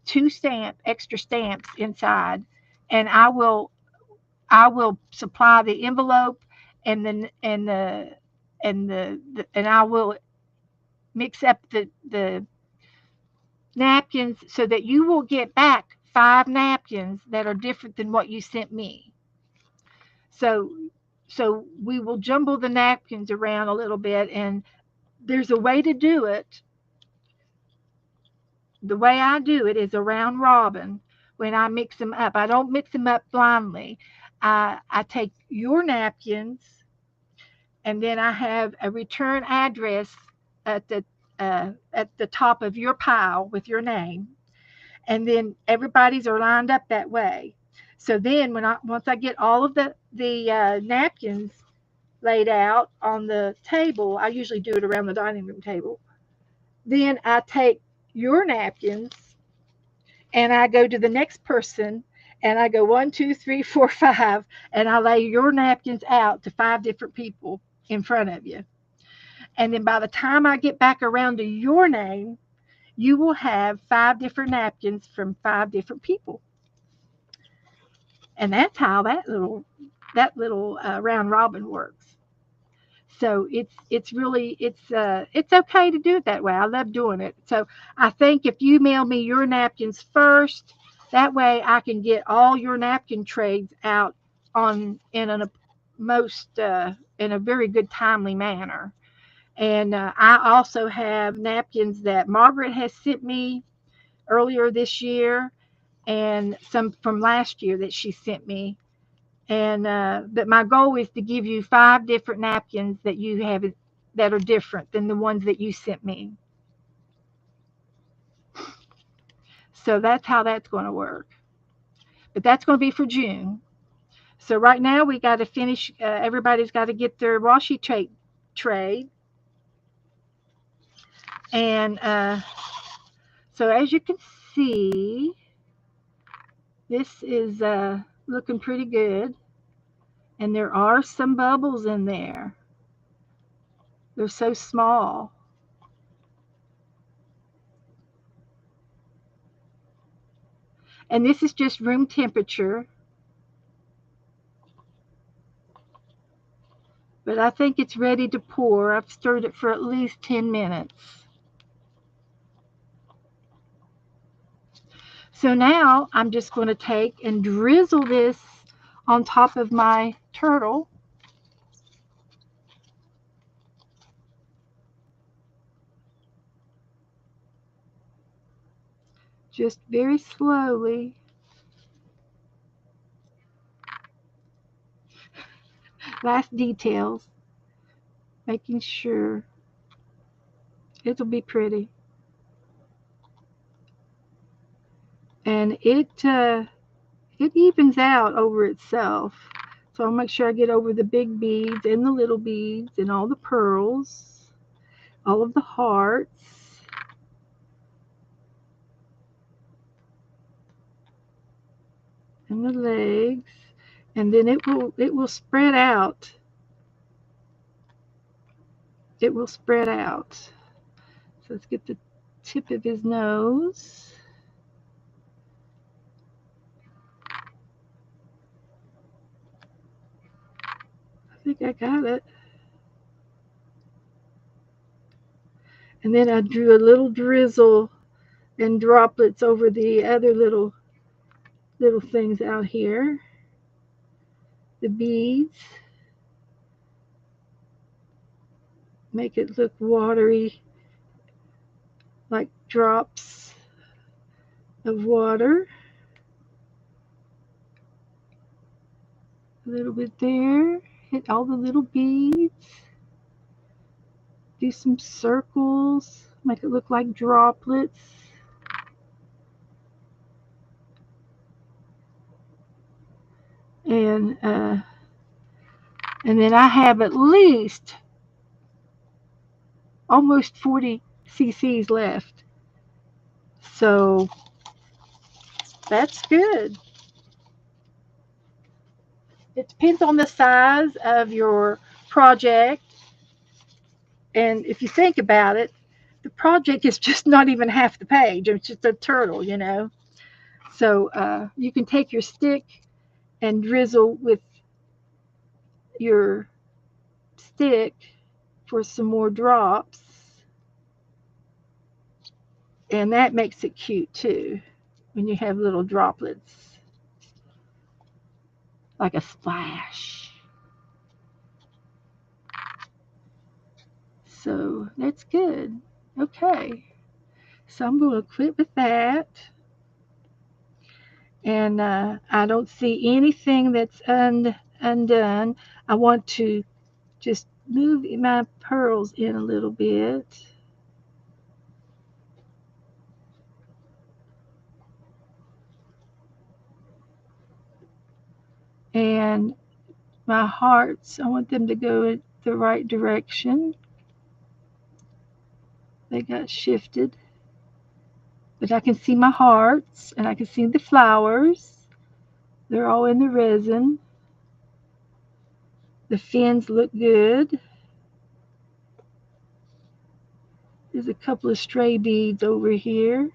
extra stamps inside, and I will supply the envelope and and I will mix up the napkins so that you will get back 5 napkins that are different than what you sent me. So we will jumble the napkins around a little bit, and there's a way to do it. The way I do it is around robin. When I mix them up, I don't mix them up blindly. I take your napkins, and then I have a return address at the top of your pile with your name, and then everybody's are lined up that way. So then once I get all of the napkins laid out on the table, I usually do it around the dining room table. Then I take your napkins and I go to the next person, and I go 1, 2, 3, 4, 5, and I lay your napkins out to 5 different people in front of you. And then by the time I get back around to your name, you will have 5 different napkins from 5 different people. And that's how that little round robin works. So it's really it's okay to do it that way. I love doing it. So I think if you mail me your napkins first, that way I can get all your napkin trades out on in a very good timely manner. And I also have napkins that Margaret has sent me earlier this year, and some from last year that she sent me. And but my goal is to give you 5 different napkins that you have that are different than the ones that you sent me. So that's how that's going to work. But that's going to be for June. So right now we got to finish. Everybody's got to get their washi tape trade. And so as you can see, this is looking pretty good. And there are some bubbles in there. They're so small. And this is just room temperature. But I think it's ready to pour. I've stirred it for at least 10 minutes. So now I'm just going to take and drizzle this on top of my turtle. Just very slowly. Last details. Making sure it'll be pretty. And it evens out over itself. So I'll make sure I get over the big beads and the little beads and all the pearls, all of the hearts. And the legs, and then it will spread out. It will spread out. So let's get the tip of his nose. I think I got it. And then I drew a little drizzle and droplets over the other little things out here. The beads. Make it look watery, like drops of water. A little bit there. Hit all the little beads. Do some circles. Make it look like droplets. and and then I have at least almost 40 cc's left. So that's good. It depends on the size of your project. And if you think about it, the project is just not even half the page. It's just a turtle, you know. So you can take your stick and drizzle with your stick for some more drops. And that makes it cute too when you have little droplets, like a splash. So that's good. Okay. So I'm going to quit with that. And I don't see anything that's undone. I want to just move my pearls in a little bit. And my hearts, I want them to go in the right direction. They got shifted. But I can see my hearts and I can see the flowers. They're all in the resin. The fins look good. There's a couple of stray beads over here.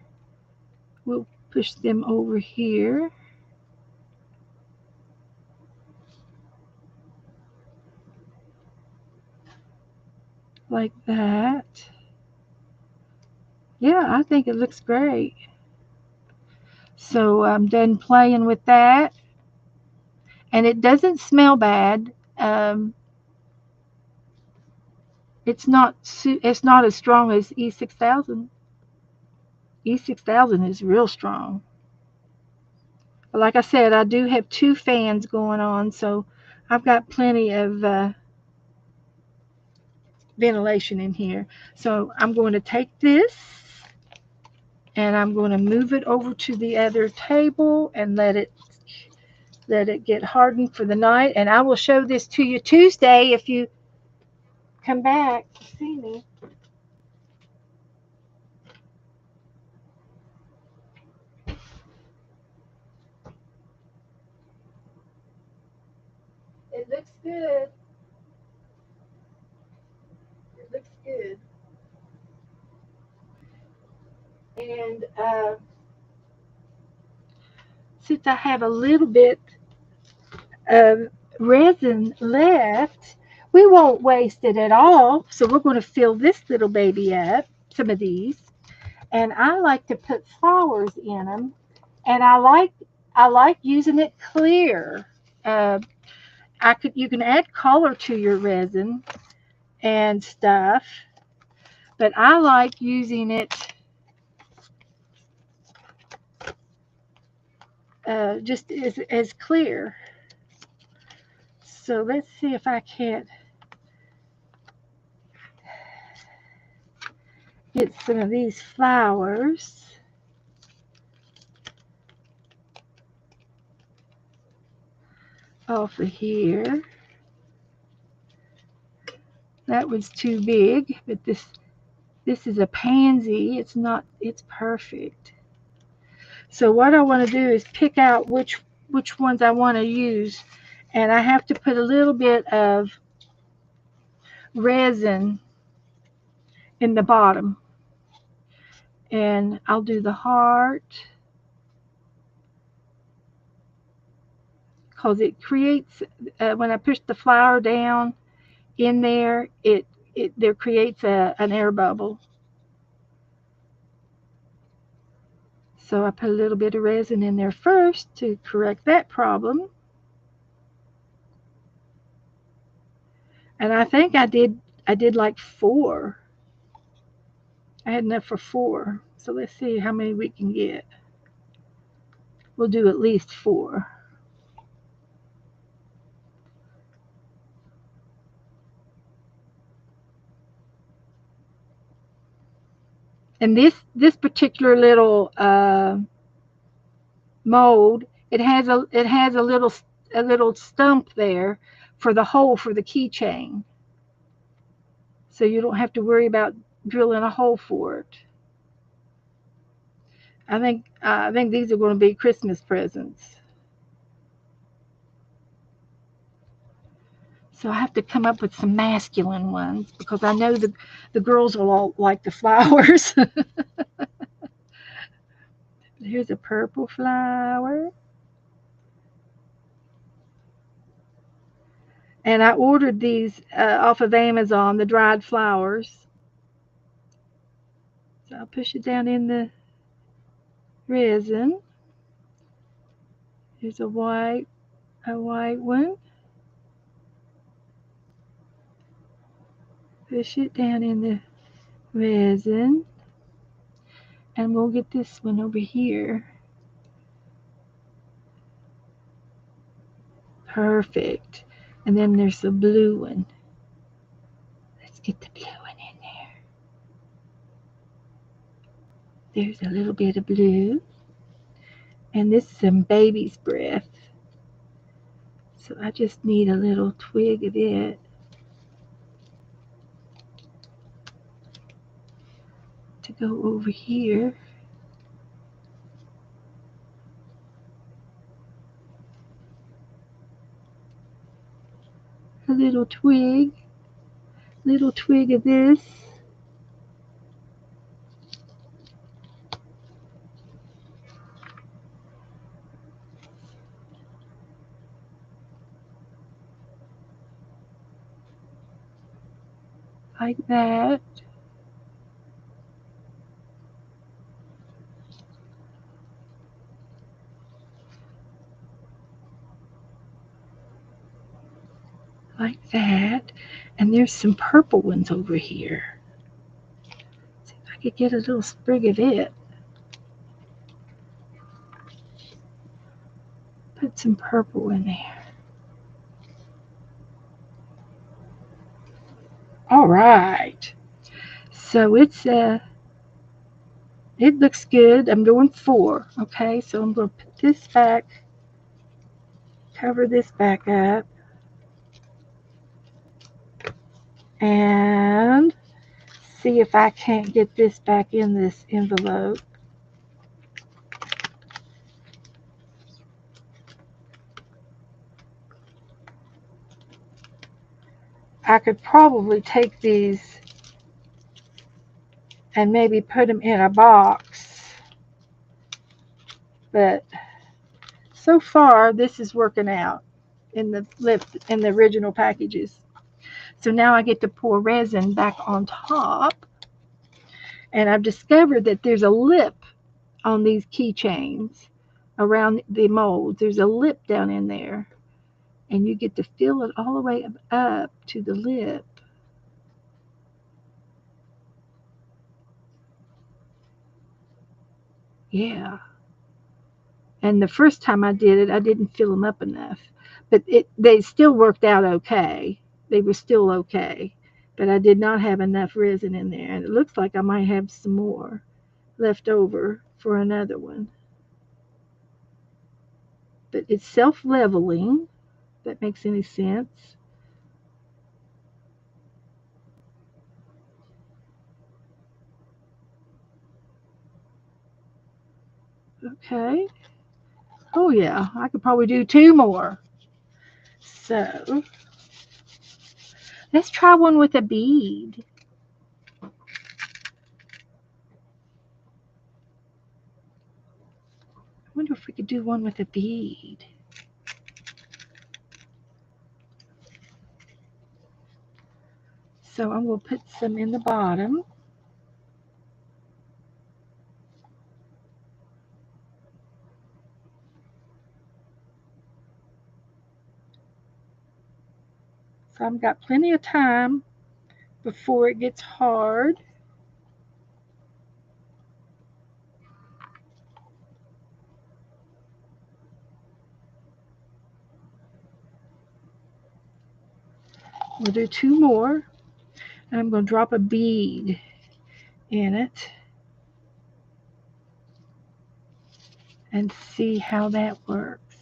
We'll push them over here like that. Yeah, I think it looks great. So I'm done playing with that. And it doesn't smell bad. It's not as strong as E6000. E6000 is real strong. Like I said, I do have two fans going on, so I've got plenty of ventilation in here. So I'm going to take this and I'm going to move it over to the other table and let it get hardened for the night. And I will show this to you Tuesday if you come back to see me. It looks good. It looks good. And since I have a little bit of resin left, we won't waste it at all. So we're going to fill this little baby up, some of these. And I like to put flowers in them. And I like using it clear. Uh, you can add color to your resin and stuff, but I like using it just as clear. So let's see if I can't get some of these flowers. Off of here. That was too big, but this is a pansy. It's perfect. So what I want to do is pick out which ones I want to use, and I have to put a little bit of resin in the bottom. And I'll do the heart because it creates when I push the flower down in there, it there creates an air bubble. So I put a little bit of resin in there first to correct that problem. And I think I did like 4. I had enough for 4. So let's see how many we can get. We'll do at least 4. And this particular little mold, it has a little a little stump there for the hole for the keychain. So you don't have to worry about drilling a hole for it. I think these are going to be Christmas presents. So I have to come up with some masculine ones because I know the girls will all like the flowers. Here's a purple flower. And I ordered these off of Amazon, the dried flowers. So I'll push it down in the resin. Here's a white one. Push it down in the resin. And we'll get this one over here. Perfect. And then there's the blue one. Let's get the blue one in there. There's a little bit of blue. And this is some baby's breath. So I just need a little twig of it to go over here. A little twig of this. Like that. Like that. And there's some purple ones over here. See if I could get a little sprig of it. Put some purple in there. All right. So it looks good. I'm doing 4. Okay, so I'm going to put this back, cover this back up, and see if I can't get this back in this envelope. I could probably take these and maybe put them in a box, but so far this is working out in the original packages. So now I get to pour resin back on top, and I've discovered that there's a lip on these keychains around the mold. There's a lip down in there, and you get to fill it all the way up to the lip. Yeah. And the first time I did it, I didn't fill them up enough, but they still worked out okay. They were still okay, but I did not have enough resin in there, and it looks like I might have some more left over for another one. But it's self-leveling. If that makes any sense. Okay. Oh yeah, I could probably do 2 more. So let's try one with a bead. I wonder if we could do one with a bead. So I'm going to put some in the bottom. So I've got plenty of time before it gets hard. We'll do 2 more. And I'm going to drop a bead in it and see how that works.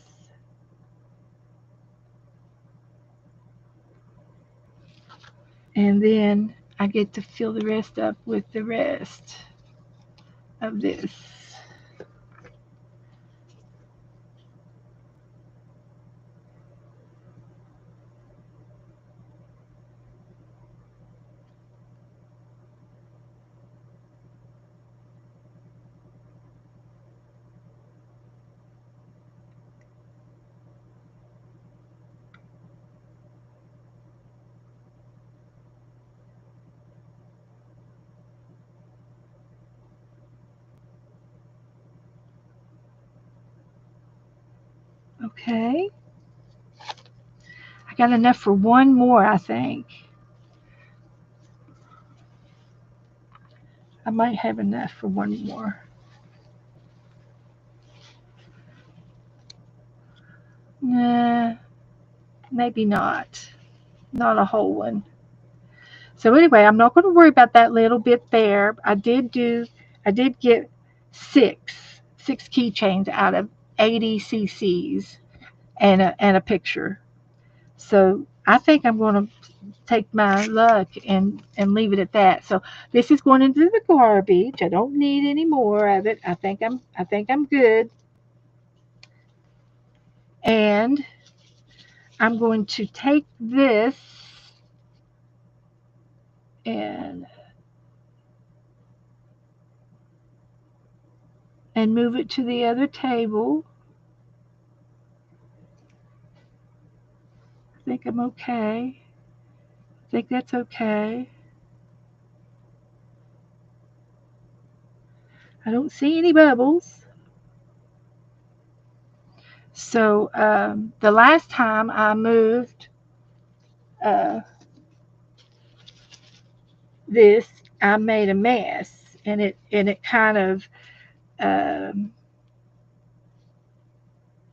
And then I get to fill the rest up with the rest of this. Okay. I got enough for one more, I think. I might have enough for one more. Nah, maybe not. Not a whole one. So anyway, I'm not going to worry about that little bit there. I did get six keychains out of 80 cc's and a picture. So I think I'm going to take my luck and leave it at that. So this is going into the garbage. I don't need any more of it. I think I'm good. And I'm going to take this and move it to the other table. I think I'm okay. I think that's okay. I don't see any bubbles. So the last time I moved uh, this, I made a mess, and it kind of um,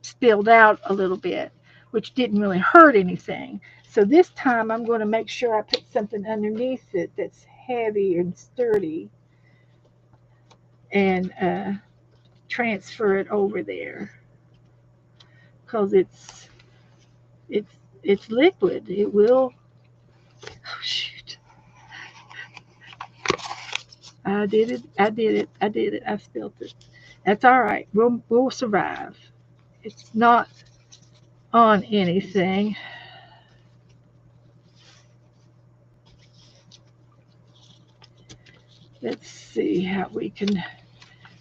spilled out a little bit, which didn't really hurt anything. So this time I'm going to make sure I put something underneath it that's heavy and sturdy and transfer it over there because it's it's liquid. It will. Oh shoot! I did it. I did it. I did it. I spilled it. That's all right. We'll survive. It's not on anything. Let's see how we can.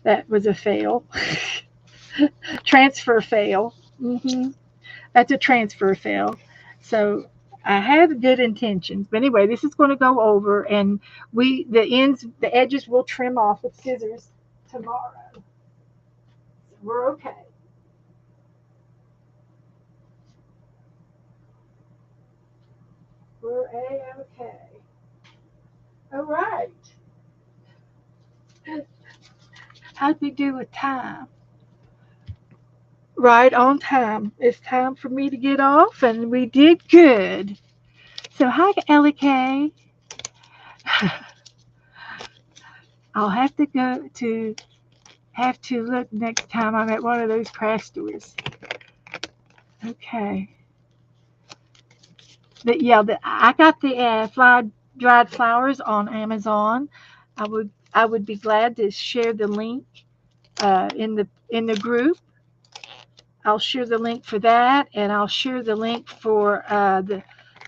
That was a fail. Transfer fail. That's a transfer fail. So I had good intentions, but anyway, this is going to go over, and the edges, will trim off with scissors tomorrow. So we're okay. We're a okay. All right. How'd we do with time? Right on time. It's time for me to get off, and we did good. So hi, Ellie K. I'll have to look next time I'm at one of those craft stores. Okay. I got the dried flowers on Amazon. I would be glad to share the link in the group. I'll share the link for that, and I'll share the link for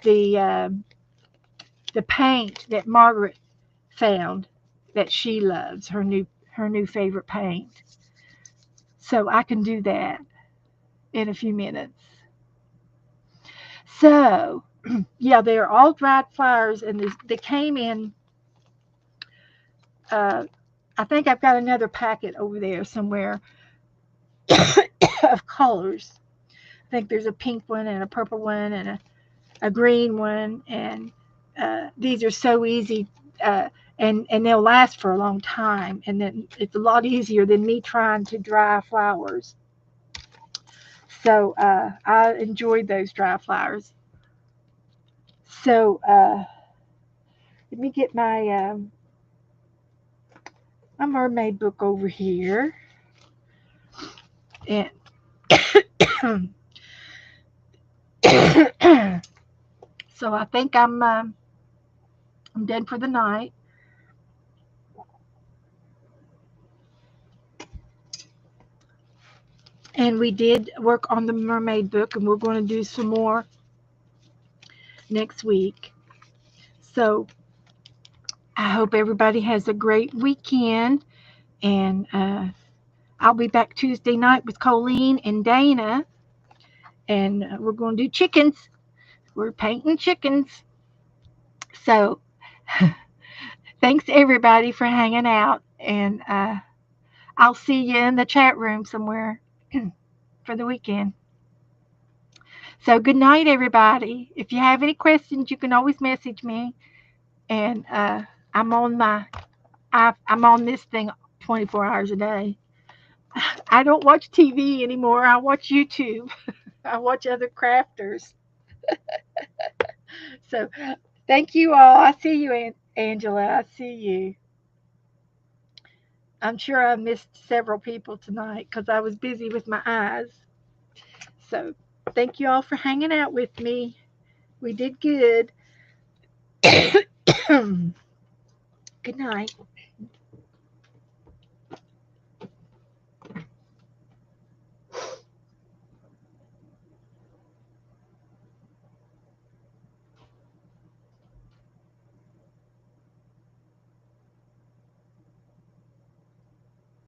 the uh, the paint that Margaret found that she loves, her new favorite paint. So I can do that in a few minutes. So yeah, they're all dried flowers, and they came in. Uh, I think I've got another packet over there somewhere of colors. I think there's a pink one and a purple one and a green one, and these are so easy, and they'll last for a long time. And then it's a lot easier than me trying to dry flowers. So I enjoyed those dry flowers. So let me get my mermaid book over here, and so I think I'm done for the night. And we did work on the mermaid book, and we're going to do some more next week. So I hope everybody has a great weekend. And I'll be back Tuesday night with Colleen and Dana. And we're going to do chickens. We're painting chickens. So thanks everybody for hanging out. And I'll see you in the chat room somewhere for the weekend. So good night, everybody. If you have any questions, you can always message me. And I'm on I'm on this thing 24 hours a day. I don't watch TV anymore. I watch YouTube. I watch other crafters. So thank you all. I see you, Angela. I see you. I'm sure I missed several people tonight because I was busy with my eyes. So thank you all for hanging out with me. We did good. Good night.